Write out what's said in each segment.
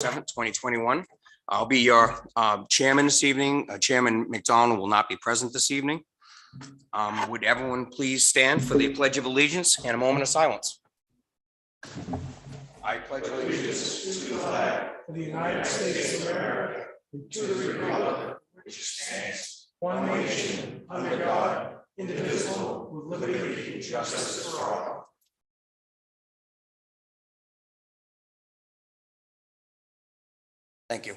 7th, 2021. I'll be your chairman this evening. Chairman McDonald will not be present this evening. Would everyone please stand for the Pledge of Allegiance and a moment of silence? I pledge allegiance to the flag of the United States of America and to the republic which stands one nation under God, indivisible, with liberty and justice for all. Thank you.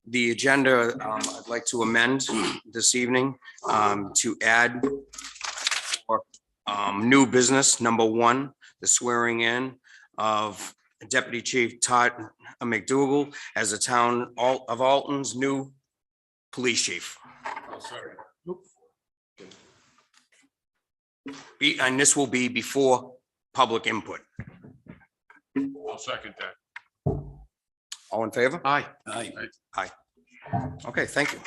The agenda, I'd like to amend this evening to add for new business. Number 1, the swearing in of Deputy Chief Todd McDougal as the town of Alton's new police chief. Oh, sorry. And this will be before public input. I'll second that. All in favor? Aye. Aye. Aye. Okay, thank you.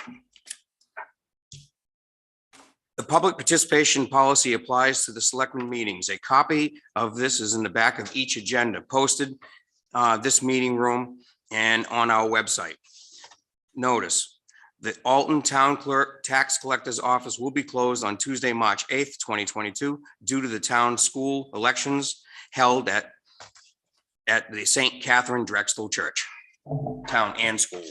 The public participation policy applies to the selectmen meetings. A copy of this is in the back of each agenda posted this meeting room and on our website. Notice: the Alton Town Clerk Tax Collector's Office will be closed on Tuesday, March 8th, 2022, due to the town school elections held at the St. Catherine Drexel Church. Town and school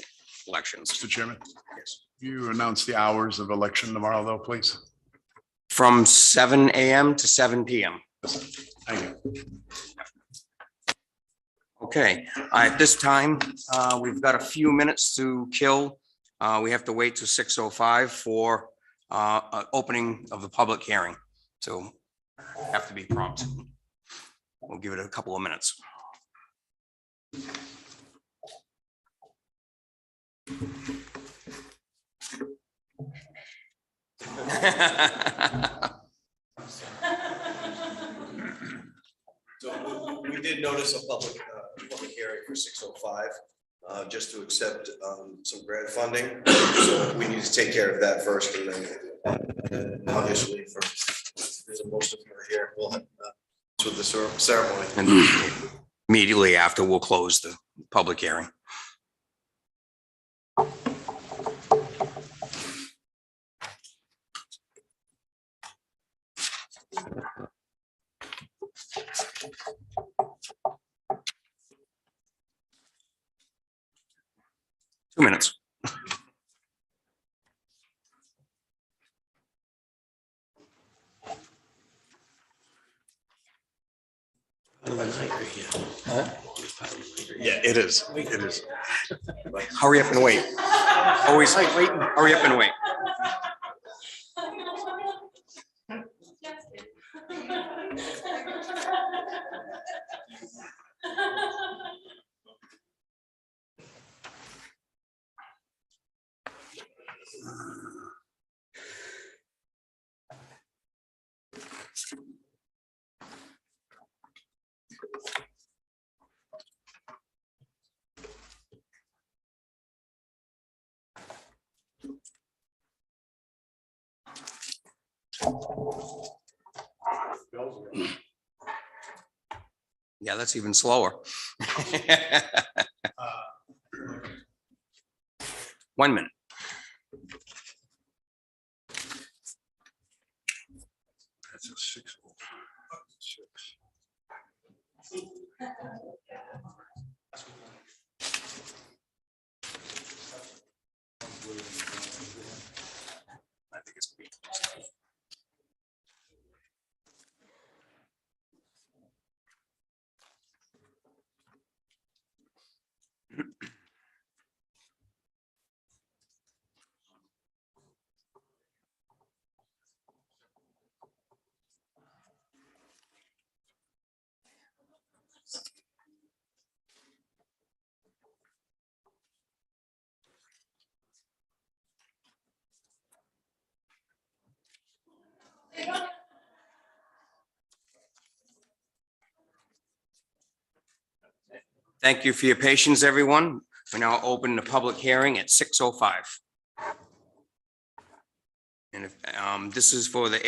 elections. Mr. Chairman, Yes. you announce the hours of election tomorrow, though, please. From 7 a.m. to 7 p.m. Thank you. Okay, at this time, we've got a few minutes to kill. We have to wait till 6:05 for opening of the public hearing. So have to be prompt. We'll give it a couple of minutes. So we did notice a public hearing for 6:05, just to accept some grant funding. So we need to take care of that first, and then obviously most of you are here, we'll have with the ceremony. And immediately after, we'll close the public hearing. Two minutes. Yeah, it is. It is. Hurry up and wait. Always hurry up and wait. Yeah, that's even slower. 1 minute. That's a 6. I think it's great. Thank you for your patience, everyone. We now open the public hearing at 6:05. And if, this is for the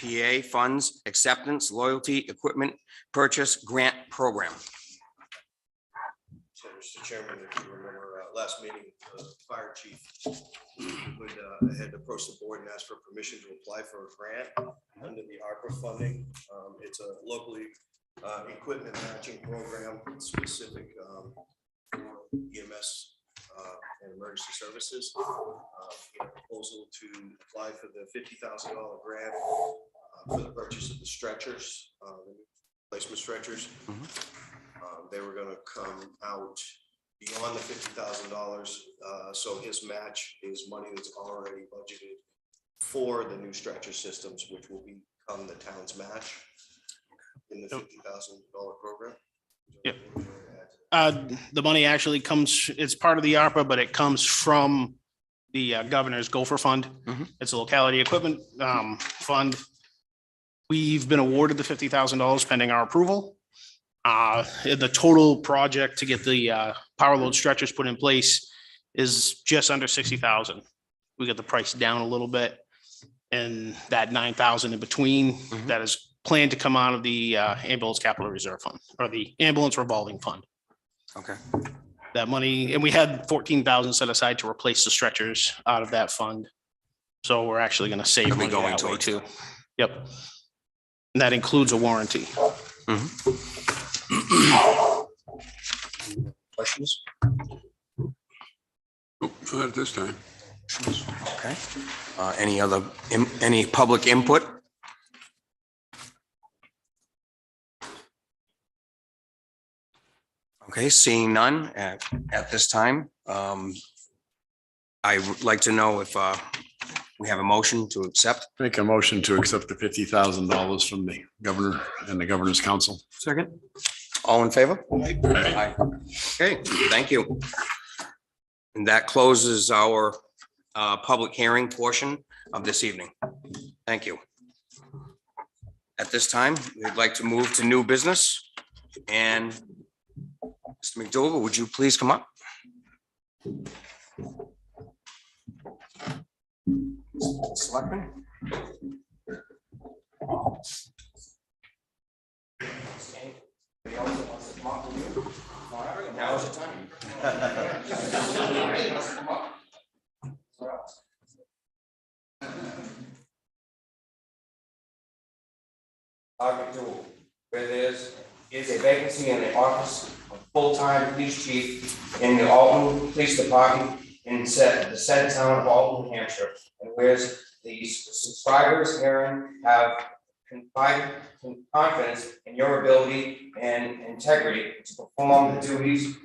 PA Funds Acceptance Loyalty Equipment Purchase Grant Program. So, Mr. Chairman, if you remember, last meeting, the fire chief had approached the board and asked for permission to apply for a grant under the ARPA funding. It's a locally equipment matching program specific for EMS and emergency services. A proposal to apply for the $50,000 grant for the purchase of the stretchers, the replacement stretchers. They were going to come out beyond the $50,000. So his match is money that's already budgeted for the new stretcher systems, which will become the town's match in the $50,000 program. Yep. The money actually comes, it's part of the ARPA, but it comes from the governor's Gopher Fund. It's a locality equipment fund. We've been awarded the $50,000 pending our approval. The total project to get the power load stretchers put in place is just under 60,000. We got the price down a little bit, and that 9,000 in between that is planned to come out of the ambulance capital reserve fund, or the ambulance revolving fund. Okay. That money, and we had 14,000 set aside to replace the stretchers out of that fund. So we're actually going to save It'll be money going that way towards too. Yep. And that includes a warranty. Questions? Not at this time. Okay. Any public input? Okay, seeing none at this time. I would like to know if we have a motion to accept. Make a motion to accept the $50,000 from the governor and the governor's council. Second. All in favor? Aye. Aye. Okay, thank you. And that closes our public hearing portion of this evening. Thank you. At this time, we'd like to move to new business. And Mr. McDougal, would you please come up? Selectmen? Now is the time. McDougal, where there's a vacancy in the office of full-time police chief in the Alton Police Department in the said town of Alton, New Hampshire. And whereas the subscribers herein have confidence in your ability and integrity to perform the duties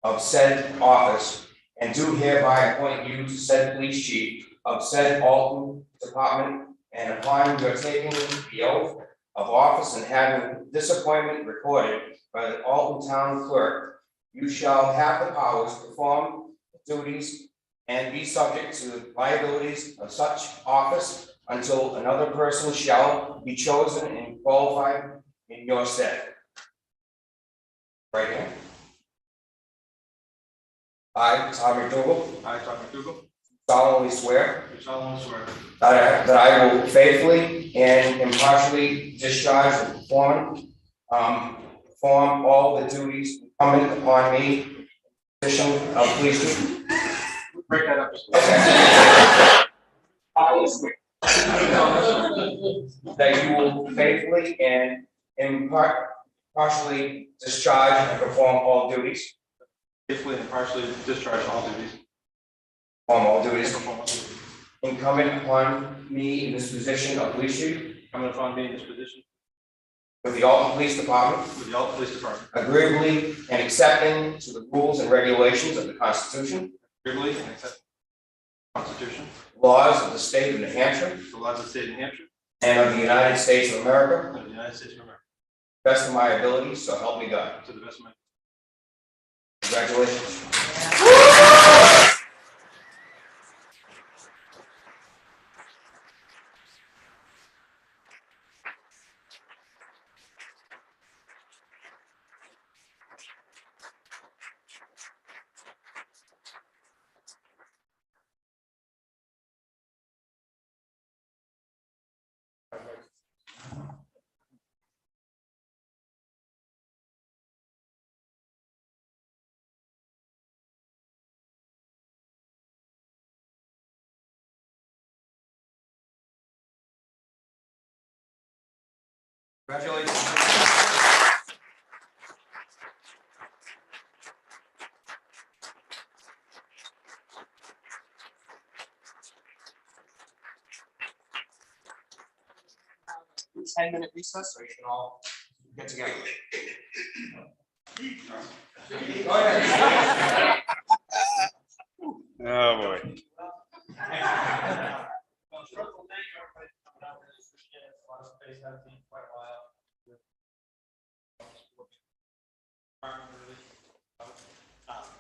of said office, and do hereby appoint you to said police chief of said Alton Department, and upon your taking the oath of office and having this appointment recorded by the Alton Town Clerk, you shall have the powers to perform the duties and be subject to the liabilities of such office until another person shall be chosen and qualified in your stead. Right here. I, Tom McDougal. I, Tom McDougal, Solemnly swear do solemnly swear that I will faithfully and impartially discharge and perform all the duties incumbent upon me, position of police chief. break that up. I swear that you will faithfully and impartially discharge and perform all duties. Faithfully and impartially discharge all duties. Perform all duties Perform all duties incumbent upon me in this position of police chief coming upon me in this position with the Alton Police Department, with the Alton Police Department, agreeably and accepting to the rules and regulations of the Constitution, agreeably and accept the Constitution, laws of the state of New Hampshire, the laws of the state of New Hampshire, and of the United States of America, and of the United States of America, best of my ability, so help me God. to the best of my. Congratulations. Congratulations. Ten-minute recess, so you can all get together. Go ahead. Oh, boy.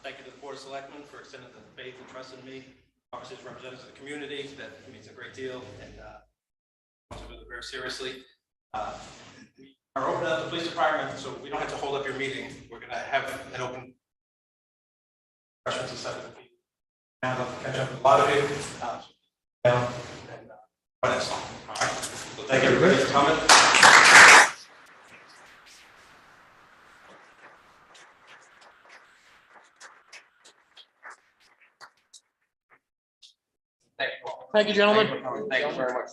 Thank you to the Board of Selectmen for extending the faith and trust in me. Obviously, as representatives of the community, that means a great deal, and also do it very seriously. We are opening up the police department, so we don't have to hold up your meeting. We're going to have an open questions and stuff with the people. And I'll catch up with a lot of you. But that's all. All right. So thank everybody for coming. Thank you, gentlemen. Thank you very much.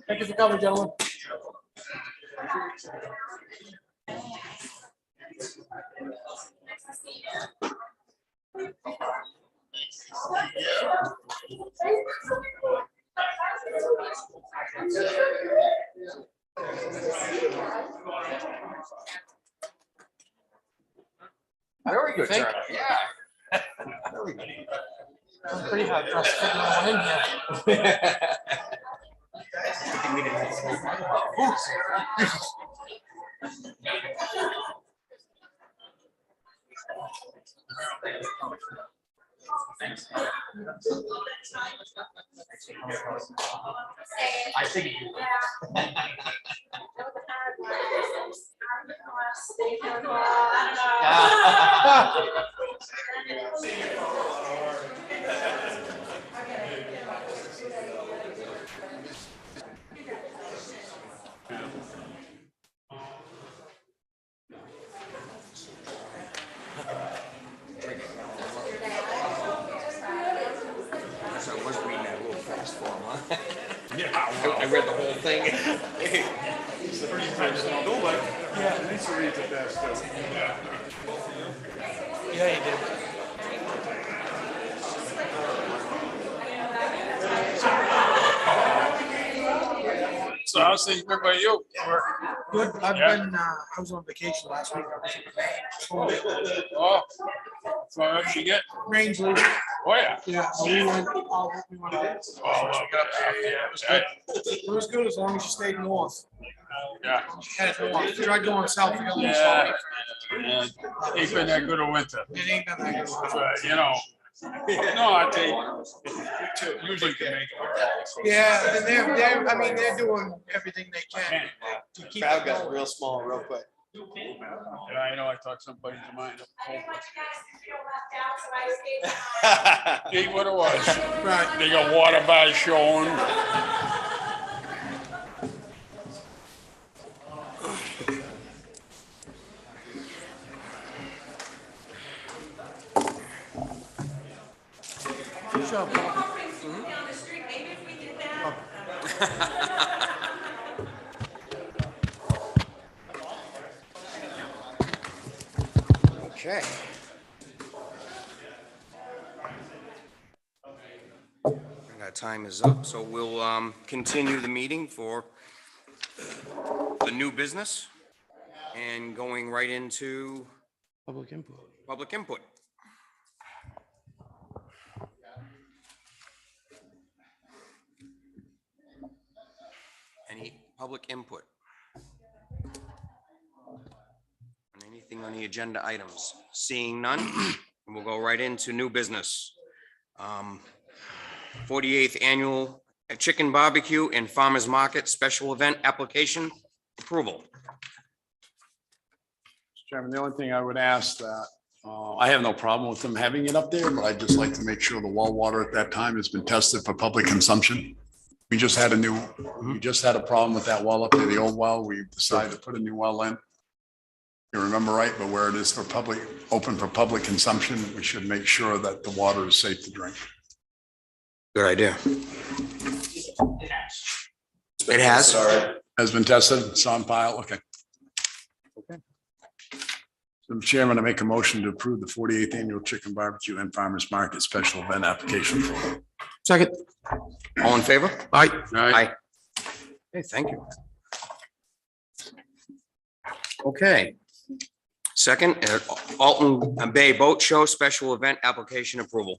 Thank you for coming, gentlemen. Very good Thank turnout, yeah. Very good. I'm pretty hard pressed to get one in here. I figured you would. So I was reading that a little fast for him, huh? Yeah. I read the whole thing. Yeah, Lisa reads it best, too. Yeah, you did. So how's things been by you? Good. I've Yeah. been, I was on vacation last week. Oh, so how'd she get? Rangeley. Oh, yeah. Yeah, we went out. Oh, well, yeah, it was good. It was good as long as you stayed north. Yeah. Headed north. If you tried going south, you got Yeah. lost. Ain't been that good a winter. It ain't been that good. But, you know, no, I think usually can make it. Yeah, and they're doing everything they can to keep. Crowd got real small real quick. Yeah, I know, I talked somebody to mind. Ain't what it was. Right. They got water bars showing. Good job, Paul. Okay. Our time is up, so we'll continue the meeting for the new business and going right into Public input. public input. Any public input? On anything on the agenda items? Seeing none, we'll go right into new business. 48th Annual Chicken Barbecue and Farmers Market Special Event Application Approval. Chairman, the only thing I would ask that I have no problem with them having it up there, but I'd just like to make sure the well water at that time has been tested for public consumption. We just had a problem with that well up there, the old well. We decided to put a new well in. You remember right, but where it is for public, open for public consumption, we should make sure that the water is safe to drink. Good idea. It has? Sorry. Has been tested, it's on file, okay. Okay. So, Chairman, I make a motion to approve the 48th Annual Chicken Barbecue and Farmers Market Special Event Application. Second. All in favor? Aye. Aye. Okay, thank you. Okay. Second, Alton Bay Boat Show Special Event Application Approval.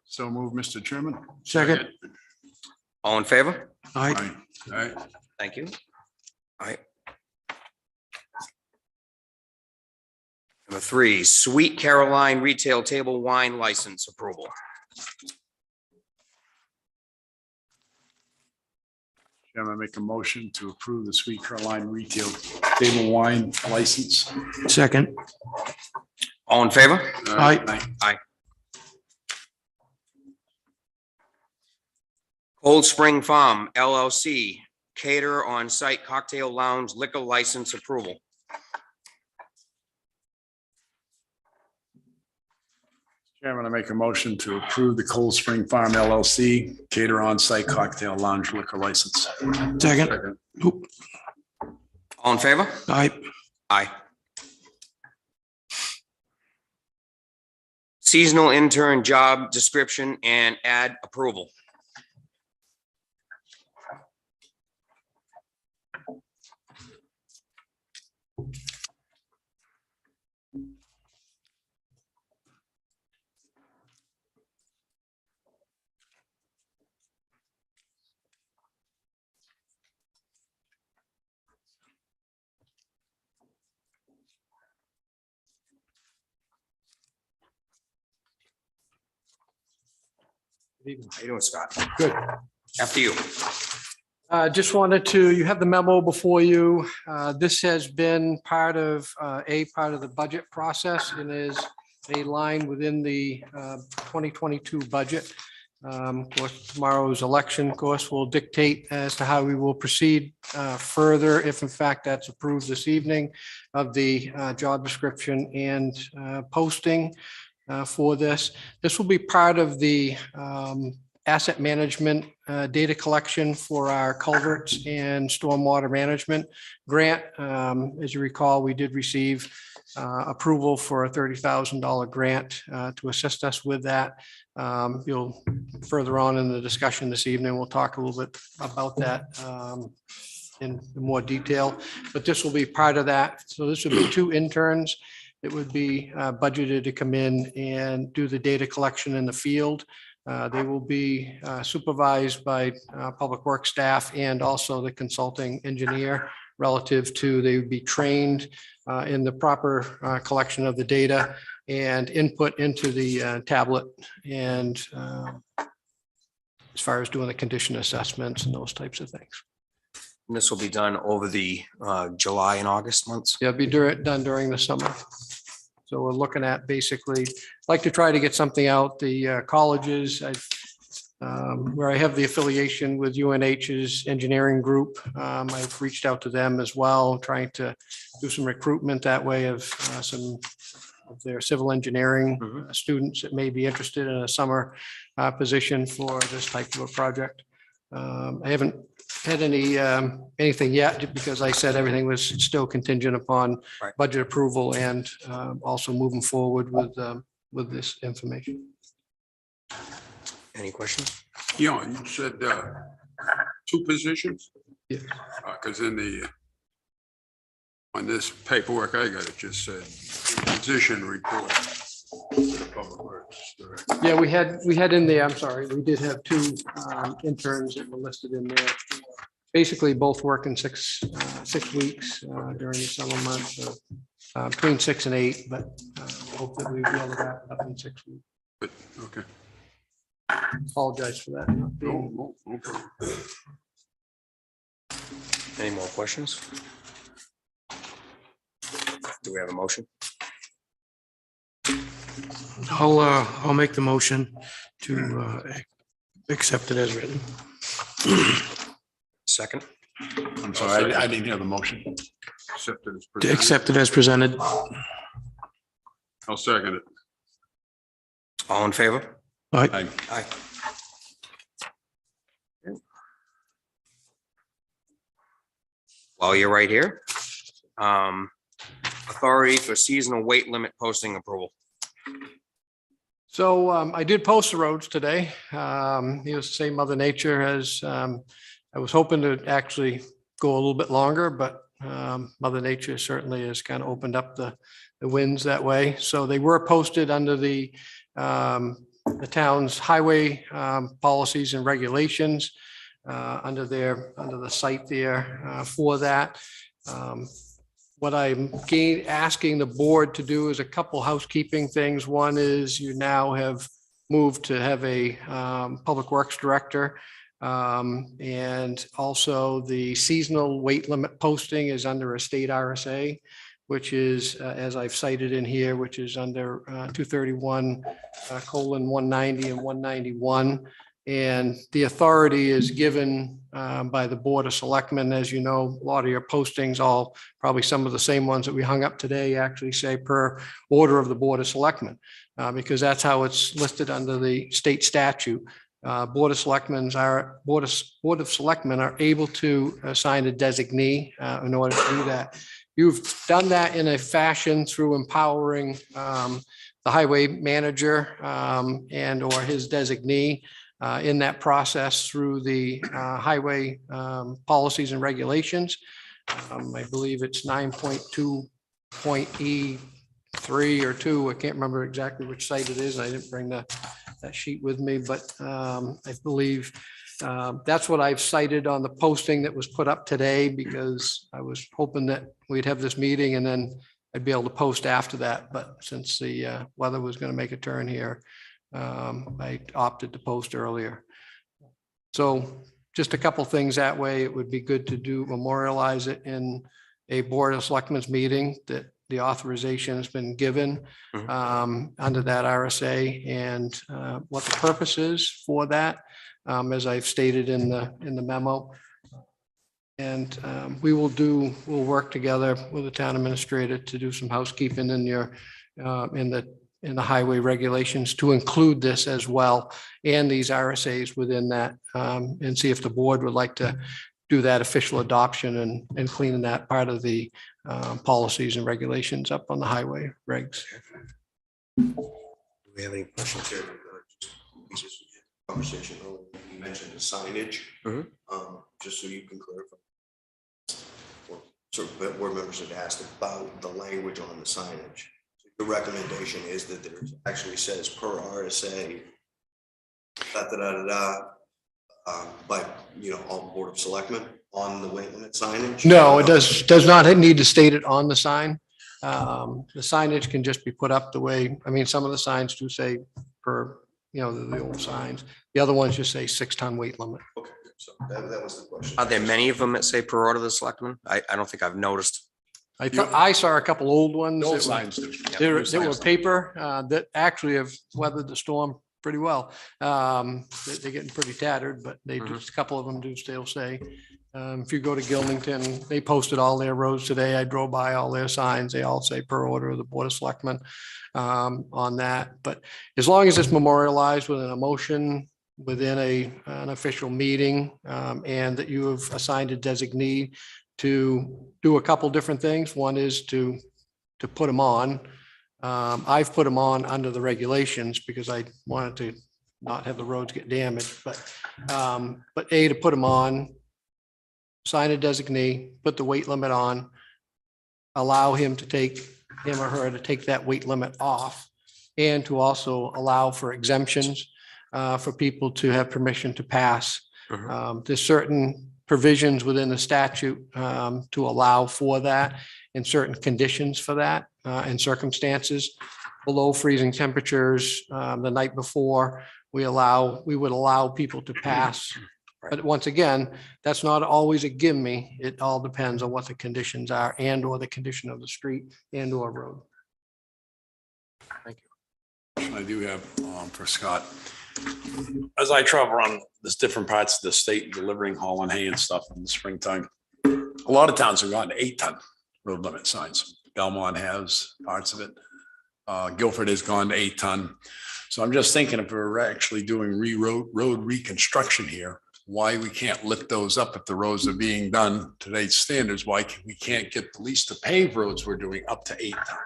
So move, Mr. Chairman. Second. All in favor? Aye. Aye. Thank you. All right. Number 3, Sweet Caroline Retail Table Wine License Approval. Chairman, I make a motion to approve the Sweet Caroline Retail Table Wine License. Second. All in favor? Aye. Cold Spring Farm LLC Cater On-Site Cocktail Lounge Liquor License Approval. Chairman, I make a motion to approve the Cold Spring Farm LLC Cater On-Site Cocktail Lounge Liquor License. Second. Oop. All in favor? Aye. Aye. Seasonal intern job description and ad approval. How you doing, Scott? Good. After you. Just wanted to, you have the memo before you. This has been part of the budget process and is a line within the 2022 budget. Of course, tomorrow's election, of course, will dictate as to how we will proceed further, if in fact that's approved this evening, of the job description and posting for this. This will be part of the asset management data collection for our culverts and stormwater management grant. As you recall, we did receive approval for a $30,000 grant to assist us with that. You'll further on in the discussion this evening, we'll talk a little bit about that in more detail, but this will be part of that. So this would be 2 interns. It would be budgeted to come in and do the data collection in the field. They will be supervised by public works staff and also the consulting engineer relative to, they would be trained in the proper collection of the data and input into the tablet, and as far as doing the condition assessments and those types of things. And this will be done over the July and August months. Yeah, be done during the summer. So we're looking at basically, like to try to get something out, the colleges, where I have the affiliation with UNH's engineering group. I've reached out to them as well, trying to do some recruitment that way of some of their civil engineering students that may be interested in a summer position for this type of a project. I haven't had anything yet, because I said everything was still contingent upon budget approval and also moving forward with this information. Any questions? Yeah, you said 2 positions? Yes. Because in the, on this paperwork I got, it just said position report. Public Works Director. Yeah, we had in there, I'm sorry, we did have 2 interns that were listed in there. Basically both working 6 weeks during the summer months, so between 6 and 8, but hope that we'll be able to wrap it up in 6 weeks. But, okay. Apologize for that. No, okay. Any more questions? Do we have a motion? I'll make the motion to accept it as written. Second? I'm sorry, I didn't hear the motion. Accepted as To presented. accept it as presented. I'll second it. All in favor? I- Aye. While you're right here, authority for seasonal weight limit posting approval. So I did post the roads today. Needless to say, Mother Nature has, I was hoping to actually go a little bit longer, but Mother Nature certainly has kind of opened up the winds that way. So they were posted under the town's highway policies and regulations under the site there for that. What I'm asking the board to do is a couple housekeeping things. One is you now have moved to have a public works director. And also the seasonal weight limit posting is under a state RSA, which is, as I've cited in here, which is under 231:190 and 191. And the authority is given by the Board of Selectmen. As you know, a lot of your postings, all probably some of the same ones that we hung up today, actually say per order of the Board of Selectmen, because that's how it's listed under the state statute. Board of Selectmen are able to assign a designee in order to do that. You've done that in a fashion through empowering the highway manager and or his designee in that process through the highway policies and regulations. I believe it's 9.2.E3 or 2. I can't remember exactly which site it is. I didn't bring that sheet with me, but I believe that's what I've cited on the posting that was put up today, because I was hoping that we'd have this meeting and then I'd be able to post after that. But since the weather was going to make a turn here, I opted to post earlier. So just a couple things that way. It would be good to memorialize it in a Board of Selectmen's meeting, that the authorization has been given under that RSA, and what the purpose is for that, as I've stated in the memo. And we'll work together with the town administrator to do some housekeeping in the highway regulations to include this as well, and these RSAs within that, and see if the board would like to do that official adoption and cleaning that part of the policies and regulations up on the highway regs. Do we have any questions? Conversation, you mentioned the signage, just so you can clarify. So board members had asked about the language on the signage. The recommendation is that there actually says per RSA, by, all Board of Selectmen on the weight limit signage? No, it does not need to state it on the sign. The signage can just be put up the way, some of the signs do say per, the old signs. The other ones just say 6-ton weight limit. Okay, so that was the question. Are there many of them that say per order of the selectmen? I don't think I've noticed. I saw a couple old ones. No that signs. were paper that actually have weathered the storm pretty well. They're getting pretty tattered, but they just, a couple of them do still say. If you go to Gilmington, they posted all their roads today. I drove by all their signs. They all say per order of the Board of Selectmen on that. But as long as it's memorialized within a motion, within an official meeting, and that you have assigned a designee to do a couple different things. One is to put them on. I've put them on under the regulations because I wanted to not have the roads get damaged, but to put them on, sign a designee, put the weight limit on, allow him or her to take that weight limit off, and to also allow for exemptions for people to have permission to pass. There's certain provisions within the statute to allow for that, and certain conditions for that and circumstances. Below freezing temperatures the night before, we would allow people to pass But once again, that's not always a gimme. It all depends on what the conditions are and or the condition of the street and or road. I do have for Scott. As I travel around this different parts of the state delivering hauling hay and stuff in the springtime, a lot of towns have gone to 8-ton road limit signs. Belmont has parts of it. Guilford has gone to 8-ton. So I'm just thinking if we're actually doing road reconstruction here, why we can't lift those up if the roads are being done today's standards, why we can't get at least the paved roads we're doing up to 8-ton.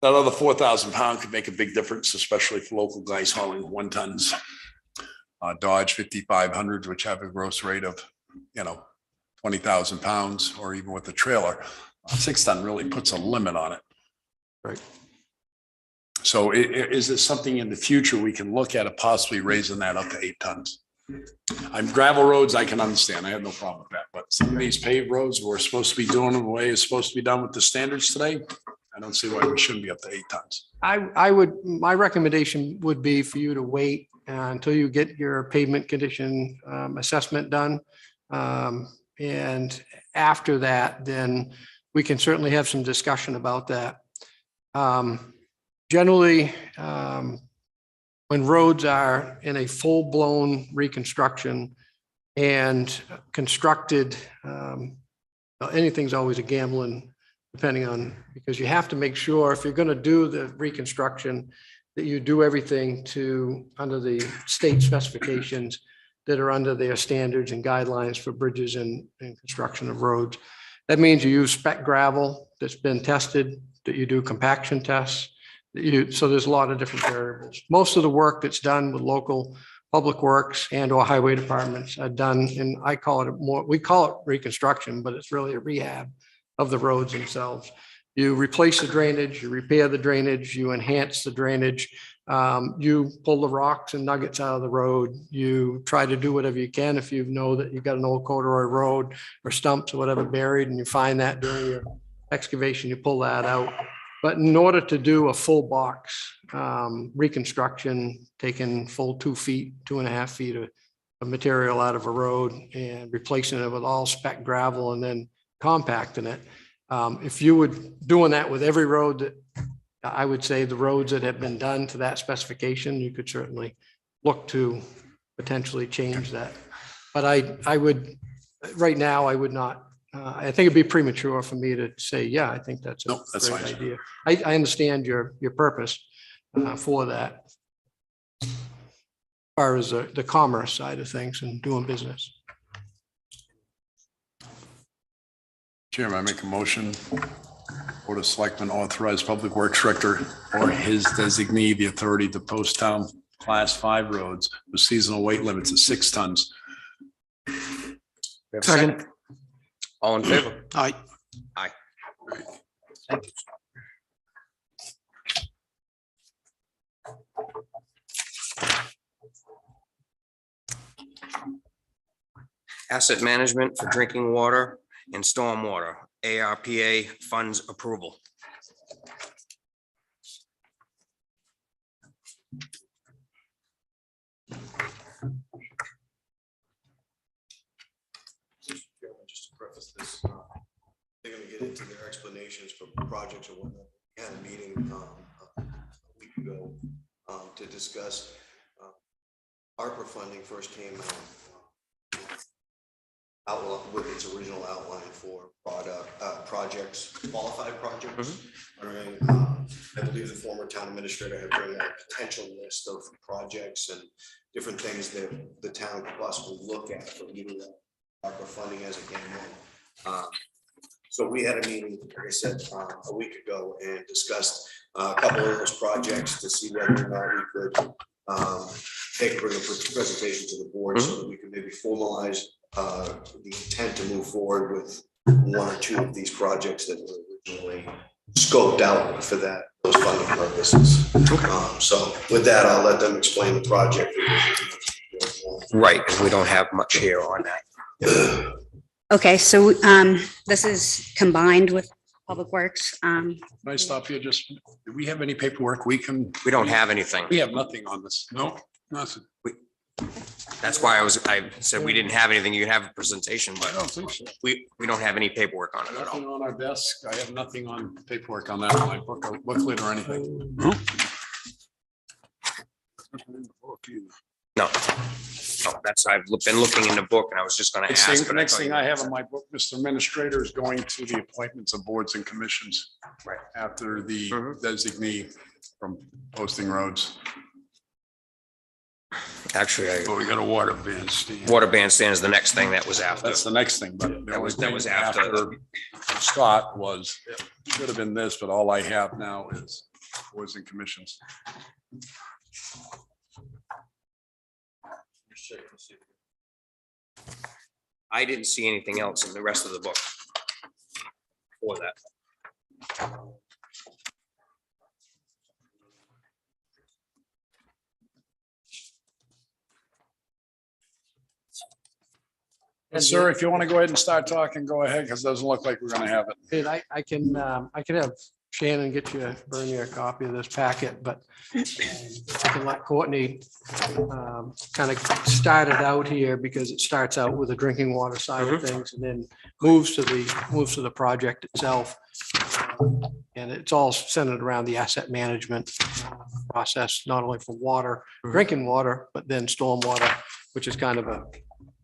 That other 4,000 pound could make a big difference, especially for local guys hauling 1-tons. Dodge 5500s, which have a gross rate of, 20,000 pounds, or even with the trailer. 6-ton really puts a limit on it. Right. So is this something in the future we can look at, possibly raising that up to 8 tons? Gravel roads, I can understand. I have no problem with that. But some of these paved roads, we're supposed to be doing them the way it's supposed to be done with the standards today. I don't see why we shouldn't be up to 8 tons. My recommendation would be for you to wait until you get your pavement condition assessment done. And after that, then we can certainly have some discussion about that. Generally, when roads are in a full-blown reconstruction and constructed, anything's always a gambling, depending on, because you have to make sure if you're going to do the reconstruction, that you do everything under the state specifications that are under their standards and guidelines for bridges and construction of roads. That means you use spec gravel that's been tested, that you do compaction tests, so there's a lot of different variables. Most of the work that's done with local public works and or highway departments are done, and we call it reconstruction, but it's really a rehab of the roads themselves. You replace the drainage, you repair the drainage, you enhance the drainage, you pull the rocks and nuggets out of the road. You try to do whatever you can if you know that you've got an old corduroy road or stumps or whatever buried, and you find that during your excavation, you pull that out. But in order to do a full box reconstruction, taking full 2 feet, 2.5 feet of material out of a road and replacing it with all spec gravel and then compacting it. If you were doing that with every road, that I would say the roads that have been done to that specification, you could certainly look to potentially change that. But I would, right now, I would not. I think it'd be premature for me to say, yeah, I think that's a that's great fine. idea. I understand your purpose for that, as far as the commerce side of things and doing business. Chairman, I make a motion. Board of Selectmen authorize Public Works Director or his designee the authority to post town class 5 roads with seasonal weight limits of 6 tons. We have a second. All in favor? Aye. Aye. Asset management for drinking water and stormwater, ARPA funds approval. Just to preface this, they're gonna get into their explanations for projects or whatnot. We had a meeting a week ago to discuss ARPA funding first came out with its original outline for projects, qualified projects. I believe the former town administrator had bring a potential list of projects and different things that the town could possibly look at for getting that ARPA funding as it came in. So we had a meeting, like I said, a week ago and discussed a couple of those projects to see whether or not we could bring a presentation to the board so that we could maybe formalize the intent to move forward with 1 or 2 of these projects that were originally scoped out for those funding purposes. So with that, I'll let them explain the project. Right, because we don't have much here on that. Okay, so this is combined with Public Works. Can I stop here? Do we have any paperwork we can? We don't have anything. We have nothing on this. No, nothing. That's why I said we didn't have anything. You can have a presentation, I but don't think so. we don't have any paperwork on it at all. Nothing on our desk. I have nothing on paperwork on that, in my book, or booklet or anything. No. No, that's, I've been looking in the book and I was just gonna Next ask. thing, but next thought thing you- I have in my book, Mr. Administrator, is going to the appointments of boards and commissions. Right. After the Mhm. designee from posting roads. Actually, But we got a water bandstand. water bandstand is the next thing that was after. That's the next thing, but. That was after. Scott was, should have been this, but all I have now is boards and commissions. I didn't see anything else in the rest of the book for that. Sir, if you want to go ahead and start talking, go ahead, because it doesn't look like we're gonna have it. And I can have Shannon get you, burn you a copy of this packet, but I can let Courtney kind of start it out here because it starts out with the drinking water side of things and then moves to the project itself. And it's all centered around the asset management process, not only for water, drinking water, but then stormwater, which is kind of a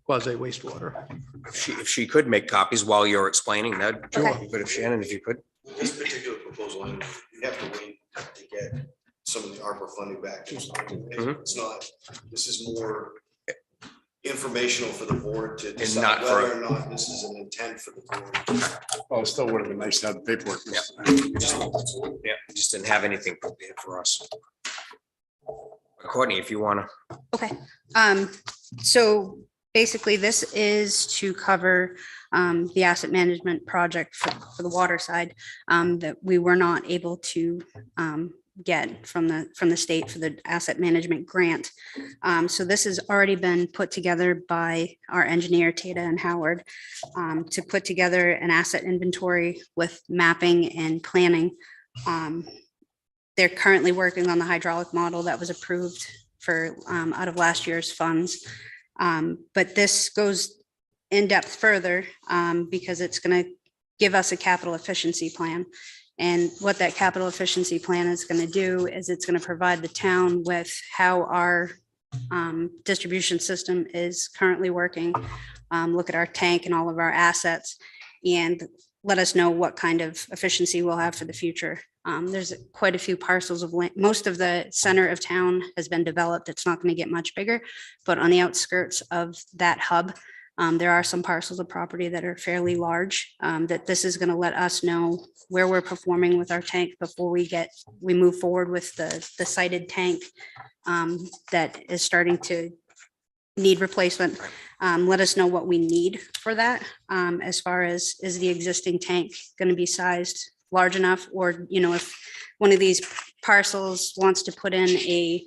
quasi wastewater. If she could make copies while you're explaining, that'd be Okay. good. If Shannon, if you could. This particular proposal, and you have to wait to get some of the ARPA funding back. It's not, this is more informational for the board to decide not for- whether or not this is an intent for the board. Oh, it still would have been nice to have the paperwork. Yeah, just didn't have anything prepared for us. Courtney, if you wanna. Okay, so basically this is to cover the asset management project for the water side that we were not able to get from the state for the asset management grant. So this has already been put together by our engineer, Tata and Howard, to put together an asset inventory with mapping and planning. They're currently working on the hydraulic model that was approved for out of last year's funds. But this goes in depth further because it's going to give us a capital efficiency plan. And what that capital efficiency plan is going to do is it's going to provide the town with how our distribution system is currently working. Look at our tank and all of our assets and let us know what kind of efficiency we'll have for the future. There's quite a few parcels of land. Most of the center of town has been developed. It's not going to get much bigger, but on the outskirts of that hub, there are some parcels of property that are fairly large, that this is going to let us know where we're performing with our tank before we move forward with the sited tank that is starting to need replacement. Let us know what we need for that, as far as, is the existing tank going to be sized large enough? Or, you know, if one of these parcels wants to put in a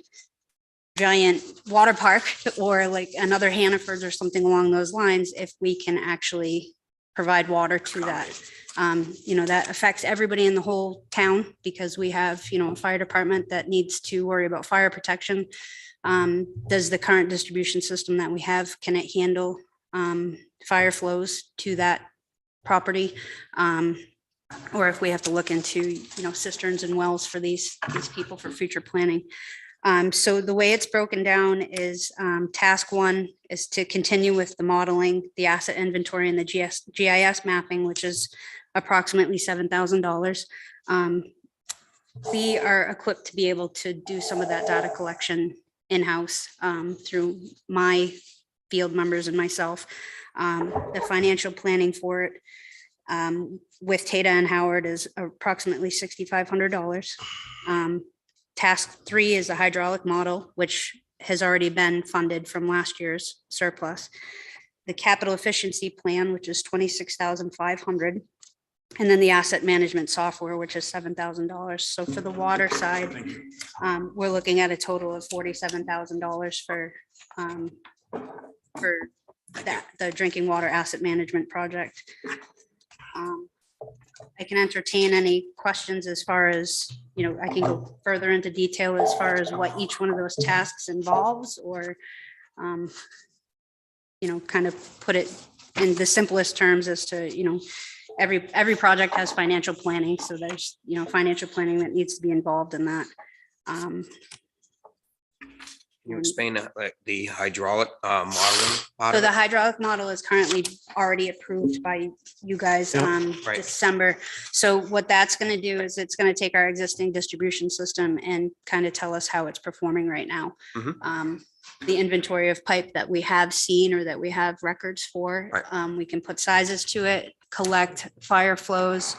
giant water park or like another Hannaford's or something along those lines, if we can actually provide water to that. You know, that affects everybody in the whole town because we have, you know, a fire department that needs to worry about fire protection. Does the current distribution system that we have, can it handle fire flows to that property? Or if we have to look into, you know, cisterns and wells for these people for future planning. So the way it's broken down is task one is to continue with the modeling, the asset inventory and the GIS mapping, which is approximately $7,000. We are equipped to be able to do some of that data collection in-house through my field members and myself. The financial planning for it with Tata and Howard is approximately $6,500. Task 3 is the hydraulic model, which has already been funded from last year's surplus. The capital efficiency plan, which is $26,500. And then the asset management software, which is $7,000. So for the water side, we're looking at a total of $47,000 for that, the drinking water asset management project. I can entertain any questions as far as, you know, I can go further into detail as far as what each one of those tasks involves, or kind of put it in the simplest terms as to, every project has financial planning. So there's, financial planning that needs to be involved in that. Can you explain that, like the hydraulic modeling? part So of the it? hydraulic model is currently already approved by you guys Right. December. So what that's going to do is it's going to take our existing distribution system and kind of tell us how it's performing right now. Mhm. The inventory of pipe that we have seen or that we have records for, Right. we can put sizes to it, collect fire flows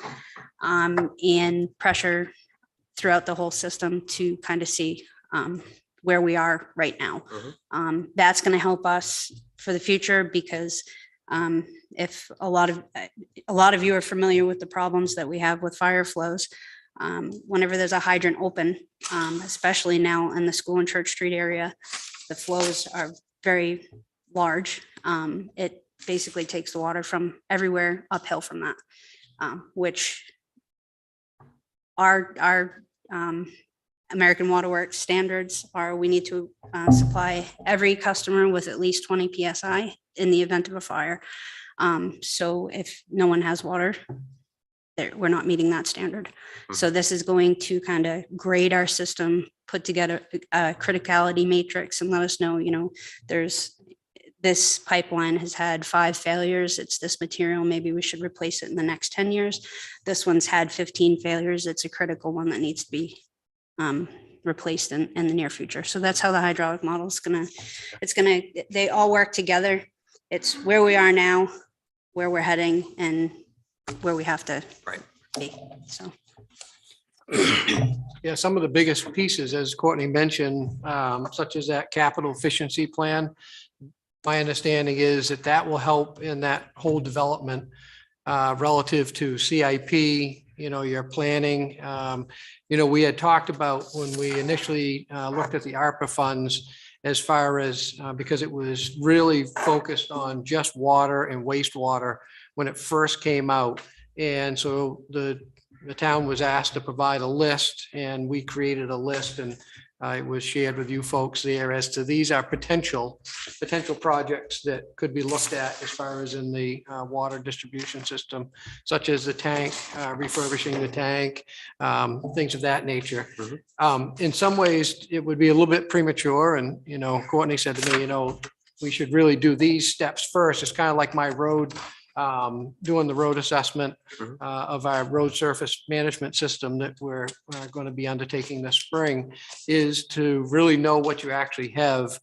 and pressure throughout the whole system to kind of see where we are right now. That's going to help us for the future because if a lot of you are familiar with the problems that we have with fire flows, whenever there's a hydrant open, especially now in the School and Church Street area, the flows are very large. It basically takes the water from everywhere uphill from that, which our American Water Works standards are we need to supply every customer with at least 20 PSI in the event of a fire. So if no one has water, we're not meeting that standard. So this is going to kind of grade our system, put together a criticality matrix and let us know, this pipeline has had 5 failures. It's this material. Maybe we should replace it in the next 10 years. This one's had 15 failures. It's a critical one that needs to be replaced in the near future. So that's how the hydraulic model is they all work together. It's where we are now, where we're heading and where we have to be. So. Yeah, some of the biggest pieces, as Courtney mentioned, such as that capital efficiency plan. My understanding is that will help in that whole development relative to CIP, your planning. We had talked about when we initially looked at the ARPA funds as far as, because it was really focused on just water and wastewater when it first came out. And so the town was asked to provide a list and we created a list and it was shared with you folks there as to these are potential projects that could be looked at as far as in the water distribution system, such as the tank, refurbishing the tank, things of that nature. In some ways, it would be a little bit premature. And, Courtney said to me, we should really do these steps first. It's kind of like my road, doing the road assessment of our road surface management system that we're going to be undertaking this spring, is to really know what you actually have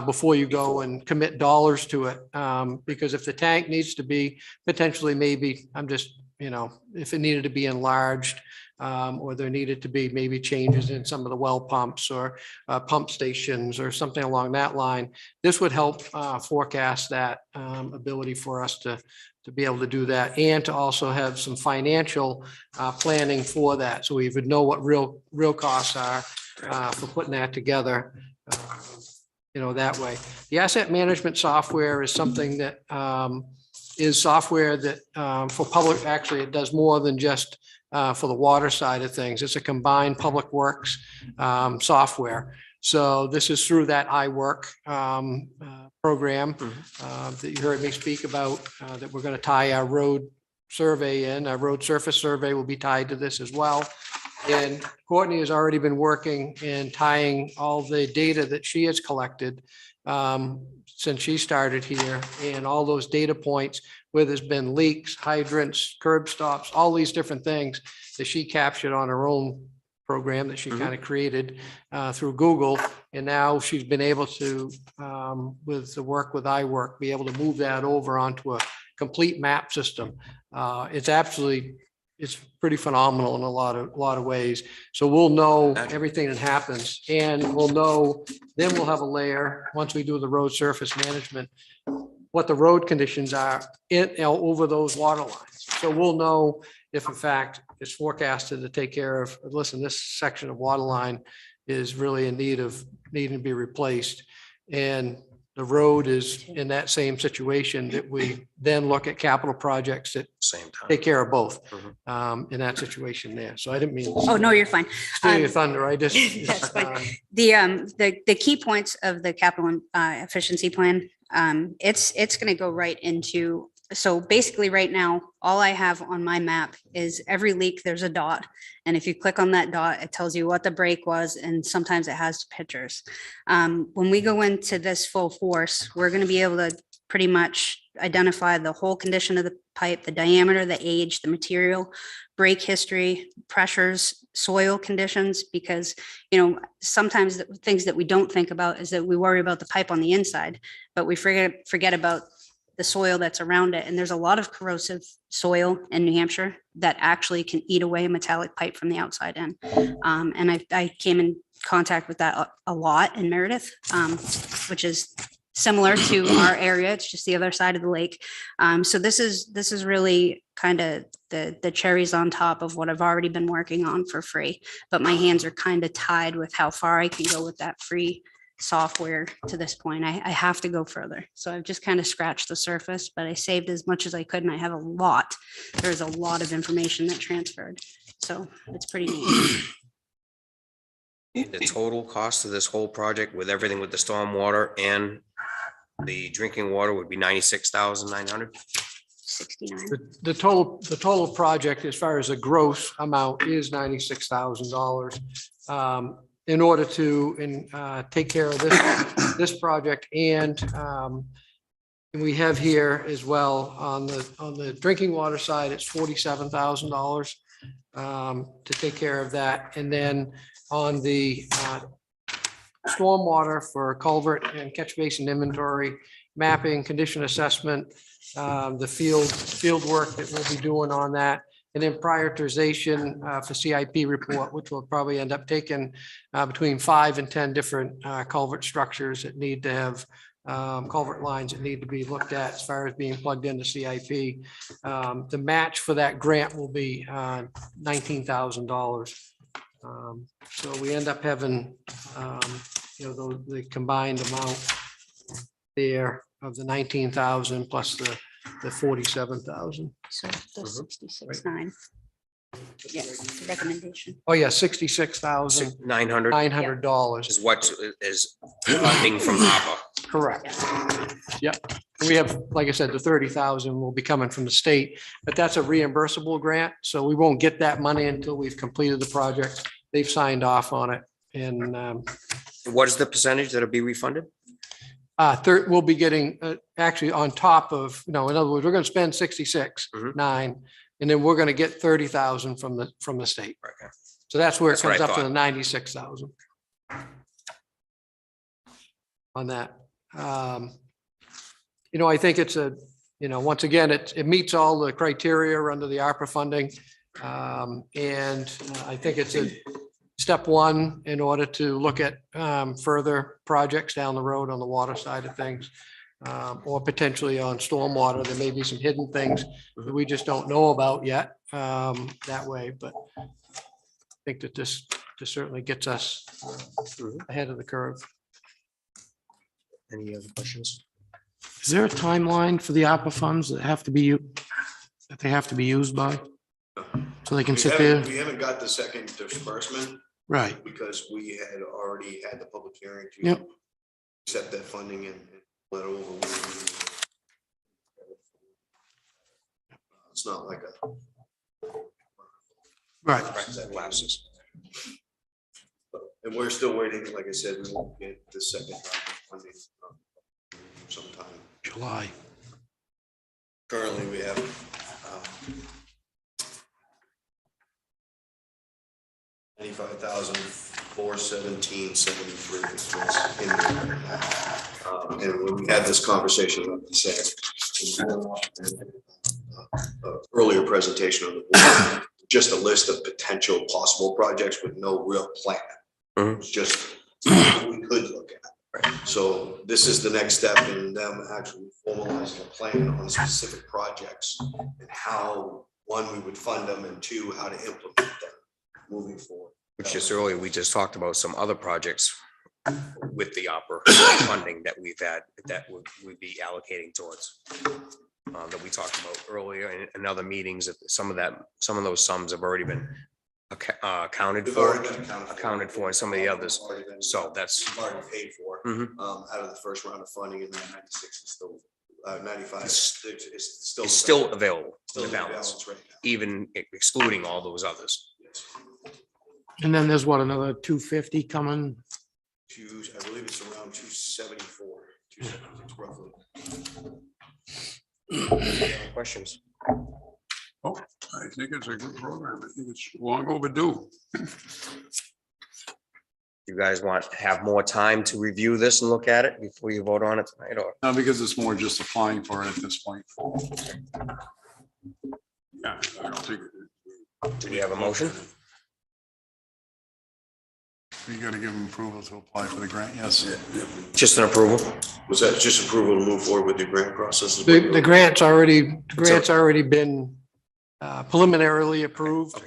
before you go and commit dollars to it. Because if the tank needs to be potentially, maybe if it needed to be enlarged, or there needed to be maybe changes in some of the well pumps or pump stations or something along that line, this would help forecast that ability for us to be able to do that and to also have some financial planning for that. So we would know what real costs are for putting that together. That way. The asset management software is something that is software that for public, actually, it does more than just for the water side of things. It's a combined public works software. So this is through that iWork program that you heard me speak about, that we're going to tie our road survey in. Our road surface survey will be tied to this as well. And Courtney has already been working in tying all the data that she has collected since she started here, and all those data points where there's been leaks, hydrants, curb stops, all these different things that she captured on her own program that she kind of created through Google. And now she's been able to, with the work with iWork, be able to move that over onto a complete map system. It's pretty phenomenal in a lot of ways. So we'll know everything that happens, and then we'll have a layer once we do the road surface management, what the road conditions are over those water lines. So we'll know if in fact it's forecasted to take care of, listen, this section of water line is really in need of needing to be replaced. And the road is in that same situation, that we then look at capital projects that Same time. take care of both Mhm. in that situation there. So I didn't mean Oh, no, you're fine. steal your thunder. I just. That's fine. The key points of the capital efficiency plan, it's going to go right into, so basically right now, all I have on my map is every leak, there's a dot. And if you click on that dot, it tells you what the break was, and sometimes it has pictures. When we go into this full force, we're going to be able to pretty much identify the whole condition of the pipe, the diameter, the age, the material, break history, pressures, soil conditions, because, sometimes the things that we don't think about is that we worry about the pipe on the inside, but we forget about the soil that's around it. And there's a lot of corrosive soil in New Hampshire that actually can eat away a metallic pipe from the outside in. And I came in contact with that a lot in Meredith, which is similar to our area. It's just the other side of the lake. So this is really kind of the cherries on top of what I've already been working on for free. But my hands are kind of tied with how far I can go with that free software to this point. I have to go further. So I've just kind of scratched the surface, but I saved as much as I could, and I have a lot. There's a lot of information that transferred. So it's pretty neat. The total cost of this whole project with everything with the stormwater and the drinking water would be 96,900. 69. The total project, as far as the gross amount, is $96,000. In order to take care of this project, and we have here as well on the drinking water side, it's $47,000 to take care of that. And then on the stormwater for culvert and catch basin inventory, mapping, condition assessment, the field work that we'll be doing on that, and then prioritization for CIP report, which will probably end up taking between 5 and 10 different culvert structures that need to have culvert lines that need to be looked at as far as being plugged into CIP. The match for that grant will be $19,000. So we end up having, the combined amount there of the 19,000 plus the 47,000. So the 66.9. Yeah, the recommendation. Oh, yeah, $66,900 900 is what is funding from ARPA. Correct. Yep. And we have, like I said, the 30,000 will be coming from the state, but that's a reimbursable grant. So we won't get that money until we've completed the project. They've signed off on it. And What is the percentage that'll be refunded? we'll be getting actually on top of, in other words, we're going to spend 66.9, and then we're going to get 30,000 from the state. Okay. So that's where it That's what comes I up to thought. the 96,000 on that. I think it's once again, it meets all the criteria under the ARPA funding. And I think it's a step one in order to look at further projects down the road on the water side of things, or potentially on stormwater. There may be some hidden things that we just don't know about yet that way, but I think that this certainly gets us ahead of the curve. Any other questions? Is there a timeline for the ARPA funds that they have to be used by? So they can sit there? We haven't got the second disbursement Right. because we had already had the public hearing to Yep. accept that funding and let over. It's not like a. Right. That lapses. And we're still waiting, like I said, we won't get the second round of funding sometime. July. Currently, we have $95,417.73 in there. And when we had this conversation, like I said, earlier presentation on the board, just a list of potential possible projects with no real plan. It was just what we could look at. So this is the next step in them actually formalizing a plan on specific projects and how, one, we would fund them, and two, how to implement them moving forward. Which is earlier, we just talked about some other projects with the opera funding that we've had, that would be allocating towards. That we talked about earlier in other meetings, that some of those sums have already been accounted We've for, already been and some of the others. Already been- So that's, we've already paid for, Mhm. out of the first round of funding, and then 96 is still, 95 It's- is still. it's still available, Still the in the balance, balance right now. even excluding all those others. Yes. And then there's what, another 250 coming? I believe it's around 274, 276 roughly. Questions? Oh, I think it's a good program. I think it's long overdue. You guys want to have more time to review this and look at it before you vote on it tonight, or? No, because it's more just applying for it at this point. Yeah, I don't think. Do we have a motion? You gotta give them approval to apply for the grant, yes. Just an approval? Was that just approval to move forward with the grant process? The grant's already been preliminarily approved.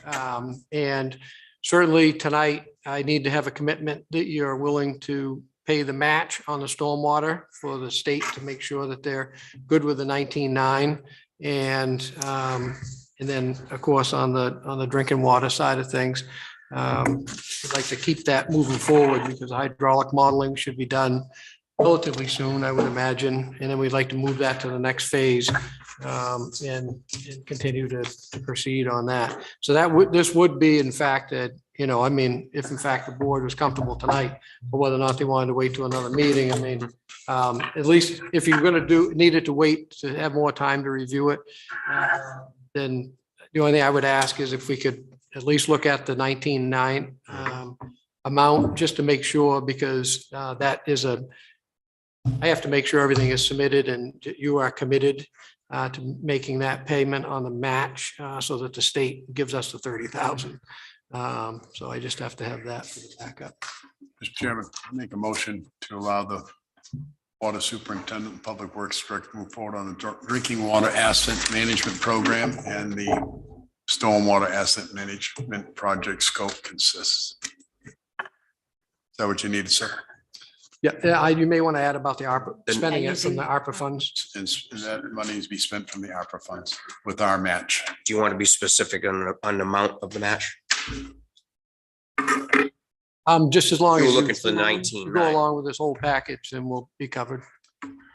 And certainly tonight, I need to have a commitment that you're willing to pay the match on the stormwater for the state to make sure that they're good with the 19.9. And then, of course, on the drinking water side of things, I'd like to keep that moving forward because hydraulic modeling should be done relatively soon, I would imagine. And then we'd like to move that to the next phase and continue to proceed on that. So this would be in fact that, I mean, if in fact the board was comfortable tonight, or whether or not they wanted to wait to another meeting, I mean, at least if you're going to needed to wait to have more time to review it, then the only thing I would ask is if we could at least look at the 19.9 amount, just to make sure, because that is I have to make sure everything is submitted and you are committed to making that payment on the match so that the state gives us the 30,000. So I just have to have that for the backup. Mr. Chairman, make a motion to allow the water superintendent and public works director to move forward on the drinking water asset management program and the stormwater asset management project scope consists. Is that what you need, sir? Yeah, you may want to add about the ARPA, Then- spending it from the ARPA funds. And that money is be spent from the ARPA funds with our match. Do you want to be specific on the amount of the match? Just as long You as were looking for the you 19.9. go along with this whole package, then we'll be covered.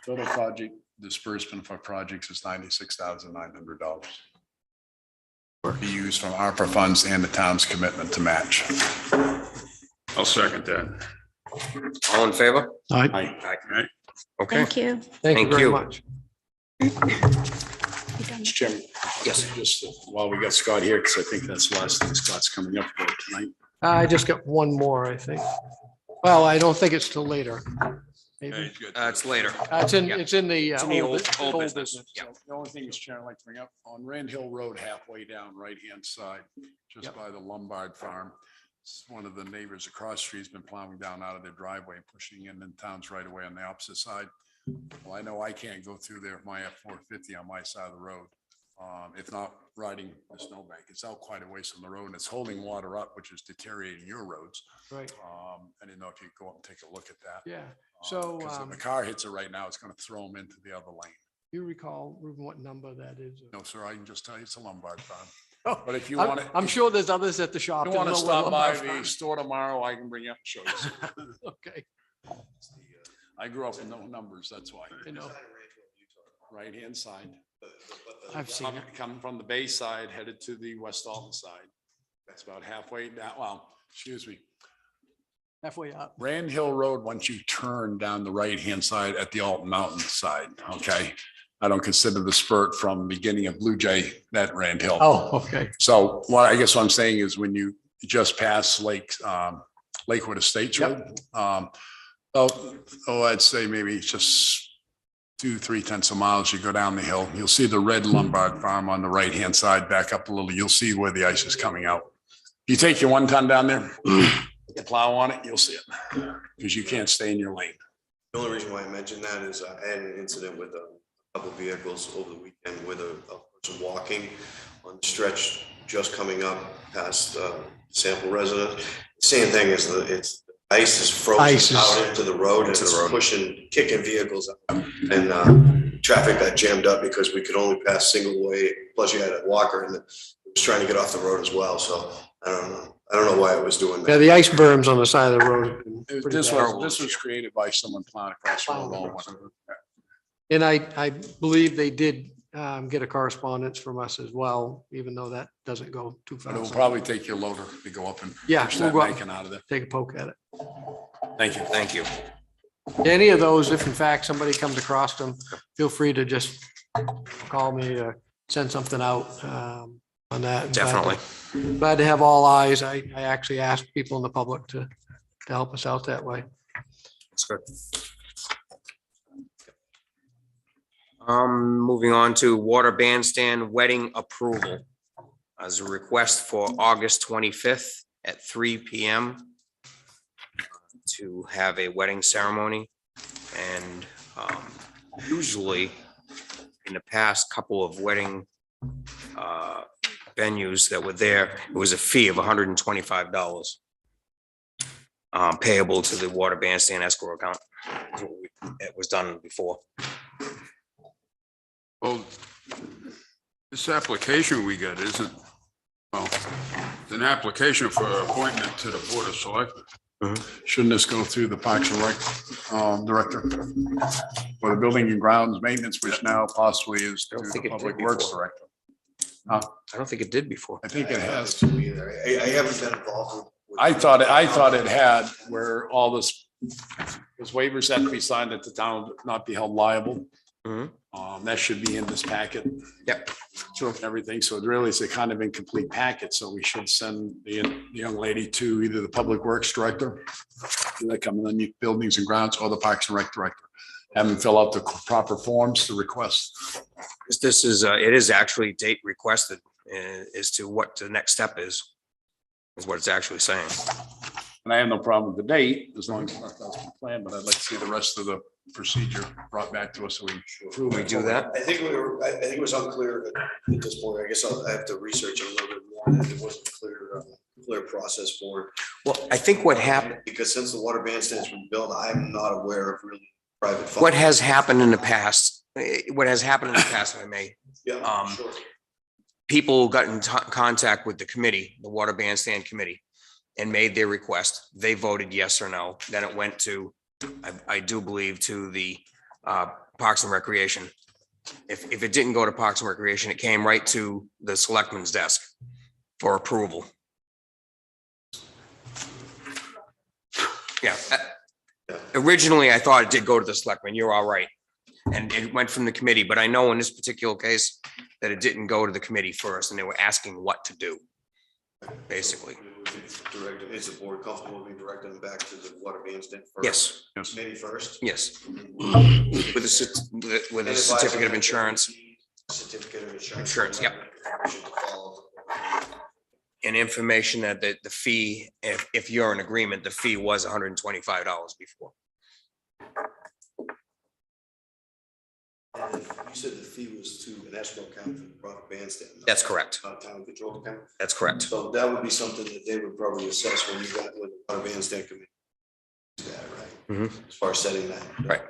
Total project disbursement for projects is $96,900. Be used from ARPA funds and the town's commitment to match. I'll second that. All in favor? Aye. Aye. Okay. Thank you. Thank you Thank very you. much. Mr. Chairman. Yes. Just while we got Scott here, because I think that's the last thing Scott's coming up for tonight. I just got one more, I think. Well, I don't think it's till later. Maybe. It's later. It's in Yeah. the. It's in the old old business. Yeah. The only thing, Mr. Chairman, I'd like to bring up, on Rand Hill Road, halfway down right-hand side, just Yep. by the Lombard Farm. One of the neighbors across the street has been plowing down out of their driveway and pushing in the town's right away on the opposite side. Well, I know I can't go through there with my F-450 on my side of the road. If not riding the snowbank, it's out quite a ways from the road and it's holding water up, which is deteriorating your roads. Right, I didn't know if you'd go up and take a look at that. yeah. So, 'Cause if the car hits it right now, it's gonna throw them into the other lane. you recall, Ruben, what number that is? No, sir, I can just tell you it's a Lombard Farm. Oh, But if you want to. I'm sure there's others at the shop. If that you want to know stop what by Lombard the Farm- store tomorrow, I can bring you up and show you. Okay, I grew up in no numbers, that's why. I know. Right-hand side. I've seen it. Coming from the Bay side, headed to the West Alton side. That's about halfway down, well, excuse me. Halfway up. Rand Hill Road, once you turn down the right-hand side at the Alton Mountain side, okay? I don't consider the spurt from beginning of Blue Jay, that Rand Hill. Oh, okay. So what I'm saying is when you just pass Lakewood Estates Road, I'd say maybe it's just 2-3 miles, you go down the hill, you'll see the red Lombard Farm on the right-hand side, back up a little, you'll see where the ice is coming out. You take your 1 ton down there, you plow on it, you'll see it, because you can't stay in your lane. The only reason why I mentioned that is I had an incident with a couple of vehicles over the weekend with a person walking on the stretch just coming up past Sample residence. Same thing as it's Ice is Ice frozen is- out into the road and Into the it's road. pushing, kicking vehicles out. And traffic got jammed up because we could only pass single way, plus you had a walker and it was trying to get off the road as well, so I don't know. I don't know why it was doing Yeah, that. the ice berms on the side of the road. have been pretty This bad. was created by someone plowing across the road all winter. And I believe they did get a correspondence from us as well, even though that doesn't go too But it will far. probably take your loader to go up and Yeah, push we'll that go up. banking out of there. Take a poke at it. Thank you. Thank you. Any of those, if in fact somebody comes across them, feel free to just call me or send something out on that. Definitely. Glad to have all eyes. I actually asked people in the public to help us out that way. That's good. Moving on to water bandstand wedding approval. As a request for August 25th at 3 p.m. to have a wedding ceremony. And usually in the past couple of wedding venues that were there, it was a fee of $125 payable to the water bandstand escrow account. It was done before. Well, this application we got isn't, well, it's an application for appointment to the Board of Selectmen. Shouldn't this go through the Parks and Rec director? Or the Building and Grounds Maintenance, which now possibly is I to don't think the it did Public Works before. director? I don't think it did before. I think it has. Either. I haven't been involved with. I thought it had where all this, those waivers had to be signed that the town would not be held liable. Mhm. That should be in this packet. Yep. Sure. Everything. So it really is a kind of incomplete packet. So we should send the young lady to either the Public Works Director, that come in the Buildings and Grounds, or the Parks and Rec Director. Have them fill out the proper forms to request. This is, it is actually date requested as to what the next step is what it's actually saying. And I have no problem with the date, as long as that's the plan, but I'd like to see the rest of the procedure brought back to us so we approve. We do that? I think I think it was unclear at this point. I guess I have to research it a little bit more. It wasn't clear process for it. Well, I think what happened, Because since the water bandstand's been built, I'm not aware of really private. funds. what has happened in the past, if I may, Yeah, sure. people got in contact with the committee, the water bandstand committee, and made their request. They voted yes or no. Then it went to, I do believe, to the Parks and Recreation. If it didn't go to Parks and Recreation, it came right to the selectman's desk for approval. Yeah. Originally, I thought it did go to the selectman. You're all right. And it went from the committee, but I know in this particular case that it didn't go to the committee first and they were asking what to do, basically. Is the board comfortable being directed them back to the water bandstand first? Yes, Committee first? yes. With a certificate of insurance Certificate of insurance. Insurance, yep. and information that the fee, if you're in agreement, the fee was $125 before. And you said the fee was to an escrow account for the water bandstand. not That's correct. Town control account. That's correct. So that would be something that they would probably assess when you got with the water bandstand committee. That, right? Mhm. As far as setting that. Right.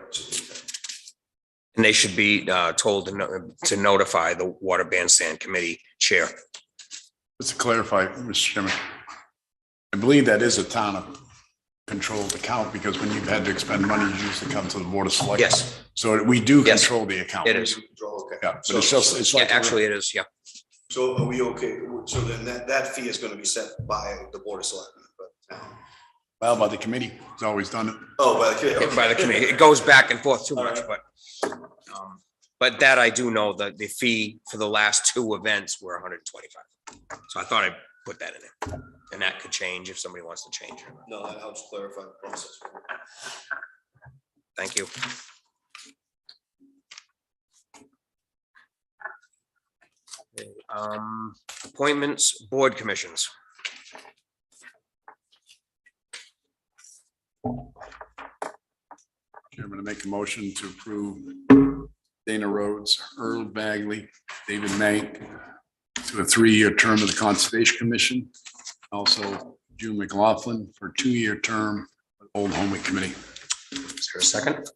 And they should be told to notify the water bandstand committee chair. Just to clarify, Mr. Chairman, I believe that is a town controlled account because when you've had to expend money, you usually come to the Board of Selectmen. Yes, So we do Yes. control the account. it is. Control, okay. Yeah, but it's just, it's Yeah, like. actually it is. Yeah. So are we okay? So then that fee is going to be set by the board of selectmen, but. Well, by the committee, it's always done it. Oh, by the committee. By the committee. It goes back and forth too All much, right. but that I do know that the fee for the last two events were $125. So I thought I'd put that in there. And that could change if somebody wants to change it. No, that helps clarify the process. Thank you. Okay, appointments, board commissions. Chairman, to make a motion to approve Dana Rhodes, Earl Bagley, David Mank to a 3-year term of the Conservation Commission. Also June McLaughlin for a 2-year term Old Home Week Committee. Is there a second?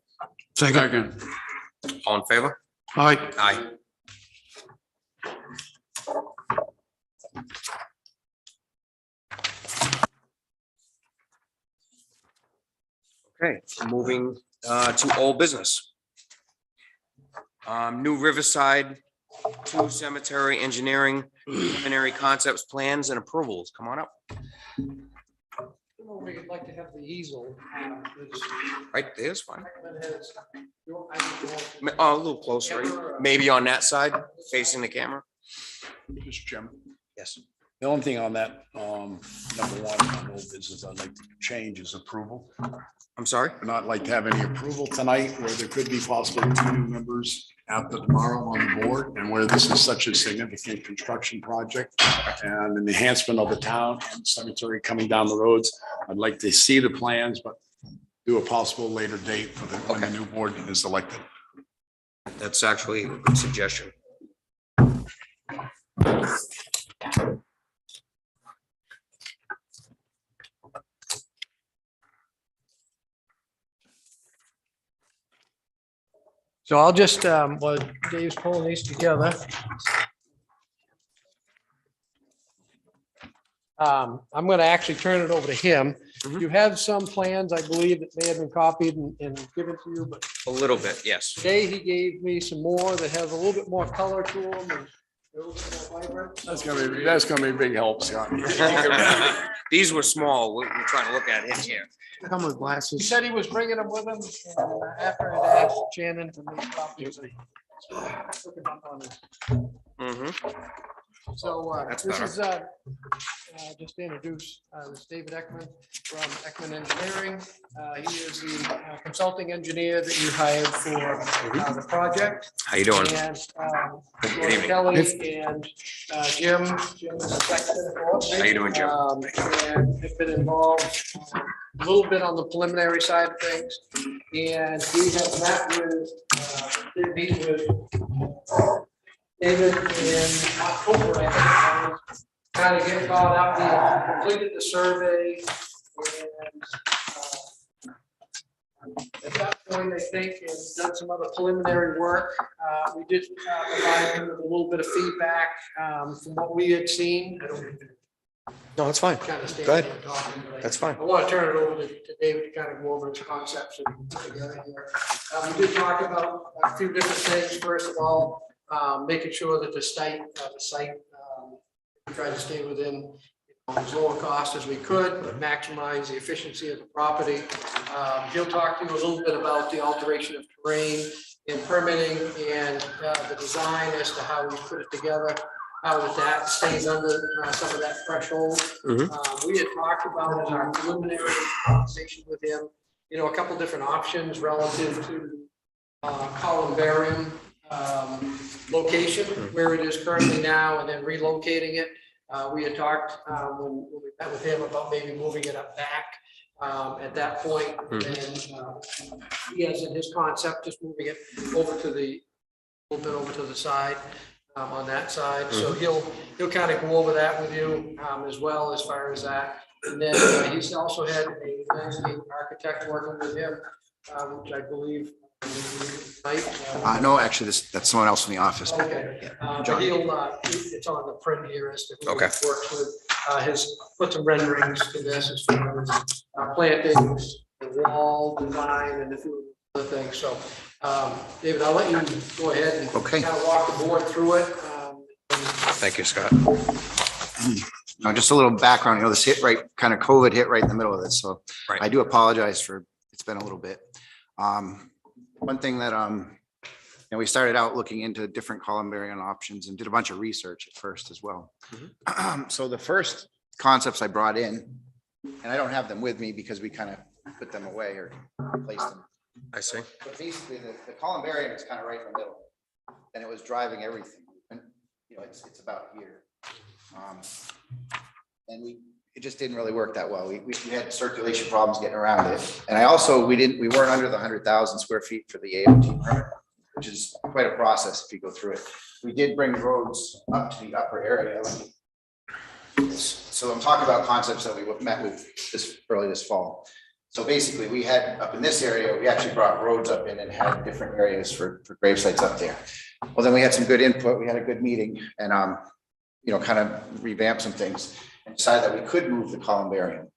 Second. All in favor? All right, Aye. Okay, moving to old business. New Riverside, 2 cemetery engineering, preliminary concepts, plans and approvals. Come on up. We'd like to have the easel. Right there's fine. Oh, a little closer, right? Maybe on that side, facing the camera. Mr. Chairman. Yes. The only thing on that, number one, on old business I'd like to change is approval. I'm sorry? I'd not like to have any approval tonight where there could be possibly 2 new members after tomorrow on the board, and where this is such a significant construction project and an enhancement of the town and cemetery coming down the roads. I'd like to see the plans, but do a possible later date for when the new board is elected. That's actually a good suggestion. So I'll just, while Dave's pulling these together. I'm going to actually turn it over to him. You have some plans, I believe, that may have been copied and given to you, but A little bit, yes. today he gave me some more that has a little bit more color to them and a little bit more vibrant. That's gonna be a big help, Scott. These were small. We're trying to look at it here. come with He glasses. said he was bringing them with him, and after I asked Shannon to make copies, I took him up on it. Mhm. So That's this better. is just to introduce, this is David Ekman from Ekman Engineering. He is the consulting engineer that you hired for the project. How you doing? And Good evening. Kelly and Jim is the second, of course. How you doing, Jim? And have been involved a little bit on the preliminary side of things. And we have met with, did meet with David in October, I think, kind of get caught up, he completed the survey. And at that point, I think, and done some other preliminary work. We did provide him with a little bit of feedback from what we had seen. No, that's fine. Kind of stand Go ahead. there talking, but That's fine. I want to turn it over to David to kind of go over his concepts and put together here. We did talk about a few different things. First of all, making sure that the site, try to stay within as low a cost as we could, but maximize the efficiency of the property. He'll talk to you a little bit about the alteration of terrain and permitting and the design as to how we put it together, how that stays under some of that threshold. We had talked about in our preliminary conversation with him, a couple different options relative to columbarium location where it is currently now and then relocating it. We had talked when we met with him about maybe moving it up back at that point. And he has in his concept, just moving it over to the, a little bit over to the side on that side. So he'll kind of go over that with you as well as far as that. And then he's also had a landscape architect working with him, which I believe. No, actually, that's someone else in the office. Okay, but he'll, it's on the print here as to who Okay. works with, put some renderings to this as far as plantings, the wall design and a few other things. So, David, I'll let you go ahead and Okay. kind of walk the board through it. Thank you, Scott. No, just a little background, this hit right, kind of COVID hit right in the middle of this, so Right. I do apologize for, it's been a little bit. One thing that, we started out looking into different columbarium options and did a bunch of research at first as well. So the first concepts I brought in, and I don't have them with me because we kind of put them away or replaced them. I see. But basically, the columbarium is kind of right in the middle, and it was driving everything. And, it's about here. And it just didn't really work that well. We had circulation problems getting around it. And we weren't under the 100,000 square feet for the AOT permit, which is quite a process if you go through it. We did bring roads up to the upper area. So I'm talking about concepts that we met with early this fall. So basically, we had up in this area, we actually brought roads up in and had different areas for grave sites up there. Well, then we had some good input, we had a good meeting and, kind of revamped some things and decided that we could move the columbarium.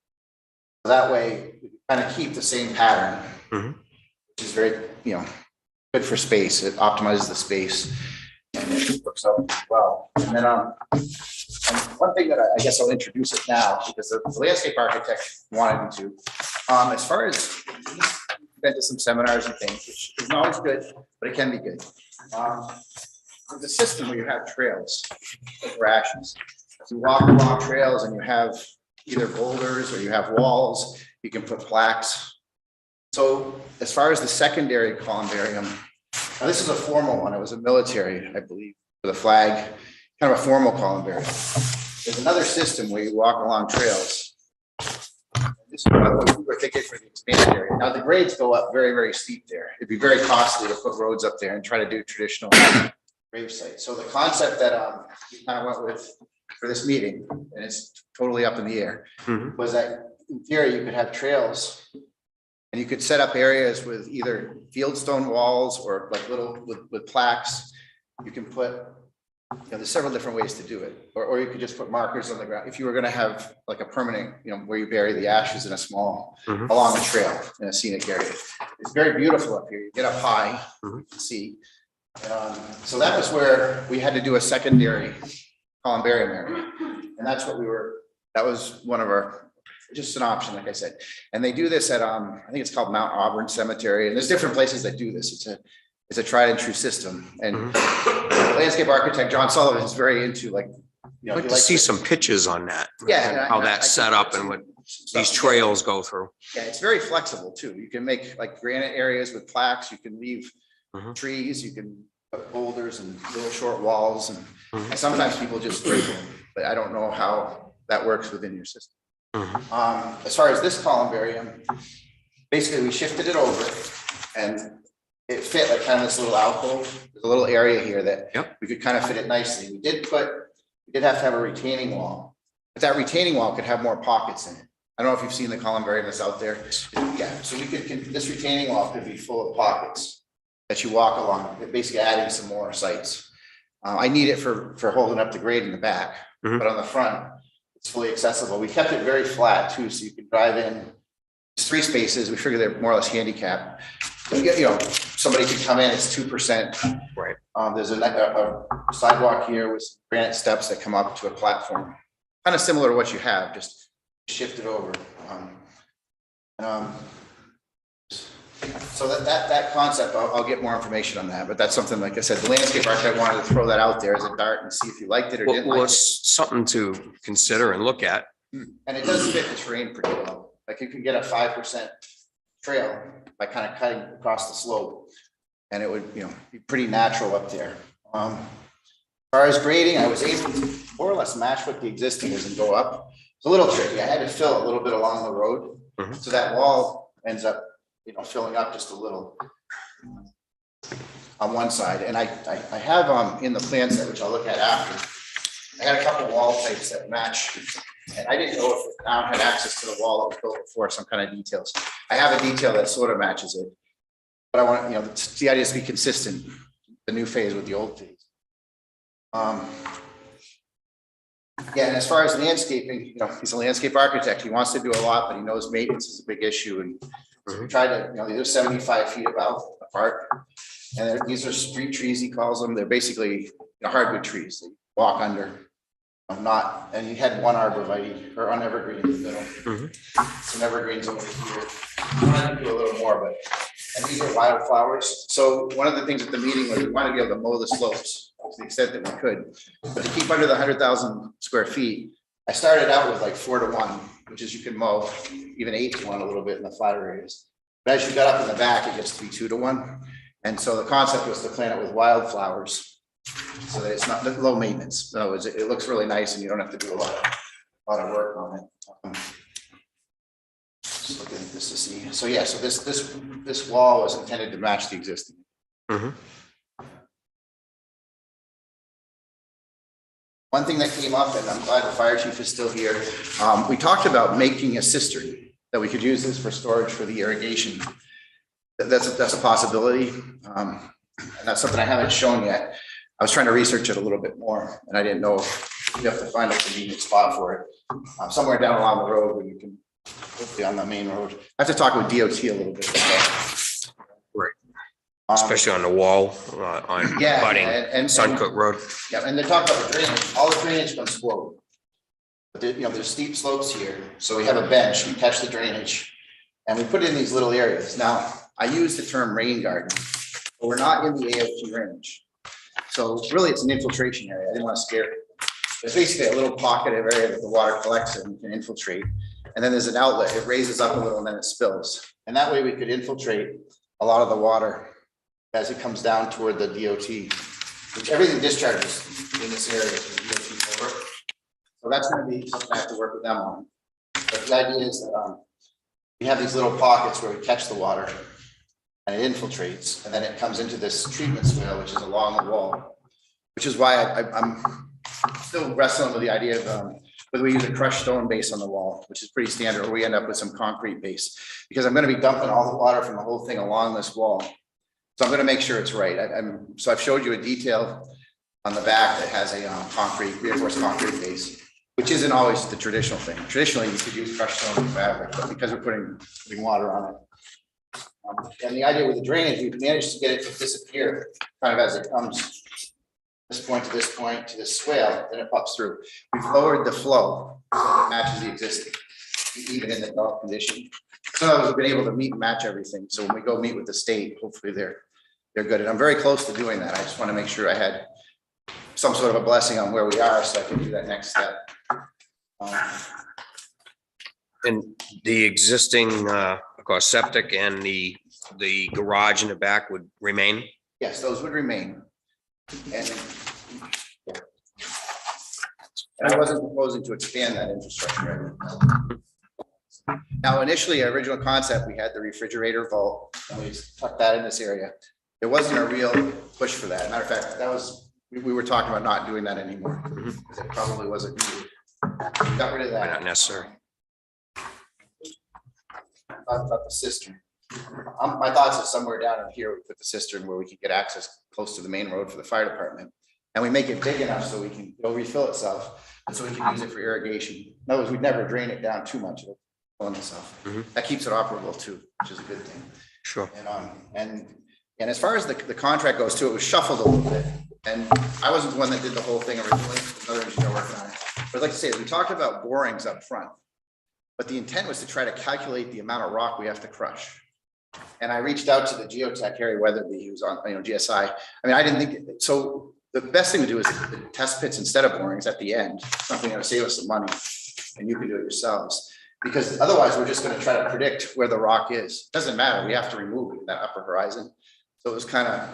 So that way, we kind of keep the same pattern, which is very, good for space. It optimizes the space and it works out well. And then, and one thing that I guess I'll introduce it now because the landscape architect wanted me to. As far as been to some seminars and things, which is not always good, but it can be good. There's a system where you have trails or ashes. You walk along trails and you have either boulders or you have walls. You can put plaques. So as far as the secondary columbarium, now this is a formal one. It was a military, I believe, for the flag, kind of a formal columbarium. There's another system where you walk along trails. This is what we were thinking for the expanded area. Now the grades go up very, very steep there. It'd be very costly to put roads up there and try to do traditional grave sites. So the concept that we kind of went with for this meeting, and it's totally up in the air, was that in theory you could have trails and you could set up areas with either fieldstone walls or like little with plaques. You can put, there's several different ways to do it, or you could just put markers on the ground. If you were going to have like a permanent, where you bury the ashes in a small, along a trail in a scenic area. It's very beautiful up here. You get up high, you can see. So that was where we had to do a secondary columbarium area. And that's what that was one of our, just an option, like I said. And they do this at, I think it's called Mount Auburn Cemetery. And there's different places that do this. It's a tried and true system. And landscape architect John Sullivan is very into I'd like to see some pictures on that. Yeah. And how that's set up and what these trails go through. Yeah, it's very flexible too. You can make like granite areas with plaques. You can leave trees. You can put boulders and little short walls. And sometimes people just sprinkle them, but I don't know how that works within your system. As far as this columbarium, basically we shifted it over and it fit like kind of this little alcove. There's a little area here that we could kind of fit it nicely. We did have to have a retaining wall, but that retaining wall could have more pockets in it. I don't know if you've seen the columbarium that's out there. Yeah, so this retaining wall could be full of pockets that you walk along, basically adding some more sites. I need it for holding up the grade in the back, but on the front, it's fully accessible. We kept it very flat too, so you can drive in. It's 3 spaces. We figure they're more or less handicapped. Somebody could come in, it's 2%. Right. There's a sidewalk here with granite steps that come up to a platform, kind of similar to what you have, just shift it over. So that concept, I'll get more information on that, but that's something, like I said, the landscape architect wanted to throw that out there as a dart and see if you liked it or didn't like it. It's something to consider and look at. And it does fit the terrain pretty well. Like you can get a 5% trail by kind of cutting across the slope, and it would, be pretty natural up there. As far as grading, I was able to more or less match what the existing is and go up. It's a little tricky. I had to fill a little bit along the road, so that wall ends up, filling up just a little on one side. And I have in the plan set, which I'll look at after, I had a couple wall types that match. And I didn't know if the town had access to the wall that was built before, some kind of details. I have a detail that sort of matches it. But I want, the idea is to be consistent, the new phase with the old phase. Yeah, and as far as landscaping, he's a landscape architect. He wants to do a lot, but he knows maintenance is a big issue. And so we tried to, they're 75 feet apart. And these are street trees, he calls them. They're basically hardwood trees. They walk under. And you had one arborvitae or an evergreen in the middle. Some evergreens over here. I wanted to do a little more, but and these are wildflowers. So one of the things at the meeting was we wanted to be able to mow the slopes to the extent that we could, but to keep under the 100,000 square feet, I started out with like 4 to 1, which is you can mow even 8 to 1 a little bit in the flatter areas. But as you got up in the back, it gets to be 2 to 1. And so the concept was to plant it with wildflowers, so that it's not low maintenance. In other words, it looks really nice and you don't have to do a lot of work on it. Just looking at this to see. So yeah, so this wall was intended to match the existing. One thing that came up, and I'm glad the fire chief is still here, we talked about making a cistern. that we could use this for storage for the irrigation. That's a possibility. And that's something I haven't shown yet. I was trying to research it a little bit more, and I didn't know if you have to find a convenient spot for it. Somewhere down along the road where you can, hopefully on the main road. I have to talk with DOT a little bit. Right. Especially on the wall, on Yeah, budding and Suncook Road. Yeah, and they talk about the drainage, all the drainage comes forward. But there, there's steep slopes here, so we have a bench, we catch the drainage, and we put it in these little areas. Now, I use the term rain garden, but we're not in the AOT range. So really, it's an infiltration area. I didn't want to scare it. It's basically a little pocket of area that the water collects and can infiltrate. And then there's an outlet, it raises up a little and then it spills. And that way we could infiltrate a lot of the water as it comes down toward the DOT, which everything discharges in this area to the DOT over. So that's going to be something I have to work with them on. But the idea is that we have these little pockets where we catch the water and it infiltrates, and then it comes into this treatment swale, which is along the wall, which is why I'm still wrestling with the idea of whether we use a crushed stone base on the wall, which is pretty standard, or we end up with some concrete base, because I'm going to be dumping all the water from the whole thing along this wall. So I'm going to make sure it's right. So I've showed you a detail on the back that has a reinforced concrete base, which isn't always the traditional thing. Traditionally, you could use crushed stone and fabric, but because we're putting water on it. And the idea with the drainage, we've managed to get it to disappear kind of as it comes this point to this point to this swale, then it pops through. We've lowered the flow so it matches the existing, even in the dark condition. So we've been able to meet and match everything. So when we go meet with the state, hopefully they're good. And I'm very close to doing that. I just want to make sure I had some sort of a blessing on where we are so I can do that next step. And the existing, of course, septic and the garage in the back would remain? Yes, those would remain. And yeah. And I wasn't proposing to expand that infrastructure. Now, initially, our original concept, we had the refrigerator vault, and we tucked that in this area. There wasn't a real push for that. Matter of fact, that was, we were talking about not doing that anymore. Because it probably wasn't needed. We got rid of that. Not necessary. About the cistern. My thoughts is somewhere down in here, we put the cistern where we could get access close to the main road for the fire department. And we make it big enough so we can, it'll refill itself, and so we can use it for irrigation. In other words, we'd never drain it down too much. It'll fill itself. That keeps it operable too, which is a good thing. Sure. And as far as the contract goes too, it was shuffled a little bit. And I wasn't the one that did the whole thing originally, another engineer working on it. But I'd like to say, we talked about borings up front, but the intent was to try to calculate the amount of rock we have to crush. And I reached out to the geotech, Harry Weatherby, who's on, GSI. I mean, I didn't think, so the best thing to do is the test pits instead of borings at the end, something that would save us some money, and you can do it yourselves. Because otherwise, we're just going to try to predict where the rock is. Doesn't matter, we have to remove that upper horizon. So it was kind of,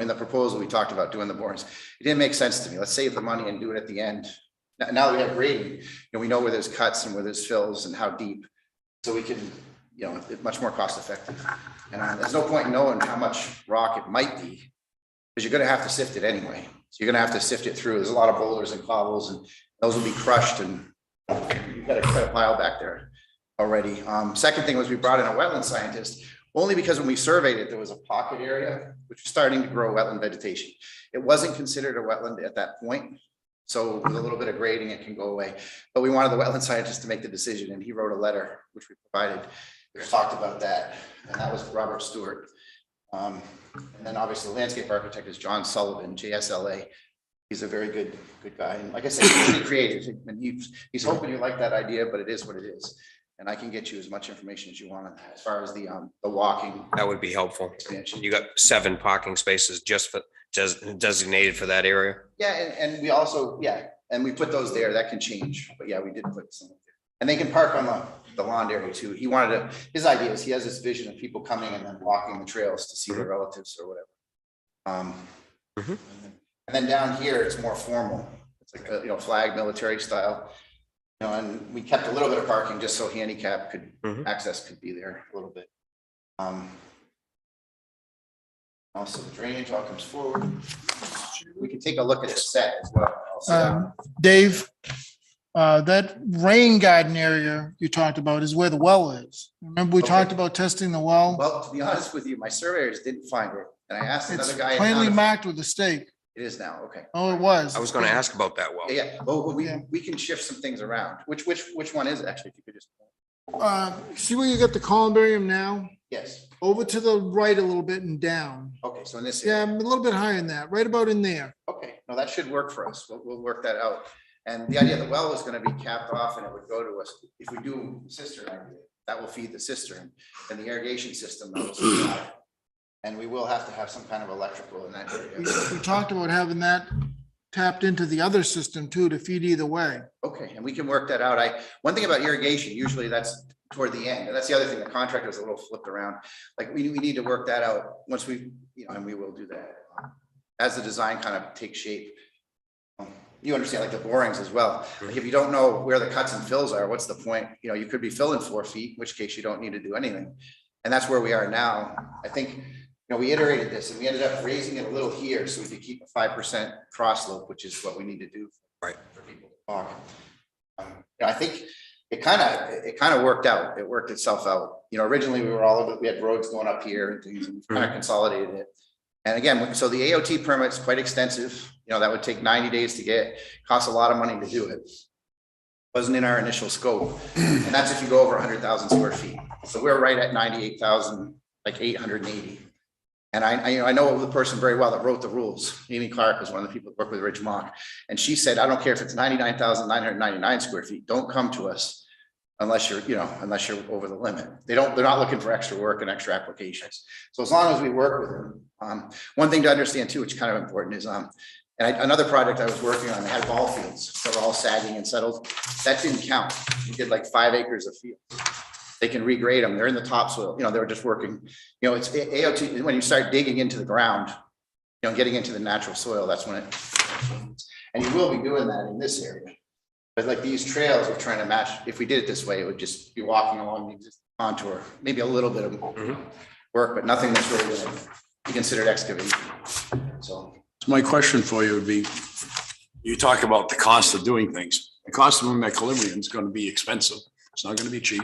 in the proposal, we talked about doing the borings. It didn't make sense to me. Let's save the money and do it at the end. Now that we have grading, we know where there's cuts and where there's fills and how deep. So we can, it's much more cost effective. And there's no point in knowing how much rock it might be, because you're going to have to sift it anyway. So you're going to have to sift it through. There's a lot of boulders and cobbles, and those will be crushed, and you've got a pile back there already. Second thing was we brought in a wetland scientist, only because when we surveyed it, there was a pocket area which was starting to grow wetland vegetation. It wasn't considered a wetland at that point. So with a little bit of grading, it can go away. But we wanted the wetland scientist to make the decision, and he wrote a letter, which we provided. We talked about that, and that was Robert Stewart. And then obviously the landscape architect is John Sullivan, JSLA. He's a very good guy. And like I said, he's pretty creative, and he's hoping you like that idea, but it is what it is. And I can get you as much information as you want on that, as far as the walking. That would be helpful. Expansion. You got 7 parking spaces just designated for that area. Yeah, and we also, and we put those there. That can change, but yeah, we did put some there. And they can park on the lawn area too. He wanted to, his idea is he has this vision of people coming and then walking the trails to see their relatives or whatever. And then down here, it's more formal. It's like a flag military style. And we kept a little bit of parking just so handicap could access could be there a little bit. Also, the drainage all comes forward. We can take a look at the set as well. Dave, That rain garden area you talked about is where the well is. Remember, we Okay. talked about testing the well? Well, to be honest with you, my surveyors didn't find it. And I asked It's another guy. in plainly town. marked with a stake. It is now, okay. Oh, it was. I was gonna ask about that well. Yeah, well, Yeah. we can shift some things around. Which one is it actually? If you could just, See where you got the columbarium now? yes, Over to the right a little bit and down. okay, so in this. Yeah, area. I'm a little bit higher than that, right about in there. Okay, no, that should work for us. We'll work that out. And the idea, the well is gonna be capped off and it would go to us, if we do cistern, that will feed the cistern and the irrigation system. that will supply. And we will have to have some kind of electrical in that area. We talked about having that tapped into the other system too, to feed either way. Okay, and we can work that out. One thing about irrigation, usually that's toward the end, and that's the other thing, the contractor was a little flipped around. Like, we need to work that out once we, and we will do that. As the design kind of takes shape. You understand, like the borings as well. Like, if you don't know where the cuts and fills are, what's the point? You could be filling 4 feet, in which case you don't need to do anything. And that's where we are now. I think, we iterated this and we ended up raising it a little here so we could keep a 5% cross slope, which is what we need to do. Right. For people to walk. I think it kind of worked out. It worked itself out. Originally we had roads going up here and things, and we kind of consolidated it. And again, so the AOT permit's quite extensive. That would take 90 days to get, costs a lot of money to do it. Wasn't in our initial scope. And that's if you go over 100,000 square feet. So we're right at 98,000, like 880. And I know the person very well that wrote the rules. Amy Clark was one of the people that worked with Rich Mock. And she said, I don't care if it's 99,999 square feet, don't come to us unless you're over the limit. They're not looking for extra work and extra applications. So as long as we work with them, one thing to understand too, which is kind of important is, another project I was working on, they had ball fields that were all sagging and settled. That didn't count. We did like 5 acres of field. They can regrade them. They're in the topsoil. They were just working. It's AOT. When you start digging into the ground, getting into the natural soil, that's when it. And you will be doing that in this area. But like these trails, we're trying to match. If we did it this way, it would just be walking along the existing contour. Maybe a little bit of work, but nothing that's really going to be considered excavation. So My question for you would be, you talk about the cost of doing things. The cost of moving that equilibrium is going to be expensive. It's not going to be cheap.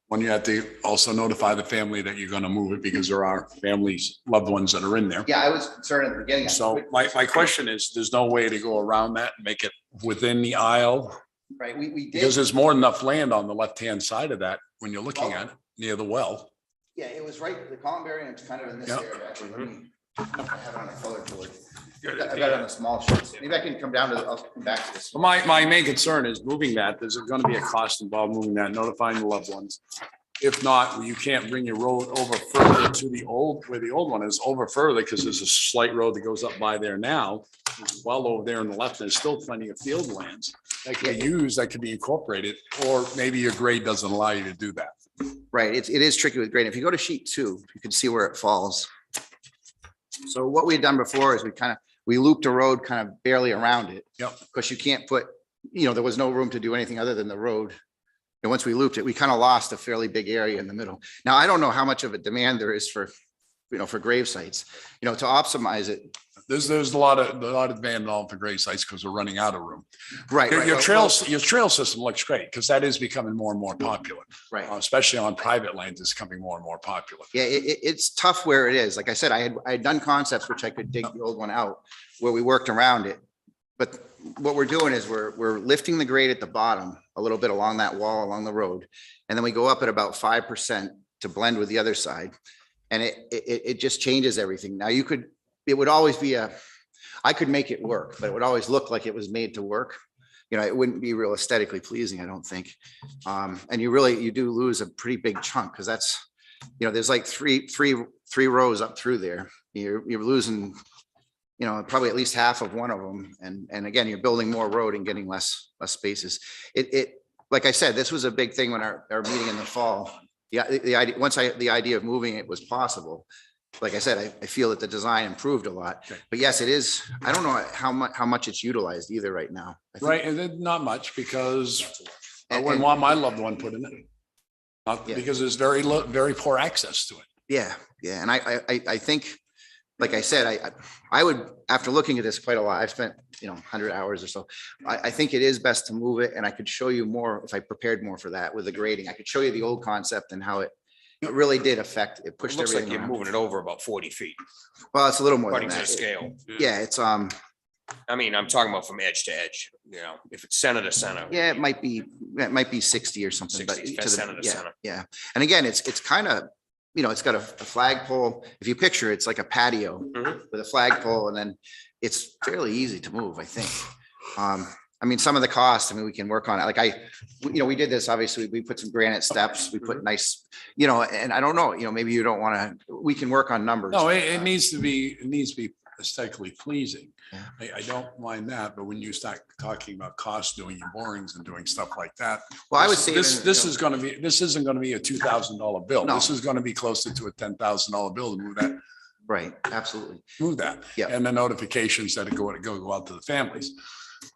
When you have to also notify the family that you're going to move it because there are families, loved ones that are in there. yeah, I was concerned at the beginning. So my question is, there's no way to go around that and make it within the aisle? Right, we did. Because there's more than enough land on the left-hand side of that when you're looking at it, near the well. Yeah, it was right. The columbarium's kind of in this Yep. area, actually. Let me- I have it on a color board. I got it on the small sheets. Maybe I can come down to, I'll come back to this. So my main concern is moving that. There's going to be a cost involved moving that, notifying the loved ones. If not, you can't bring your road over further to where the old one is, over further, because there's a slight road that goes up by there now. Well, over there on the left, there's still plenty of field lands that can be used, that could be incorporated, or maybe your grade doesn't allow you to do that. Right, it is tricky with grading. If you go to sheet 2, you can see where it falls. So what we had done before is we looped a road kind of barely around it. Yep. Because you can't put, there was no room to do anything other than the road. And once we looped it, we kind of lost a fairly big area in the middle. Now, I don't know how much of a demand there is for grave sites, to optimize it. There's a lot of demand involved for grave sites because we're running out of room. Right. Your trail system looks great because that is becoming more and more popular. Right. Especially on private lands, it's becoming more and more popular. Yeah, it's tough where it is. Like I said, I had done concepts which I could dig the old one out where we worked around it. But what we're doing is we're lifting the grade at the bottom a little bit along that wall, along the road. And then we go up at about 5% to blend with the other side. And it just changes everything. Now it would always be I could make it work, but it would always look like it was made to work. It wouldn't be real aesthetically pleasing, I don't think. And you do lose a pretty big chunk because that's, there's like three rows up through there. You're losing, probably at least half of one of them. And again, you're building more road and getting less spaces. Like I said, this was a big thing when our meeting in the fall. Yeah, the idea of moving it was possible. Like I said, I feel that the design improved a lot, but yes, it is. I don't know how much it's utilized either right now. Right, and then not much because I wouldn't want my loved one put in it. Because there's very poor access to it. Yeah, and I think like I said, I would, after looking at this quite a lot, I've spent, 100 hours or so. I think it is best to move it, and I could show you more if I prepared more for that with the grading. I could show you the old concept and how it really did affect, it It pushed looks like everything you're around. moving it over about 40 feet, Well, it's a little more than according to the that. scale. Yeah, it's, I mean, I'm talking about from edge to edge, if it's center to center. yeah, it might be 60 or something, but 60, to the, center to yeah, center. yeah. And again, it's kind of, it's got a flagpole. If you picture, it's like a patio Mhm. with a flagpole, and then it's fairly easy to move, I think. I mean, some of the costs, we can work on it. Like we did this, obviously, we put some granite steps, we put nice, and I don't know, maybe you don't want to, we can work on numbers. No, it needs to be aesthetically pleasing. Yeah. I don't mind that, but when you start talking about cost, doing your borings and doing stuff like that. Well, I would this- say This, even, this is gonna be, this isn't gonna be a $2,000 bill. No. This is gonna be closer to a $10,000 bill to right, absolutely. move that. Yeah. And the notifications that go out to the families.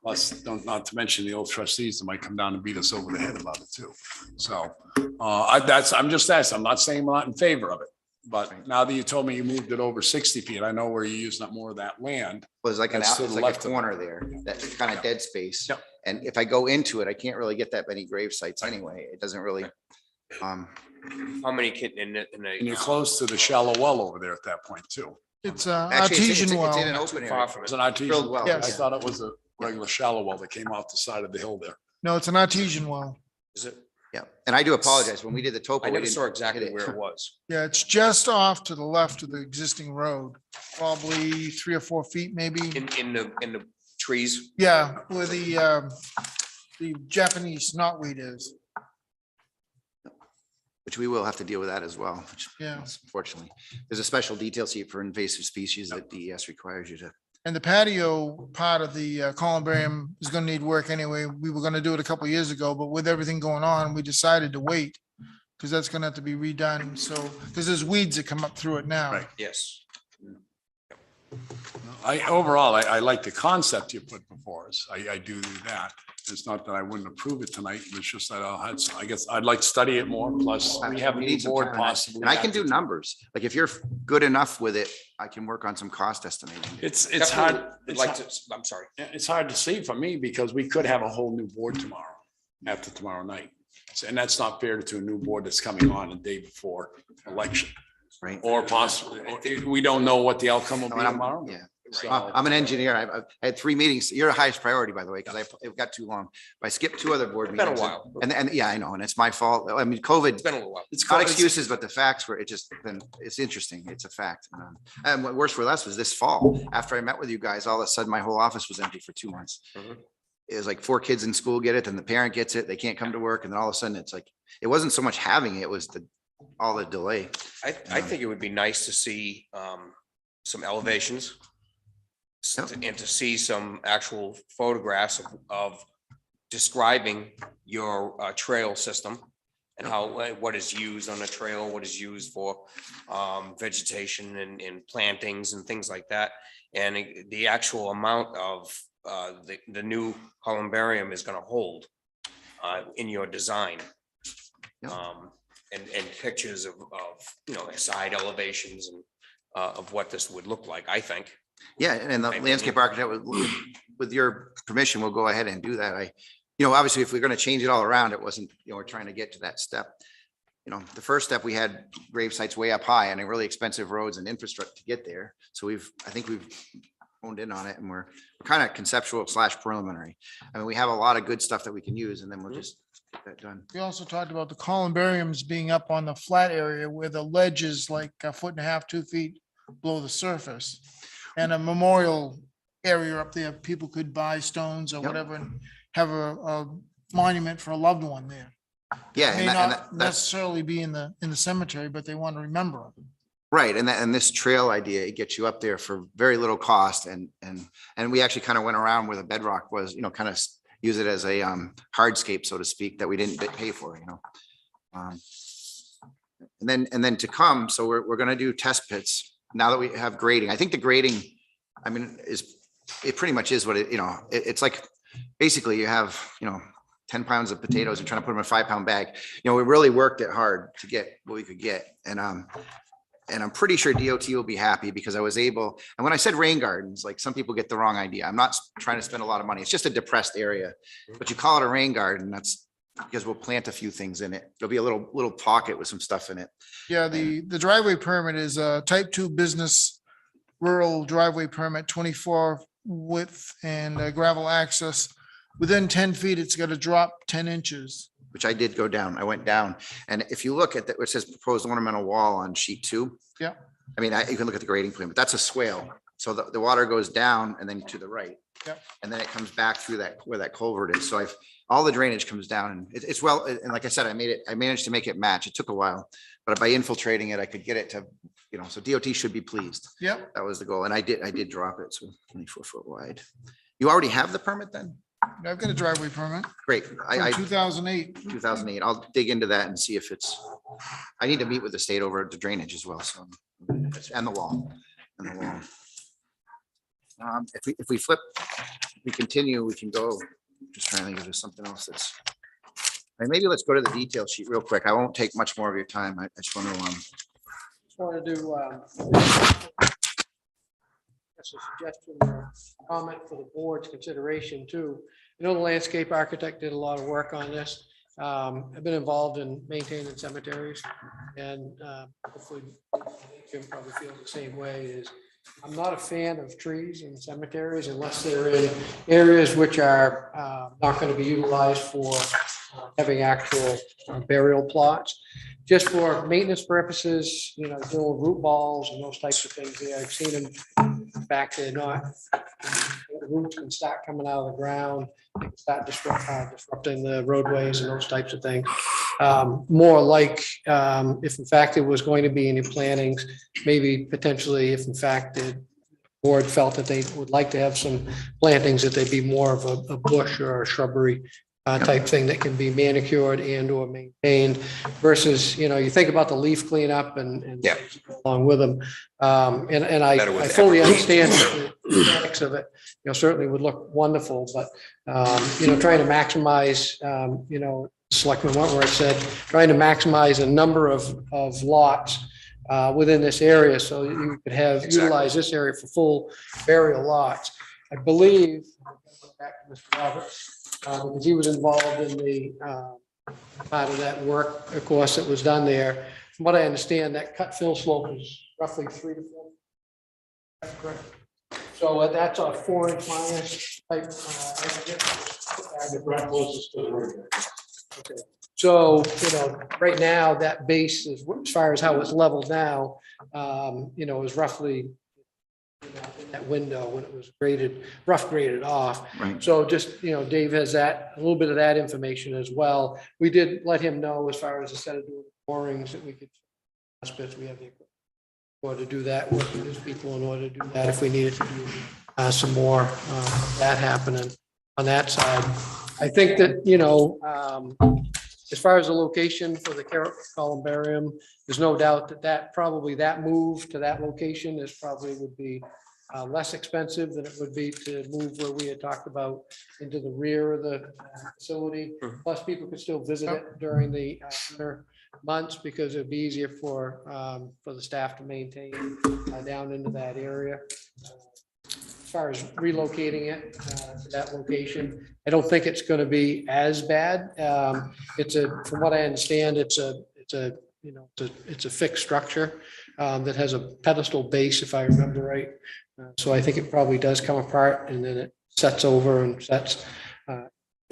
Plus, not to mention the old trustees that might come down and beat us over the head about it too. So, I'm just asking, I'm not saying I'm not in favor of it. But now that you told me you moved it over 60 feet, I know where you're using up more of that land. Was like That's to it's the like a left of corner there, that kind of dead space. Yep. And if I go into it, I can't really get that many grave sites anyway. It doesn't really, How many in And the, you're close to the shallow well over there at that point too. It's actually, artesian it's in well. an too open far area. from It's it? an artesian. Drilled well. I Yes. thought it was a regular shallow well that came off the side of the hill there. No, it's an artesian well. Is it? Yeah, and I do apologize. When we did the topo. I we never didn't saw exactly hit it. where it was. Yeah, it's just off to the left of the existing road, probably 3 or 4 feet maybe. In the trees? Yeah, where the Japanese knotweed is. Which we will have to deal with that as well, which Yeah. unfortunately, there's a special detail sheet for invasive species that DES requires you to. And the patio part of the columbarium is gonna need work anyway. We were gonna do it a couple years ago, but with everything going on, we decided to wait. Because that's gonna have to be redone. So, because there's weeds that come up through it now. Right. Yes. Overall, I like the concept you put before us. I do that. It's not that I wouldn't approve it tonight. It's just that I guess I'd like to study it more. Plus, we have a We new need some board time on that. possibly. And I can do after- numbers. Like if you're good enough with it, I can work on some cost estimating. It's Definitely hard. would It's like hard- to, I'm sorry. It's hard to see for me because we could have a whole new board tomorrow, after tomorrow night. And that's not fair to a new board that's coming on the day before election. Right. Or possibly, we don't know what the outcome will be No, and I'm- tomorrow. Yeah. So- I'm an engineer. I've had 3 meetings. You're the highest priority, by the way, because it got too long. I skipped 2 other board It's been a meetings. while. And yeah, I know, and it's my fault. I mean, COVID, It's been a little while. it's not excuses, but the facts were, it's interesting. It's a fact. And what worse for us was this fall, after I met with you guys, all of a sudden my whole office was empty for 2 months. Mhm. It was like 4 kids in school get it, then the parent gets it, they can't come to work, and then all of a sudden it's like, it wasn't so much having it, it was all the delay. I think it would be nice to see some elevations. Yep. And to see some actual photographs of describing your trail system. And how, what is used on the trail, what is used for vegetation and plantings and things like that. And the actual amount of the new columbarium is gonna hold in your design. Yep. And pictures of, side elevations and of what this would look like, I think. Yeah, and the Maybe. landscape architect, with your permission, we'll go ahead and do that. Obviously, if we're gonna change it all around, it wasn't, we're trying to get to that step. The first step, we had grave sites way up high and really expensive roads and infrastructure to get there. So I think we've honed in on it, and we're kind of conceptual / preliminary. I mean, we have a lot of good stuff that we can use, and then we'll just get that done. We also talked about the columbariums being up on the flat area where the ledge is like 1.5 to 2 feet below the surface. And a memorial area up there, people could buy stones or Yep. whatever and have a monument for a loved one there. Yeah, May and not that's necessarily be in the cemetery, but they want to remember them. right. And this trail idea, it gets you up there for very little cost. And we actually kind of went around where the bedrock was, kind of use it as a hardscape, so to speak, that we didn't pay for, And then to come, so we're gonna do test pits now that we have grading. I think the grading, I mean, it pretty much is what it's like. Basically, you have, 10 pounds of potatoes and trying to put them in a 5-pound bag. We really worked it hard to get what we could get. And And I'm pretty sure DOT will be happy because I was able, and when I said rain gardens, like some people get the wrong idea. I'm not trying to spend a lot of money. It's just a depressed area. But you call it a rain garden, that's because we'll plant a few things in it. There'll be a little pocket with some stuff in it. Yeah, the driveway permit is a type 2 business rural driveway permit, 24 width and gravel access. Within 10 feet, it's got to drop 10 inches. Which I did go down. I went down. And if you look at that, it says proposed ornamental wall on sheet 2. Yeah. I mean, you can look at the grading plan, but that's a swale. So the water goes down and then to the right. Yep. And then it comes back through that, where that culvert is. So all the drainage comes down and it's well, and like I said, I managed to make it match. It took a while, but by infiltrating it, I could get it to, so DOT should be pleased. Yep. That was the goal. And I did drop it. So 24-foot wide. You already have the permit then? I've got a driveway permit Great. from I 2008. 2008. I'll dig into that and see if I need to meet with the state over the drainage as well. So, and the wall. If we we continue, we can go, just trying to think if there's something else and maybe let's go to the detail sheet real quick. I won't take much more of your time. I just want to, Just want to do that's a suggestion or comment for the board's consideration too. The landscape architect did a lot of work on this. I've been involved in maintaining cemeteries and hopefully Jim probably feels the same way. Is I'm not a fan of trees in cemeteries unless they're in areas which are not going to be utilized for having actual burial plots. Just for maintenance purposes, dealing with root balls and those types of things there. I've seen them back there, the roots can start coming out of the ground, they can start disrupting the roadways and those types of things. More like if in fact it was going to be any plantings, maybe potentially if in fact the board felt that they would like to have some plantings, that they'd be more of a bush or a shrubbery type thing that can be manicured and or maintained versus, you think about the leaf cleanup and along with them. And I fully understand the mechanics of it, certainly would look wonderful, but, trying to maximize, Selectman Wentworth said, trying to maximize a number of lots within this area. So you could have utilize this area for full burial lots. I believe, back to Mr. Roberts, because he was involved in the part of that work, of course, that was done there. From what I understand, that cut fill slope is roughly 3 to 4. That's correct. So that's a 4-inch minus type. Okay. So, right now that base is, as far as how it's leveled now, is roughly in that window when it was rough graded off. Right. So just, Dave has a little bit of that information as well. We did let him know as far as instead of doing borings that we could, we have the equipment in order to do that, work with his people in order to do that if we needed to do some more that happening on that side. I think that, as far as the location for the columbarium, there's no doubt that probably that move to that location is probably would be less expensive than it would be to move where we had talked about into the rear of the facility. Plus, people could still visit it during the winter months because it'd be easier for the staff to maintain down into that area. As far as relocating it to that location, I don't think it's going to be as bad. From what I understand, it's a fixed structure that has a pedestal base, if I remember right. So I think it probably does come apart and then it sets over and can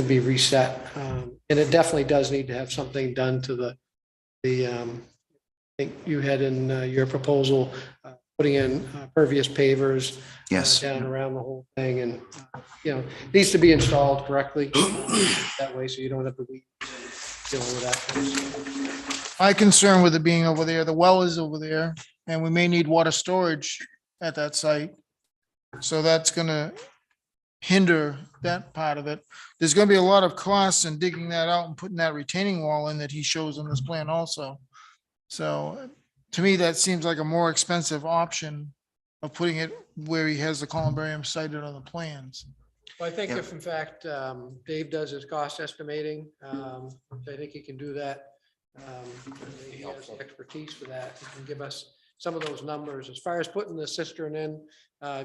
be reset. And it definitely does need to have something done to I think you had in your proposal, putting in pervious pavers. Yes. Down around the whole thing and, needs to be installed correctly that way. So you don't have to be dealing with that. My concern with it being over there, the well is over there and we may need water storage at that site. So that's gonna hinder that part of it. There's gonna be a lot of costs in digging that out and putting that retaining wall in that he shows on this plan also. So to me, that seems like a more expensive option of putting it where he has the columbarium cited on the plans. Well, I think if in fact, Dave does his cost estimating, I think he can do that. He has the expertise for that. He can give us some of those numbers. As far as putting the cistern in,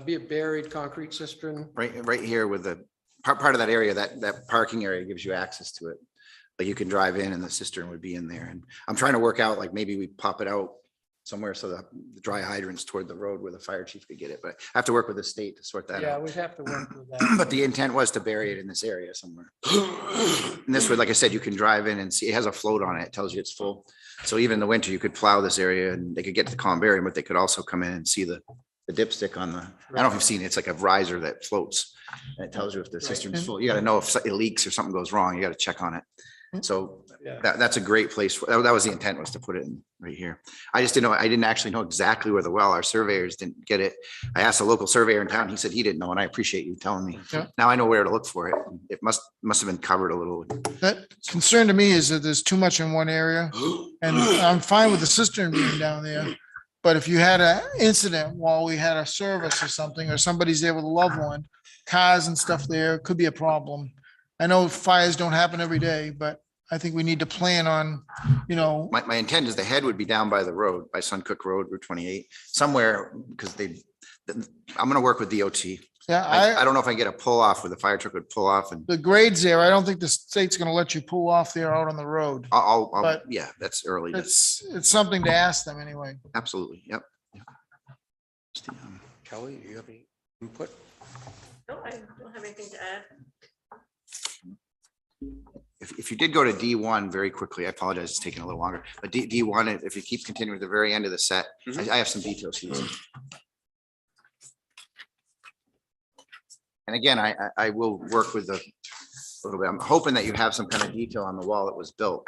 be a buried concrete cistern. Right here with the part of that area, that parking area gives you access to it. Like you can drive in and the cistern would be in there. And I'm trying to work out, like maybe we pop it out somewhere so the dry hydrants toward the road where the fire chief could get it, but I have to work with the state to sort that Yeah, out. we'd have to work with that. But the intent was to bury it in this area somewhere. And this would, like I said, you can drive in and see, it has a float on it. It tells you it's full. So even in the winter, you could plow this area and they could get to the columbarium, but they could also come in and see the dipstick on the, I don't know if you've seen it, it's like a riser that floats. And it tells you if the cistern's full. You gotta know if it leaks or something goes wrong, you gotta check on it. So Yeah. that's a great place. That was the intent, was to put it in right here. I just didn't know, I didn't actually know exactly where the well, our surveyors didn't get it. I asked a local surveyor in town, he said he didn't know, and I appreciate you telling me. Yeah. Now I know where to look for it. It must have been covered a little. That concern to me is that there's too much in one area, and I'm fine with the cistern being down there. But if you had an incident while we had a service or something, or somebody's there with a loved one, cars and stuff there, could be a problem. I know fires don't happen every day, but I think we need to plan on, My intent is the head would be down by the road, by Suncook Road, Route 28, somewhere, because I'm gonna work with DOT. yeah, I don't know if I can get a pull off where the fire truck would pull off, and the grades there, I don't think the state's gonna let you pull off there out on the road. I'll, yeah, that's early. It's something to ask them anyway. Absolutely, yep. Kelly, do you have any input? No, I don't have anything to add. If you did go to D1 very quickly, I apologize, it's taking a little longer, but D1, if you keep continuing to the very end of the set, I have some detail sheets. And again, I will work with a little bit. I'm hoping that you have some kind of detail on the wall that was built.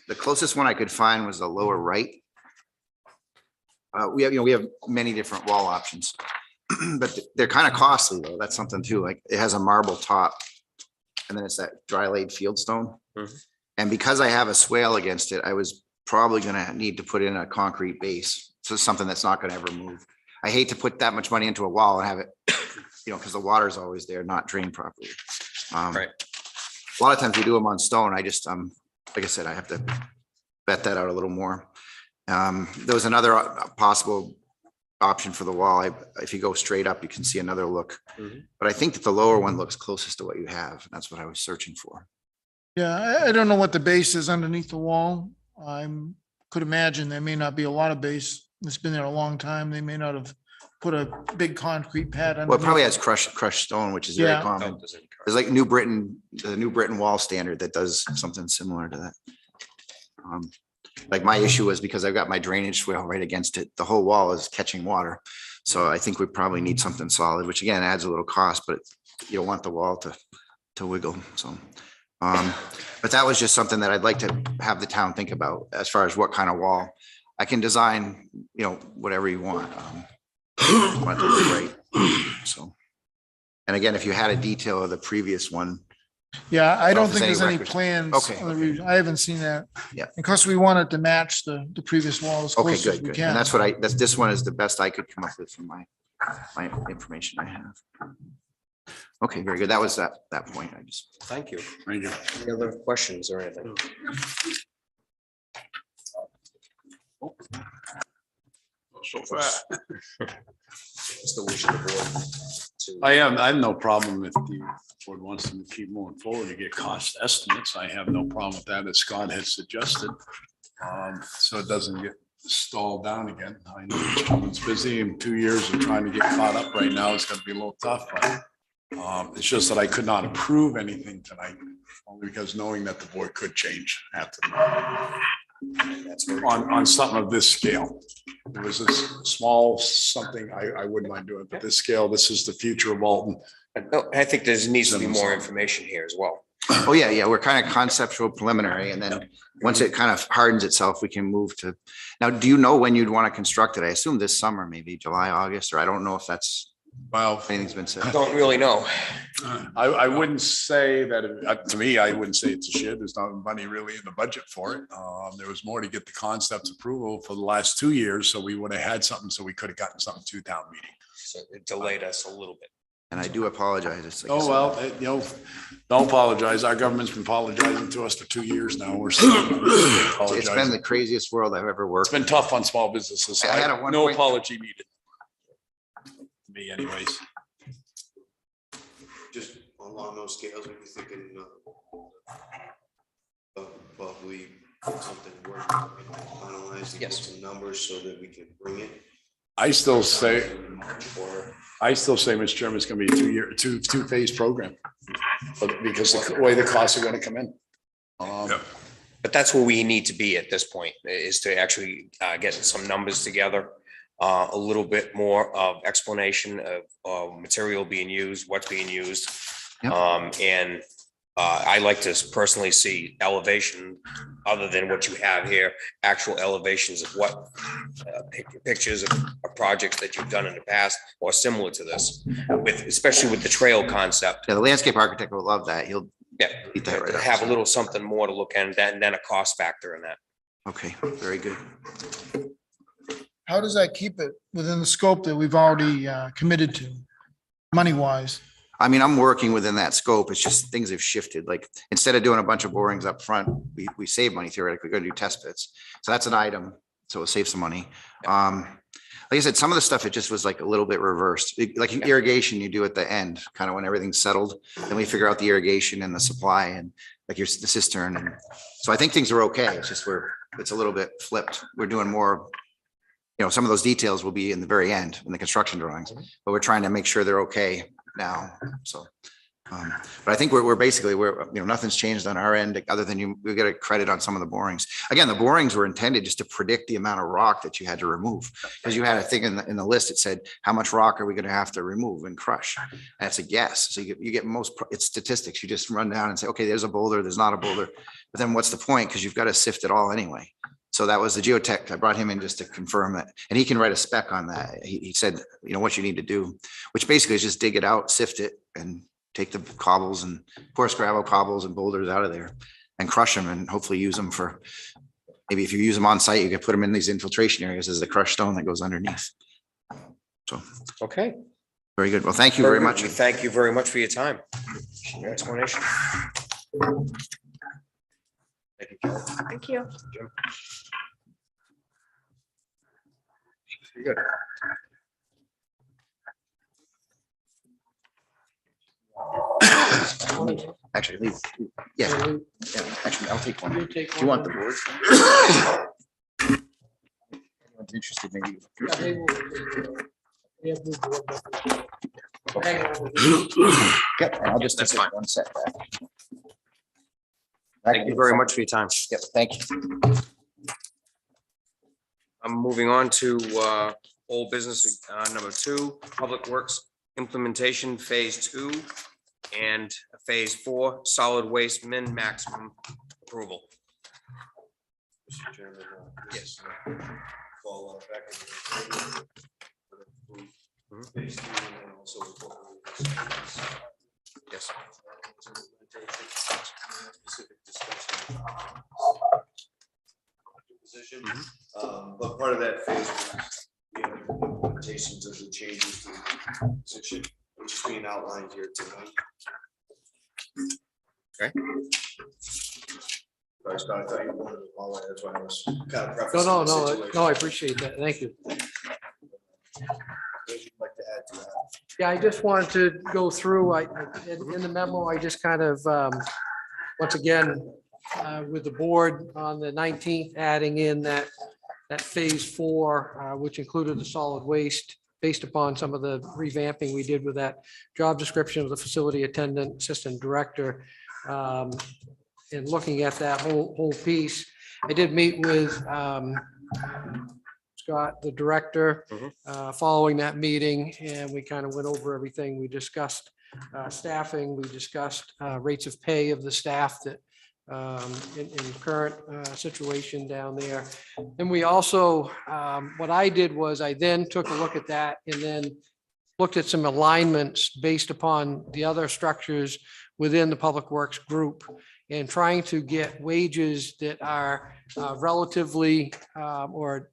The closest one I could find was the lower right. We have many different wall options, but they're kind of costly though. That's something too. Like it has a marble top, and then it's that dry laid fieldstone. And because I have a swale against it, I was probably gonna need to put in a concrete base. So something that's not gonna ever move. I hate to put that much money into a wall and have it, because the water is always there, not drained properly. Right. A lot of times we do them on stone. I just, like I said, I have to vet that out a little more. There was another possible option for the wall. If you go straight up, you can see another look. But I think that the lower one looks closest to what you have. That's what I was searching for. Yeah, I don't know what the base is underneath the wall. Could imagine there may not be a lot of base. It's been there a long time. They may not have put a big concrete pad on. Well, it probably has crushed stone, which is very Yeah. common. There's like the New Britain wall standard that does something similar to that. Like my issue was because I've got my drainage swale right against it. The whole wall is catching water. So I think we probably need something solid, which again adds a little cost, but you don't want the wall to wiggle. So, but that was just something that I'd like to have the town think about as far as what kind of wall. I can design, whatever you want. Want it to look great. So, and again, if you had a detail of the previous one. Yeah, I don't if there's think there's any any records. plans. Okay, on the okay. re- I haven't seen that. Yeah. Because we wanted to match the previous wall as Okay, close as good, we good. can. And that's this one is the best I could come up with from my information I have. Okay, very good. That was that point. I just. Thank you. Thank you. Any other questions or anything? So far. What's the wish of the board? I have no problem if the board wants them to keep moving forward to get cost estimates. I have no problem with that, as Scott has suggested. So it doesn't get stalled down again. I know this gentleman's busy, and 2 years of trying to get caught up right now is gonna be a little tough, but it's just that I could not approve anything tonight, only because knowing that the board could change after on something of this scale. It was a small something I wouldn't mind doing, but this scale, this is the future of Alton. I think there needs to be more information here as well. Oh, yeah. We're kind of conceptual preliminary, and then once it kind of hardens itself, we can move to. Now, do you know when you'd want to construct it? I assume this summer, maybe July, August, or I don't know if anything's been said. Don't really know. I wouldn't say that, to me, I wouldn't say it's a should. There's not money really in the budget for it. There was more to get the concept approval for the last 2 years, so we would have had something, so we could have gotten something to town meeting. So it delayed us a little bit. And I do apologize. It's like I Oh, said, well, you know, don't apologize. Our government's been apologizing to us for 2 years now. We're still it's been apologizing. the craziest world I've ever worked. It's been tough on small businesses. So I had at one no point- apology needed. Me anyways. Just along those scales, we'd be thinking, probably something we're finalized, to get Yes. some numbers so that we can bring it. I still say, Or Mr. Chairman, it's gonna be a 2-year, two-phase program. But because the way the costs are gonna come in. But that's where we need to be at this point, is to actually get some numbers together. A little bit more of explanation of material being used, what's being used. Yep. And I like to personally see elevation, other than what you have here, actual elevations of what pictures of projects that you've done in the past or similar to this, with, especially with the trail concept. Yeah, the landscape architect will love that. He'll Yeah, eat that right up. have a little something more to look at, and then a cost factor in that. Okay, very good. How does that keep it within the scope that we've already committed to, money wise? I mean, I'm working within that scope. It's just things have shifted. Like, instead of doing a bunch of borings up front, we save money theoretically. We're gonna do test pits. So that's an item. So it'll save some money. Like I said, some of the stuff, it just was like a little bit reversed. Like irrigation you do at the end, kind of when everything's settled. Then we figure out the irrigation and the supply and like the cistern. And so I think things are okay. It's just it's a little bit flipped. We're doing more, you know, some of those details will be in the very end in the construction drawings, but we're trying to make sure they're okay now. So, but I think we're basically, nothing's changed on our end other than we get a credit on some of the borings. Again, the borings were intended just to predict the amount of rock that you had to remove. Because you had a thing in the list, it said, how much rock are we going to have to remove and crush? And it's a guess. So you get it's statistics. You just run down and say, okay, there's a boulder, there's not a boulder. But then what's the point? Because you've got to sift it all anyway. So that was the geotech. I brought him in just to confirm it, and he can write a spec on that. He said, what you need to do, which basically is just dig it out, sift it, and take the cobbles and coarse gravel cobbles and boulders out of there and crush them and hopefully use them for, maybe if you use them on site, you can put them in these infiltration areas as the crushed stone that goes underneath. So, Okay. very good. Well, thank you very much. We thank you very much for your time. Your explanation. Thank you, Kelly. Thank you. Jim. You're good. Actually, leave. Yeah, actually, I'll take one. You take Do you want the one. board? Anyone's interested, maybe. Yeah, they will- they have the board. Hang on. Yep, and I'll just That's take fine. one set back. Thank you very much for your time. Yep, thank you. I'm moving on to old business number 2, Public Works Implementation Phase 2 and Phase 4, Solid Waste Min Maximum Approval. Mr. Chairman, Yes. Fall back in. Mhm. Phase 3 and also Yes. specific discussion. Position, but part of that phase was, implementations of the changes to the position, which is being outlined here tonight. Okay. Sorry, Scott, I thought you wanted to follow it, that's why I was kind of prefacing No, the no, situation. no, I appreciate that. Thank you. What would you like to add to that? Yeah, I just wanted to go through, in the memo, I just kind of, once again, with the board on the 19th, adding in that phase 4, which included the solid waste, based upon some of the revamping we did with that job description of the facility attendant, assistant director. And looking at that whole piece, I did meet with Scott, the director, following that meeting, and we kind of went over everything. We discussed staffing, we discussed rates of pay of the staff that in current situation down there. And we also, what I did was I then took a look at that and then looked at some alignments based upon the other structures within the Public Works group and trying to get wages that are relatively or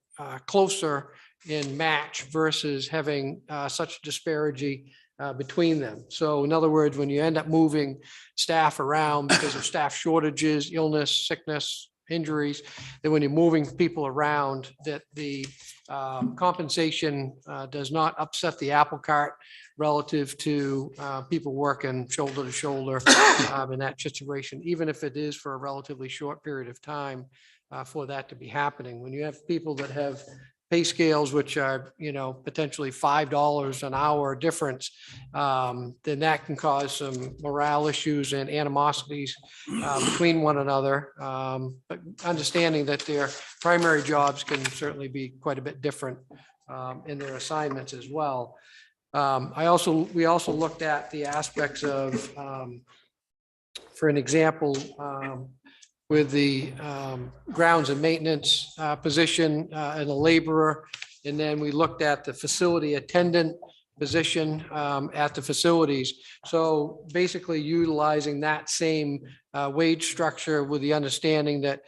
closer in match versus having such disparity between them. So in other words, when you end up moving staff around because of staff shortages, illness, sickness, injuries, then when you're moving people around, that the compensation does not upset the apple cart relative to people working shoulder to shoulder in that situation, even if it is for a relatively short period of time for that to be happening. When you have people that have pay scales, which are, potentially $5 an hour difference, then that can cause some morale issues and animosities between one another. But understanding that their primary jobs can certainly be quite a bit different in their assignments as well. We also looked at the aspects of, for an example, with the grounds and maintenance position and a laborer. And then we looked at the facility attendant position at the facilities. So basically utilizing that same wage structure with the understanding that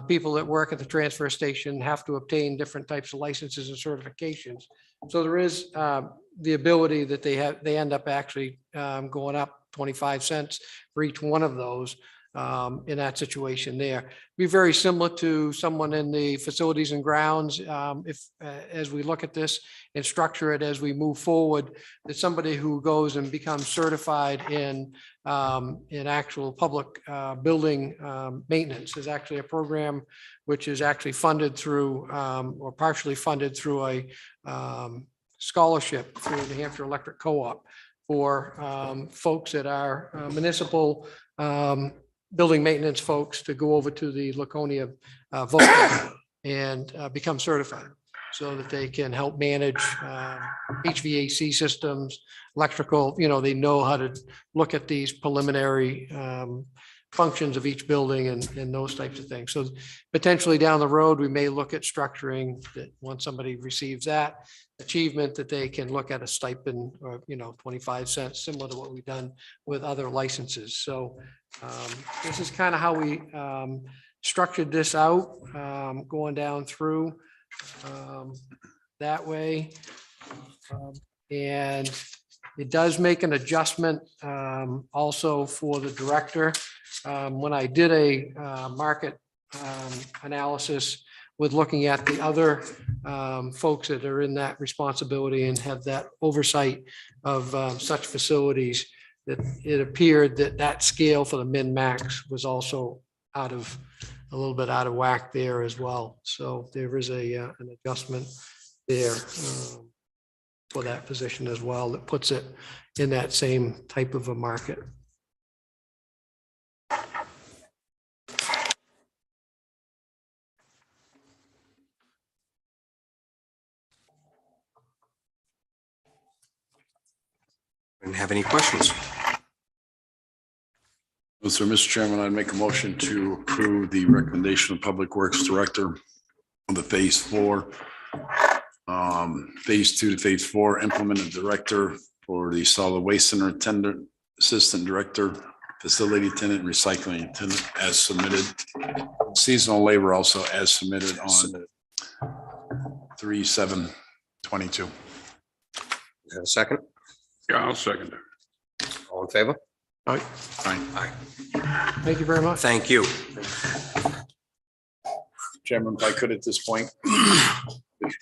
people that work at the transfer station have to obtain different types of licenses and certifications. So there is the ability that they end up actually going up 25 cents for each one of those. In that situation there. Be very similar to someone in the facilities and grounds. As we look at this and structure it as we move forward, that somebody who goes and becomes certified in actual public building maintenance is actually a program which is actually funded through or partially funded through a scholarship through the New Hampshire Electric Co-op for folks that are municipal building maintenance folks to go over to the Laconia Vulcan and become certified so that they can help manage HVAC systems, electrical, they know how to look at these preliminary functions of each building and those types of things. So potentially down the road, we may look at structuring that once somebody receives that achievement, that they can look at a stipend or, 25 cents, similar to what we've done with other licenses. So this is kind of how we structured this out, going down through that way. And it does make an adjustment also for the director. When I did a market analysis with looking at the other folks that are in that responsibility and have that oversight of such facilities, that it appeared that scale for the min max was also a little bit out of whack there as well. So there is an adjustment there for that position as well that puts it in that same type of a market. And have any questions? So, Mr. Chairman, I'd make a motion to approve the recommendation of Public Works Director on the Phase 4, Phase 2 to Phase 4, Implemented Director for the Solid Waste Center Attendant, Assistant Director, Facility Attendant, Recycling Attendant as submitted. Seasonal labor also as submitted on 3/7/22. Have a second? Yeah, I'll second it. All in favor? All right. Aye. Thank you very much. Thank you. Chairman, if I could at this point,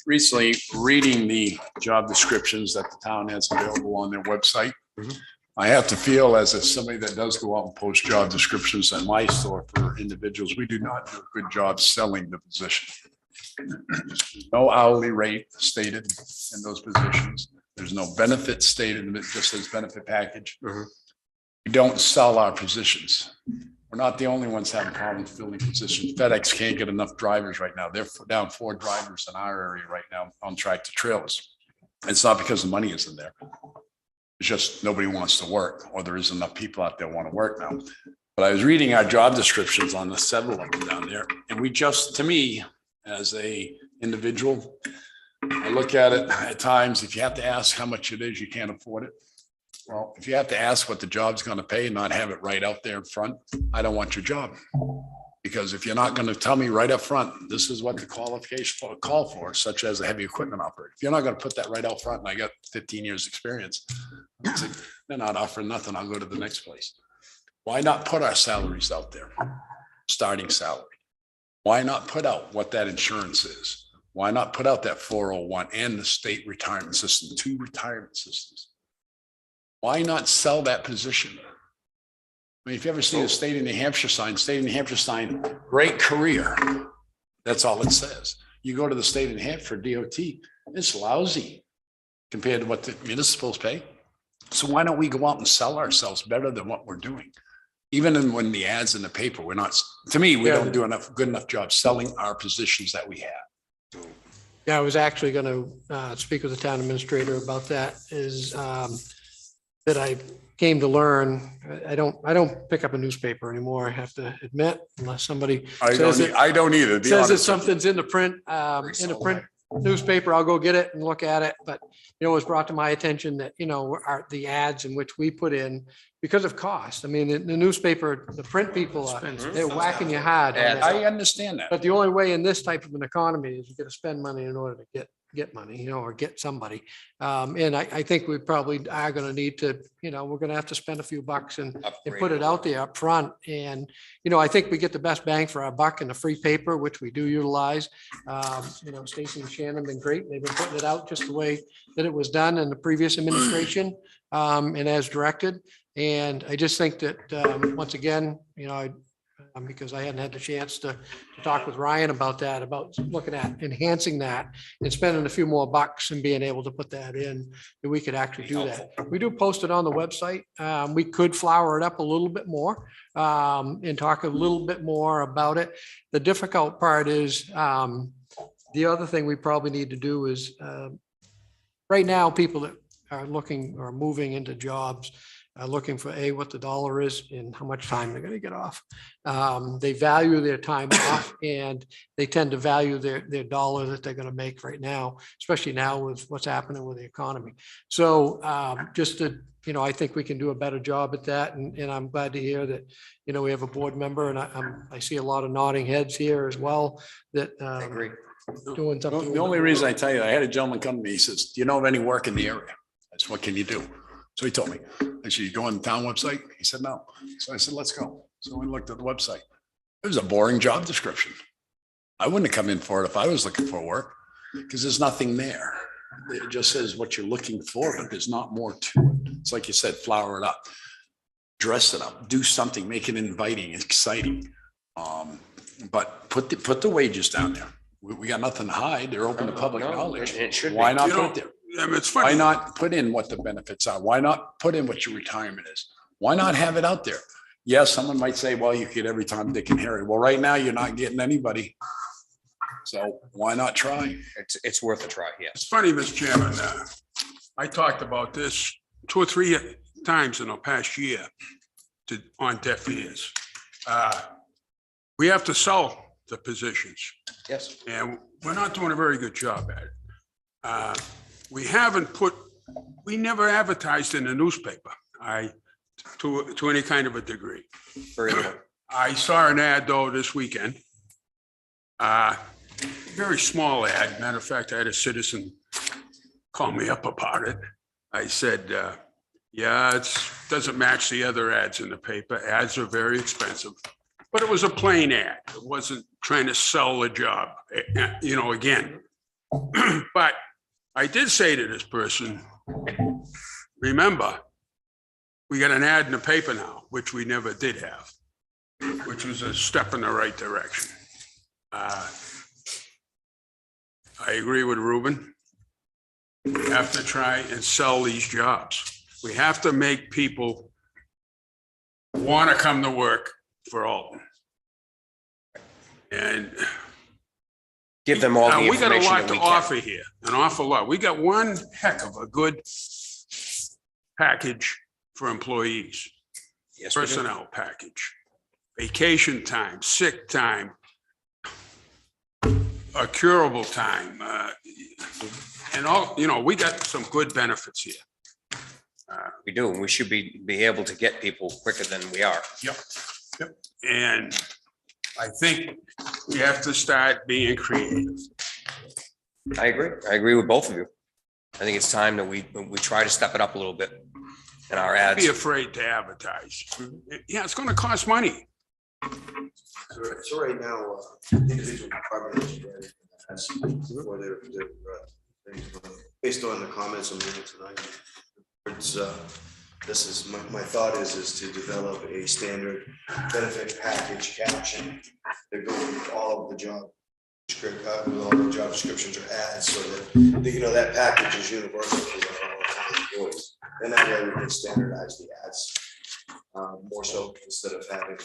recently reading the job descriptions that the town has available on their website, I have to feel as if somebody that does go out and post job descriptions at my store for individuals, we do not do a good job selling the position. No hourly rate stated in those positions. There's no benefit stated, it just says benefit package. We don't sell our positions. We're not the only ones having problems filling positions. FedEx can't get enough drivers right now. They're down 4 drivers in our area right now on tractor trailers. It's not because the money isn't there. It's just nobody wants to work, or there isn't enough people out there want to work now. But I was reading our job descriptions on the several of them down there, and we just, to me, as a individual, I look at it at times, if you have to ask how much it is, you can't afford it. Well, if you have to ask what the job's going to pay and not have it right out there in front, I don't want your job. Because if you're not going to tell me right up front, this is what the qualification call for, such as a heavy equipment operator. If you're not going to put that right out front, and I got 15 years experience, it's like, they're not offering nothing. I'll go to the next place. Why not put our salaries out there? Starting salary. Why not put out what that insurance is? Why not put out that 401 and the state retirement system, 2 retirement systems? Why not sell that position? I mean, if you ever see the state of New Hampshire sign, great career. That's all it says. You go to the state of New Hampshire DOT, it's lousy compared to what the municipals pay. So why don't we go out and sell ourselves better than what we're doing? Even when the ads in the paper, we're not, to me, we don't do good enough job selling our positions that we have. Yeah, I was actually going to speak with the town administrator about that, is that I came to learn. I don't pick up a newspaper anymore, I have to admit, unless somebody I don't either. says that something's in the print newspaper, I'll go get it and look at it. But, it was brought to my attention that, the ads in which we put in, because of cost. I mean, the newspaper, the print people, they're whacking you hard. I understand that. But the only way in this type of an economy is you got to spend money in order to get money, or get somebody. And I think we probably are going to need to, we're going to have to spend a few bucks and put it out there up front. And, I think we get the best bang for our buck in the free paper, which we do utilize. Stacy and Shannon have been great. They've been putting it out just the way that it was done in the previous administration, and as directed. And I just think that, once again, because I hadn't had the chance to talk with Ryan about that, about looking at enhancing that and spending a few more bucks and being able to put that in, that we could actually do that. We do post it on the website. We could flower it up a little bit more, and talk a little bit more about it. The difficult part is, the other thing we probably need to do is, right now, people that are looking or moving into jobs are looking for what the dollar is and how much time they're going to get off. They value their time off, and they tend to value their dollar that they're going to make right now, especially now with what's happening with the economy. So just to, I think we can do a better job at that. And I'm glad to hear that, we have a board member, and I see a lot of nodding heads here as well, that I agree. doing something. The only reason I tell you, I had a gentleman come to me, he says, do you know of any work in the area? I said, what can you do? So he told me, I said, you go on the town website? He said, no. So I said, let's go. So we looked at the website. It was a boring job description. I wouldn't have come in for it if I was looking for work, because there's nothing there. It just says what you're looking for, but there's not more to it. It's like you said, flower it up, dress it up, do something, make it inviting, exciting. But put the wages down there. We got nothing to hide. They're open to public knowledge. It should be. Why not put it there? I mean, it's Why funny. not put in what the benefits are? Why not put in what your retirement is? Why not have it out there? Yes, someone might say, well, you get every Tom, Dick and Harry. Well, right now you're not getting anybody. So why not try? It's worth a try, yes. It's funny, Mr. Chairman, I talked about this 2 or 3 times in the past year on deaf ears. We have to sell the positions, Yes. and we're not doing a very good job at it. We never advertised in the newspaper, to any kind of a degree. Very good. I saw an ad though this weekend. Very small ad. Matter of fact, I had a citizen call me up about it. I said, yeah, it doesn't match the other ads in the paper. Ads are very expensive. But it was a plain ad. It wasn't trying to sell the job, again. But I did say to this person, remember, we got an ad in the paper now, which we never did have, which was a step in the right direction. I agree with Ruben. We have to try and sell these jobs. We have to make people want to come to work for Alton. And Give them all the we got a information lot that to we can. offer here, an awful lot. We got one heck of a good package for employees. Yes, we do. Personnel package, vacation time, sick time, a curable time, and all, we got some good benefits here. We do, and we should be able to get people quicker than we are. Yep. And I think we have to start being creative. I agree. I agree with both of you. I think it's time that we try to step it up a little bit in our Don't ads. be afraid to advertise. Yeah, it's gonna cost money. So right now, individual department heads for their, based on the comments I'm hearing tonight, it's, this is, my thought is to develop a standard benefit package caption that goes with all of the job with all the job descriptions or ads, so that, you know, that package is universal for all employees. And that way we can standardize the ads more so, instead of having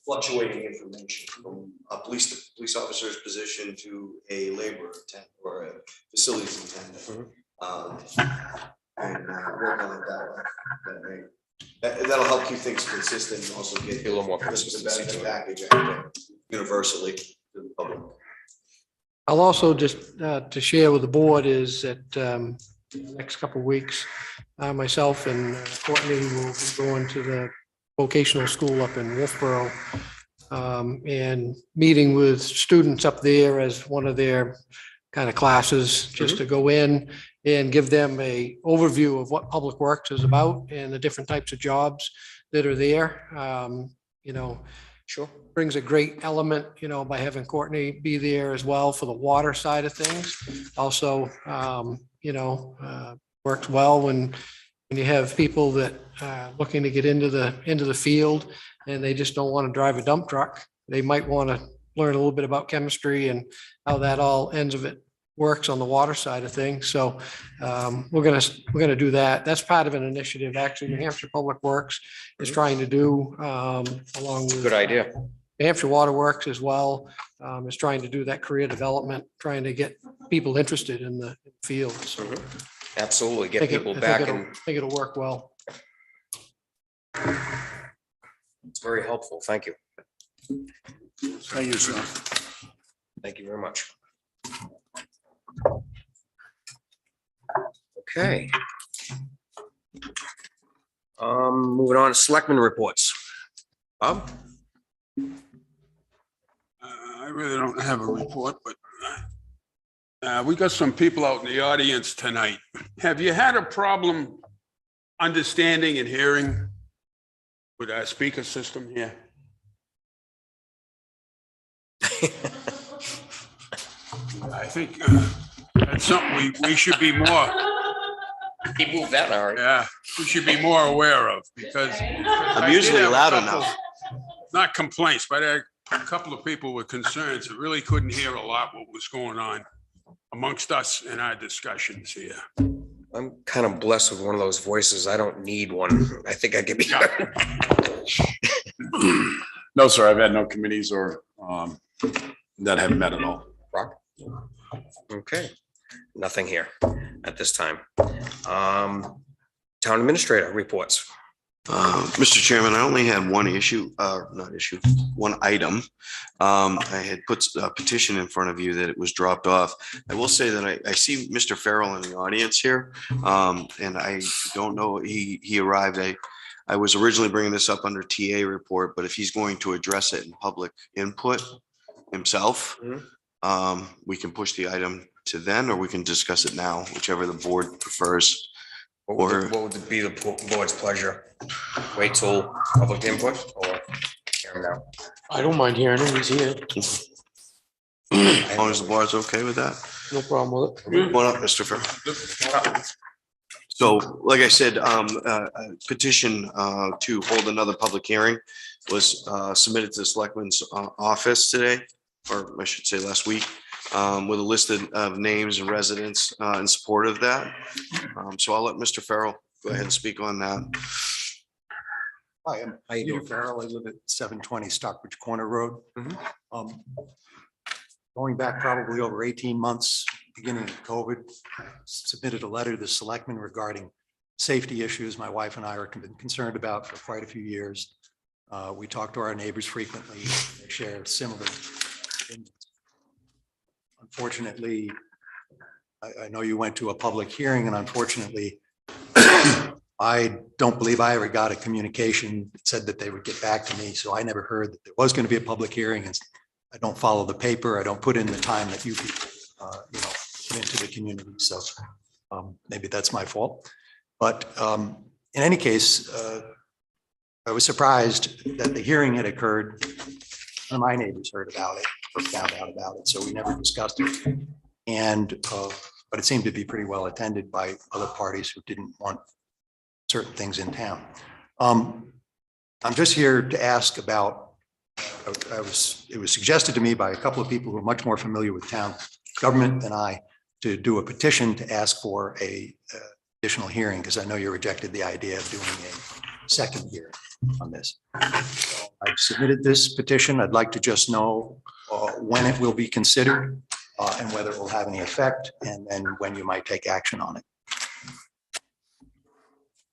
fluctuating information from a police officer's position to a laborer or a facilities attendant. And work on it that way. That'll help keep things consistent and also get A little more the consistency benefit to it. package out there universally to the public. I'll also just to share with the board is that in the next couple of weeks, myself and Courtney will be going to the vocational school up in Wolfboro and meeting with students up there as one of their kind of classes, just to go in and give them a overview of what Public Works is about and the different types of jobs that are there. You know, Sure. brings a great element, you know, by having Courtney be there as well for the water side of things. Also, you know, works well when you have people that looking to get into the field and they just don't want to drive a dump truck. They might want to learn a little bit about chemistry and how that all ends of it works on the water side of things. So we're gonna do that. That's part of an initiative. Actually, New Hampshire Public Works is trying to do along with Good idea. New Hampshire Water Works as well, is trying to do that career development, trying to get people interested in the field. So Absolutely. I Get think people I back think and I think it'll work well. it's very helpful. Thank you. Thank you, sir. Thank you very much. Okay. Moving on to Selectmen Reports. Bob? I really don't have a report, but we got some people out in the audience tonight. Have you had a problem understanding and hearing with our speaker system here? I think that's something we should be more, He moved that, all right. yeah, we should be more aware of because I'm usually loud enough. Not complaints, but a couple of people with concerns that really couldn't hear a lot what was going on amongst us in our discussions here. I'm kind of blessed with one of those voices. I don't need one. I think I could be. No, sir, I've had no committees or that have met at all. Rock? Okay, nothing here at this time. Town Administrator reports. Mr. Chairman, I only had one issue, one item. I had put a petition in front of you that it was dropped off. I will say that I see Mr. Farrell in the audience here, and I don't know, he arrived. I was originally bringing this up under TA report, but if he's going to address it in public input himself, we can push the item to then, or we can discuss it now, whichever the board prefers. What would be the board's pleasure? Wait till public input or hear him now? I don't mind hearing him. He's here. As long as the board's okay with that. No problem with it. Come on up, Mr. Farrell. So, like I said, a petition to hold another public hearing was submitted to the Selectmen's office today, or I should say last week, with a list of names and residents in support of that. So I'll let Mr. Farrell go ahead and speak on that. Hi, I'm Peter Farrell. I live at 720 Stockbridge Corner Road. Going back probably over 18 months, beginning of COVID, submitted a letter to the selectmen regarding safety issues my wife and I are concerned about for quite a few years. We talk to our neighbors frequently. They share similar opinions. Unfortunately, I know you went to a public hearing, and unfortunately, I don't believe I ever got a communication that said that they would get back to me. So I never heard that there was going to be a public hearing. And I don't follow the paper. I don't put in the time that you people, put into the community. So maybe that's my fault. But in any case, I was surprised that the hearing had occurred. None of my neighbors heard about it or found out about it. So we never discussed it. And but it seemed to be pretty well attended by other parties who didn't want certain things in town. I'm just here to ask about, it was suggested to me by a couple of people who are much more familiar with town government than I to do a petition to ask for a additional hearing, because I know you rejected the idea of doing a second hearing on this. I've submitted this petition. I'd like to just know when it will be considered and whether it will have any effect, and then when you might take action on it.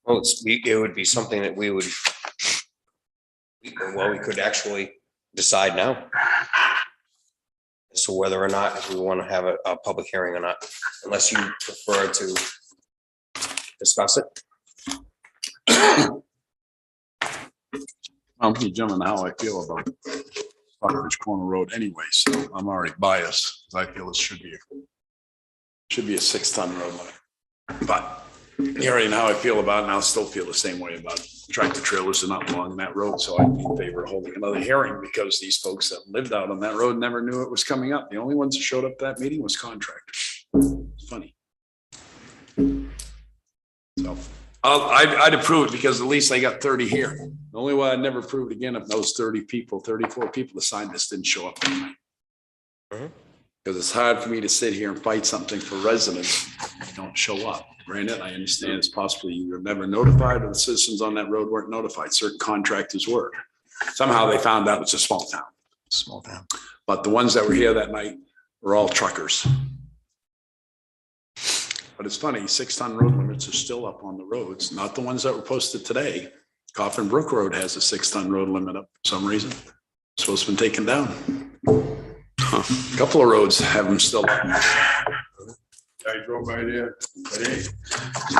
Well, it would be something that we could actually decide now as to whether or not if we want to have a public hearing or not, unless you prefer to discuss it. I'm determining how I feel about Stockbridge Corner Road anyway, so I'm already biased. I feel it should be a 6-ton road limit. But you already know how I feel about it, and I'll still feel the same way about it. Tractor trailers are not along that road, so I'd be in favor of holding another hearing, because these folks that lived out on that road never knew it was coming up. The only ones that showed up at that meeting was contractors. It's funny. So I'd approve it, because at least they got 30 here. The only way I'd never approve it again if those 34 people that signed this didn't show up that night. Because it's hard for me to sit here and fight something for residents that don't show up. Granted, I understand it's possibly you were never notified, or the citizens on that road weren't notified. Certain contractors were. Somehow they found out it's a small town. Small town. But the ones that were here that night were all truckers. But it's funny, 6-ton road limits are still up on the roads, not the ones that were posted today. Coffin Brook Road has a 6-ton road limit up for some reason. It's supposed to be taken down. A couple of roads have them still up. I drove by there today.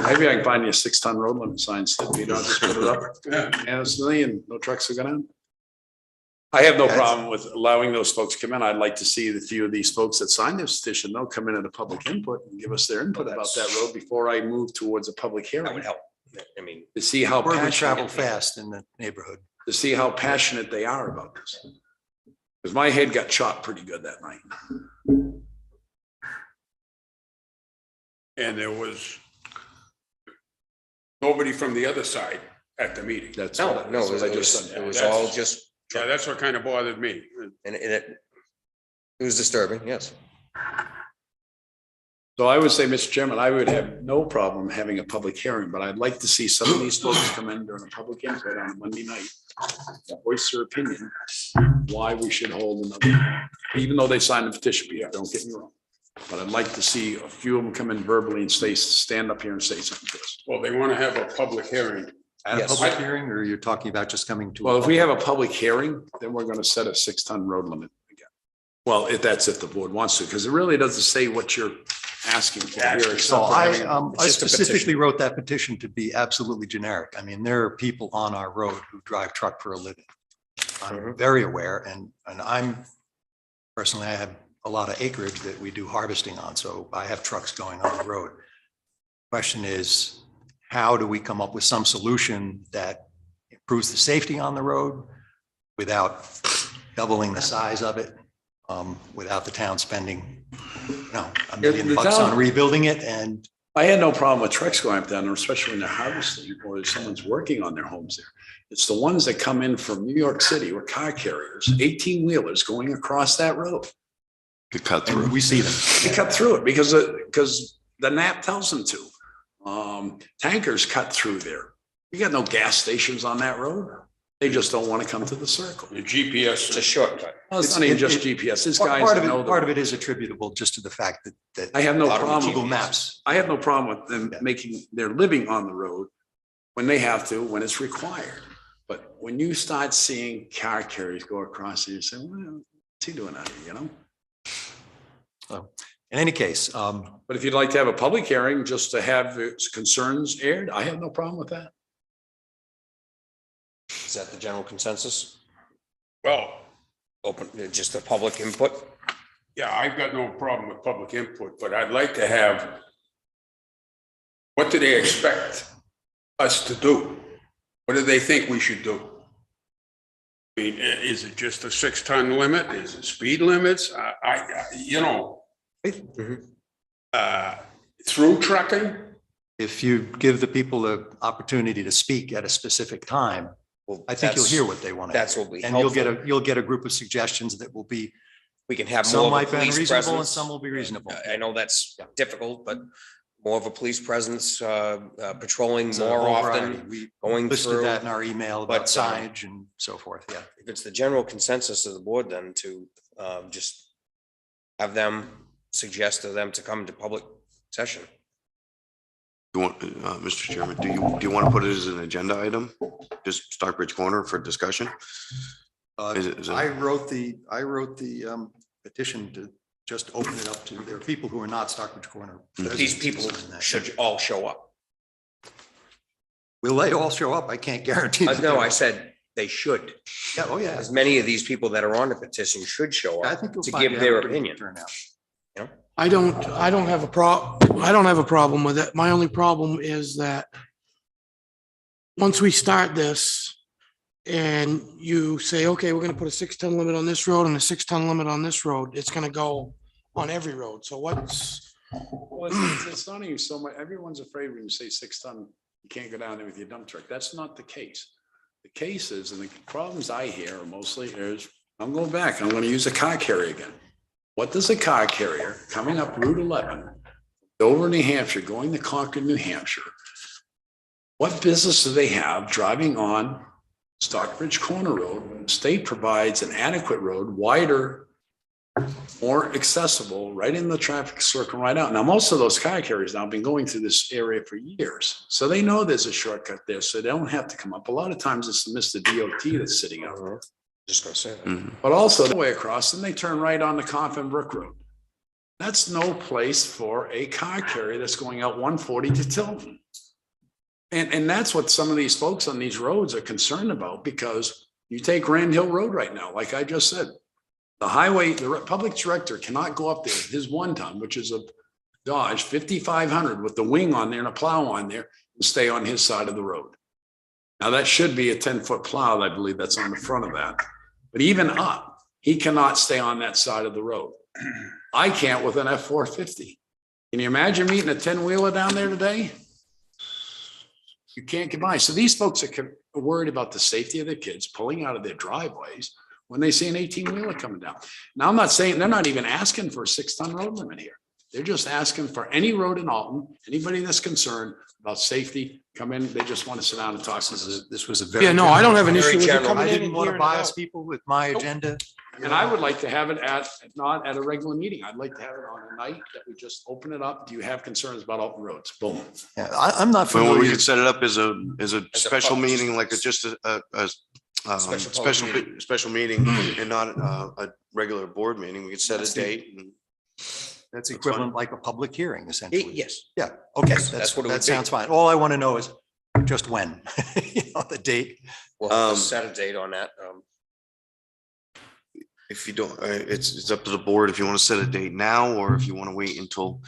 Maybe I can find you a 6-ton road limit sign, so you don't just put it up. Yeah. Honestly, and no trucks are going on. I have no problem with allowing those folks to come in. I'd like to see the few of these folks that signed this petition, they'll come in at a public input and give us their input about that road before I move towards a public hearing. That would help. I mean, To see how Word would travel passionate, fast in the neighborhood. to see how passionate they are about this. Because my head got chopped pretty good that night. And there was nobody from the other side at the meeting. That's no, what it I just said. was all just, Yeah, that's what kind of bothered me. and it was disturbing, yes. So I would say, Mr. Chairman, I would have no problem having a public hearing, but I'd like to see some of these folks come in during a public input on a Monday night, voice their opinion, why we should hold another, even though they signed the petition, don't get me wrong. But I'd like to see a few of them come in verbally and stand up here and say something to us. Well, they want to have a public hearing. At a Yes. public hearing, or you're talking about just coming to? Well, if we have a public hearing, then we're going to set a 6-ton road limit again. Well, if the board wants to, because it really doesn't say what you're asking for here. So except for I having- I just a specifically petition. wrote that petition to be absolutely generic. I mean, there are people on our road who drive truck for a living. I'm very aware, and I'm personally, I have a lot of acreage that we do harvesting on, so I have trucks going on the road. Question is, how do we come up with some solution that improves the safety on the road without doubling the size of it, without the town spending, $1 million The bucks town- on rebuilding it? And I had no problem with trucks going up down there, especially when they're harvesting or if someone's working on their homes there. It's the ones that come in from New York City or car carriers, 18-wheelers going across that road. To cut through. we see them. They cut through it because the NAP tells them to. Tankers cut through there. You got no gas stations on that road. They just don't want to come to the circle. The GPS. It's a shortcut. Well, it's not even just It- GPS. This Part guy's. part of it, part of it is attributable just to the fact that I have no problem. Google Maps. I have no problem with them Yeah. making their living on the road when they have to, when it's required. But when you start seeing car carriers go across, you say, well, what's he doing out here, In any case, But if you'd like to have a public hearing just to have its concerns aired, I have no problem with that. Is that the general consensus? Well, Open, just the public input? yeah, I've got no problem with public input, but I'd like to have, what do they expect us to do? What do they think we should do? I mean, is it just a 6-ton limit? Is it speed limits? You know, through trucking? if you give the people the opportunity to speak at a specific time, Well, I think you'll that's- hear what they want to. That's what we. And you'll get a group of suggestions that will be, We can have some more of might a be police unreasonable and presence. some will be reasonable. I know that's difficult, but more of a police presence, patrolling It's a more whole often, variety. We going listed through. that in our email about but, signage and so forth, yeah. If it's the general consensus of the board, then to just have them suggest to them to come to public session. You want, Mr. Chairman, do you want to put it as an agenda item? Just Stockbridge Corner for discussion? Is it- I wrote the petition to just open it up to, there are people who are not Stockbridge Corner. These people should all show up. Will they all show up? I can't guarantee. that No, they I will. said they should. Yeah, oh, yeah. As many of these people that are on the petition should show I up think you'll to find give you their have a pretty opinion. good turnout. I don't have a I don't have a problem with it. My only problem is that once we start this and you say, okay, we're gonna put a 6-ton limit on this road and a 6-ton limit on this road, it's gonna go on every road. So what's, Well, it's not even so much, everyone's afraid when you say 6-ton, you can't go down there with your dump truck. That's not the case. The case is, and the problems I hear are mostly is, I'm going back, I'm gonna use a car carrier again. What does a car carrier coming up Route 11, Dover, New Hampshire, going to Concord, New Hampshire? What business do they have driving on Stockbridge Corner Road when the state provides an adequate road, wider, more accessible, right in the traffic circle, right out? Now, most of those car carriers now have been going through this area for years. So they know there's a shortcut there, so they don't have to come up. A lot of times it's the Mr. DOT that's sitting out there. Just gonna say that. Mhm. But also the way across, and they turn right on the Coffin Brook Road. That's no place for a car carrier that's going out 140 to Tilton. And that's what some of these folks on these roads are concerned about, because you take Grand Hill Road right now, like I just said. The highway, the public director cannot go up there, his 1-ton, which is a Dodge 5500 with the wing on there and a plow on there, and stay on his side of the road. Now, that should be a 10-foot plow, I believe that's on the front of that. But even up, he cannot stay on that side of the road. I can't with an F-450. Can you imagine meeting a 10-wheeler down there today? You can't get by. So these folks are worried about the safety of their kids pulling out of their driveways when they see an 18-wheeler coming down. Now, I'm not saying, they're not even asking for a 6-ton road limit here. They're just asking for any road in Alton, anybody that's concerned about safety, come in, they just want to sit down and talk to us. This was a very. yeah, no, I don't have an Very issue with you general. coming I in didn't and want to hearing it bias out. people with my agenda. And I would like to have it not at a regular meeting. I'd like to have it on a night that we just open it up. Do you have concerns about Alton roads? Boom. Yeah, I'm not Well, we familiar. could set it up as a special public- meeting, like just a special meeting and not a regular board meeting. We could set a date and. That's equivalent like a public hearing essentially. Yes, Yeah, okay, Yes, that's what it would that be. sounds fine. All I want to know is just when, the date. we'll have to set a date on that. If you don't, it's up to the board if you want to set a date now or if you want to wait until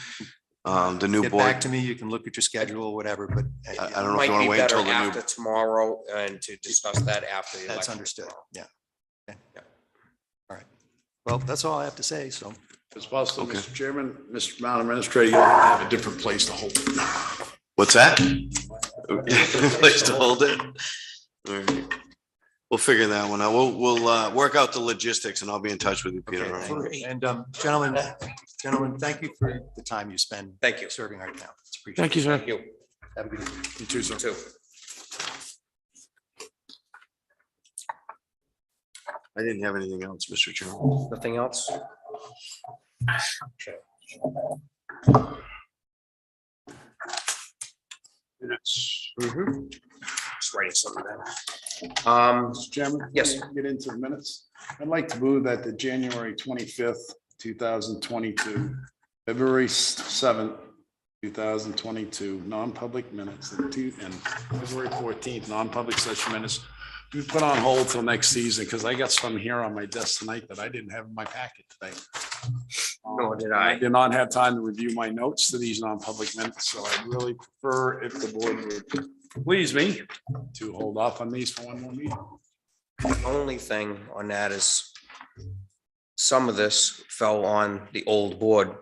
the new Get back board. to me, you can look at your schedule or whatever, but I don't know if Might you want be to wait better until the new. after tomorrow and to discuss that after the election. that's understood. Yeah. Okay. All right. Well, that's all I have to say, so. As possible, Okay. Mr. Chairman, Mr. Town Administrator, you'll have a different place to hold it. What's that? Place to hold it. All right. We'll figure that one out. We'll work out the logistics and I'll be in touch with you, Peter. Okay, All right. thank you. And gentlemen, thank you for the time you spend. Thank you. Serving our town. It's appreciated. Thank you, sir. Thank you. Have a good evening. You too, sir. Too. I didn't have anything else, Mr. Chairman. Nothing else? Minutes. Just writing something down. Mr. Chairman? Yes. before we Get into the minutes. I'd like to move that the January 25th, 2022 February 7th, 2022, non-public minutes and February 14th, non-public session minutes. We put on hold till next season because I got some here on my desk tonight that I didn't have in my packet today. Nor did I I. did not have time to review my notes to these non-public minutes, so I'd really prefer if the board would please me to hold off on these for one more meeting. The only thing on that is some of this fell on the old board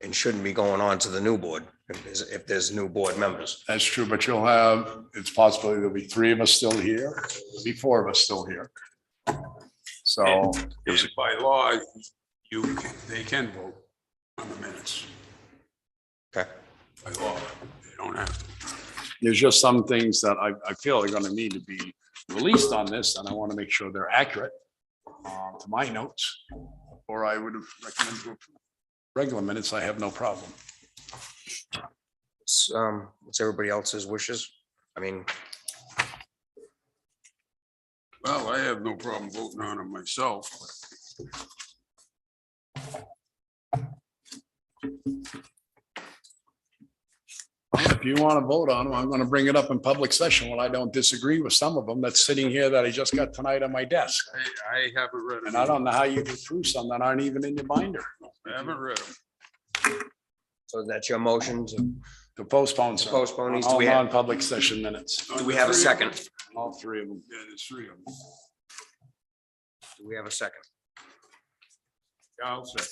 and shouldn't be going on to the new board if there's new board members. That's true, but you'll have, it's possible there'll be 3 of us still here, there'll be 4 of us still here. So Is it by law, they can vote on the minutes. Okay. By law, they don't have to. there's just some things that I feel are gonna need to be released on this, and I want to make sure they're accurate to my notes, or I would have recommended to approve. Regular minutes, I have no problem. What's everybody else's wishes? I mean, Well, I have no problem voting on them myself. If you want to vote on them, I'm going to bring it up in public session when I don't disagree with some of them that's sitting here that I just got tonight on my desk. I haven't read And them. I don't know how you can prove some that aren't even in your binder. I haven't read them. so that's your motion to To postpone some. postpone these. Do All we have, non-public session minutes. do we have a second? All 3 of them. Yeah, there's 3 of them. Do we have a second? Yeah, I'll say.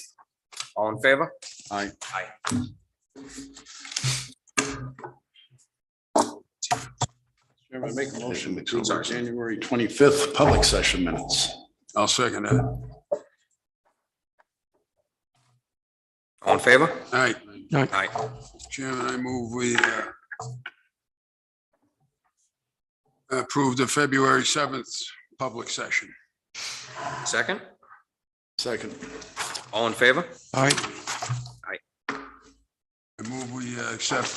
All in favor? Aye. Aye. Chairman, I make a motion to approve January 25th public session minutes. I'll second that. All in favor? All right, Aye. Chairman, I move we approve the February 7th public session. Second? Second. All in favor? All right. I move we accept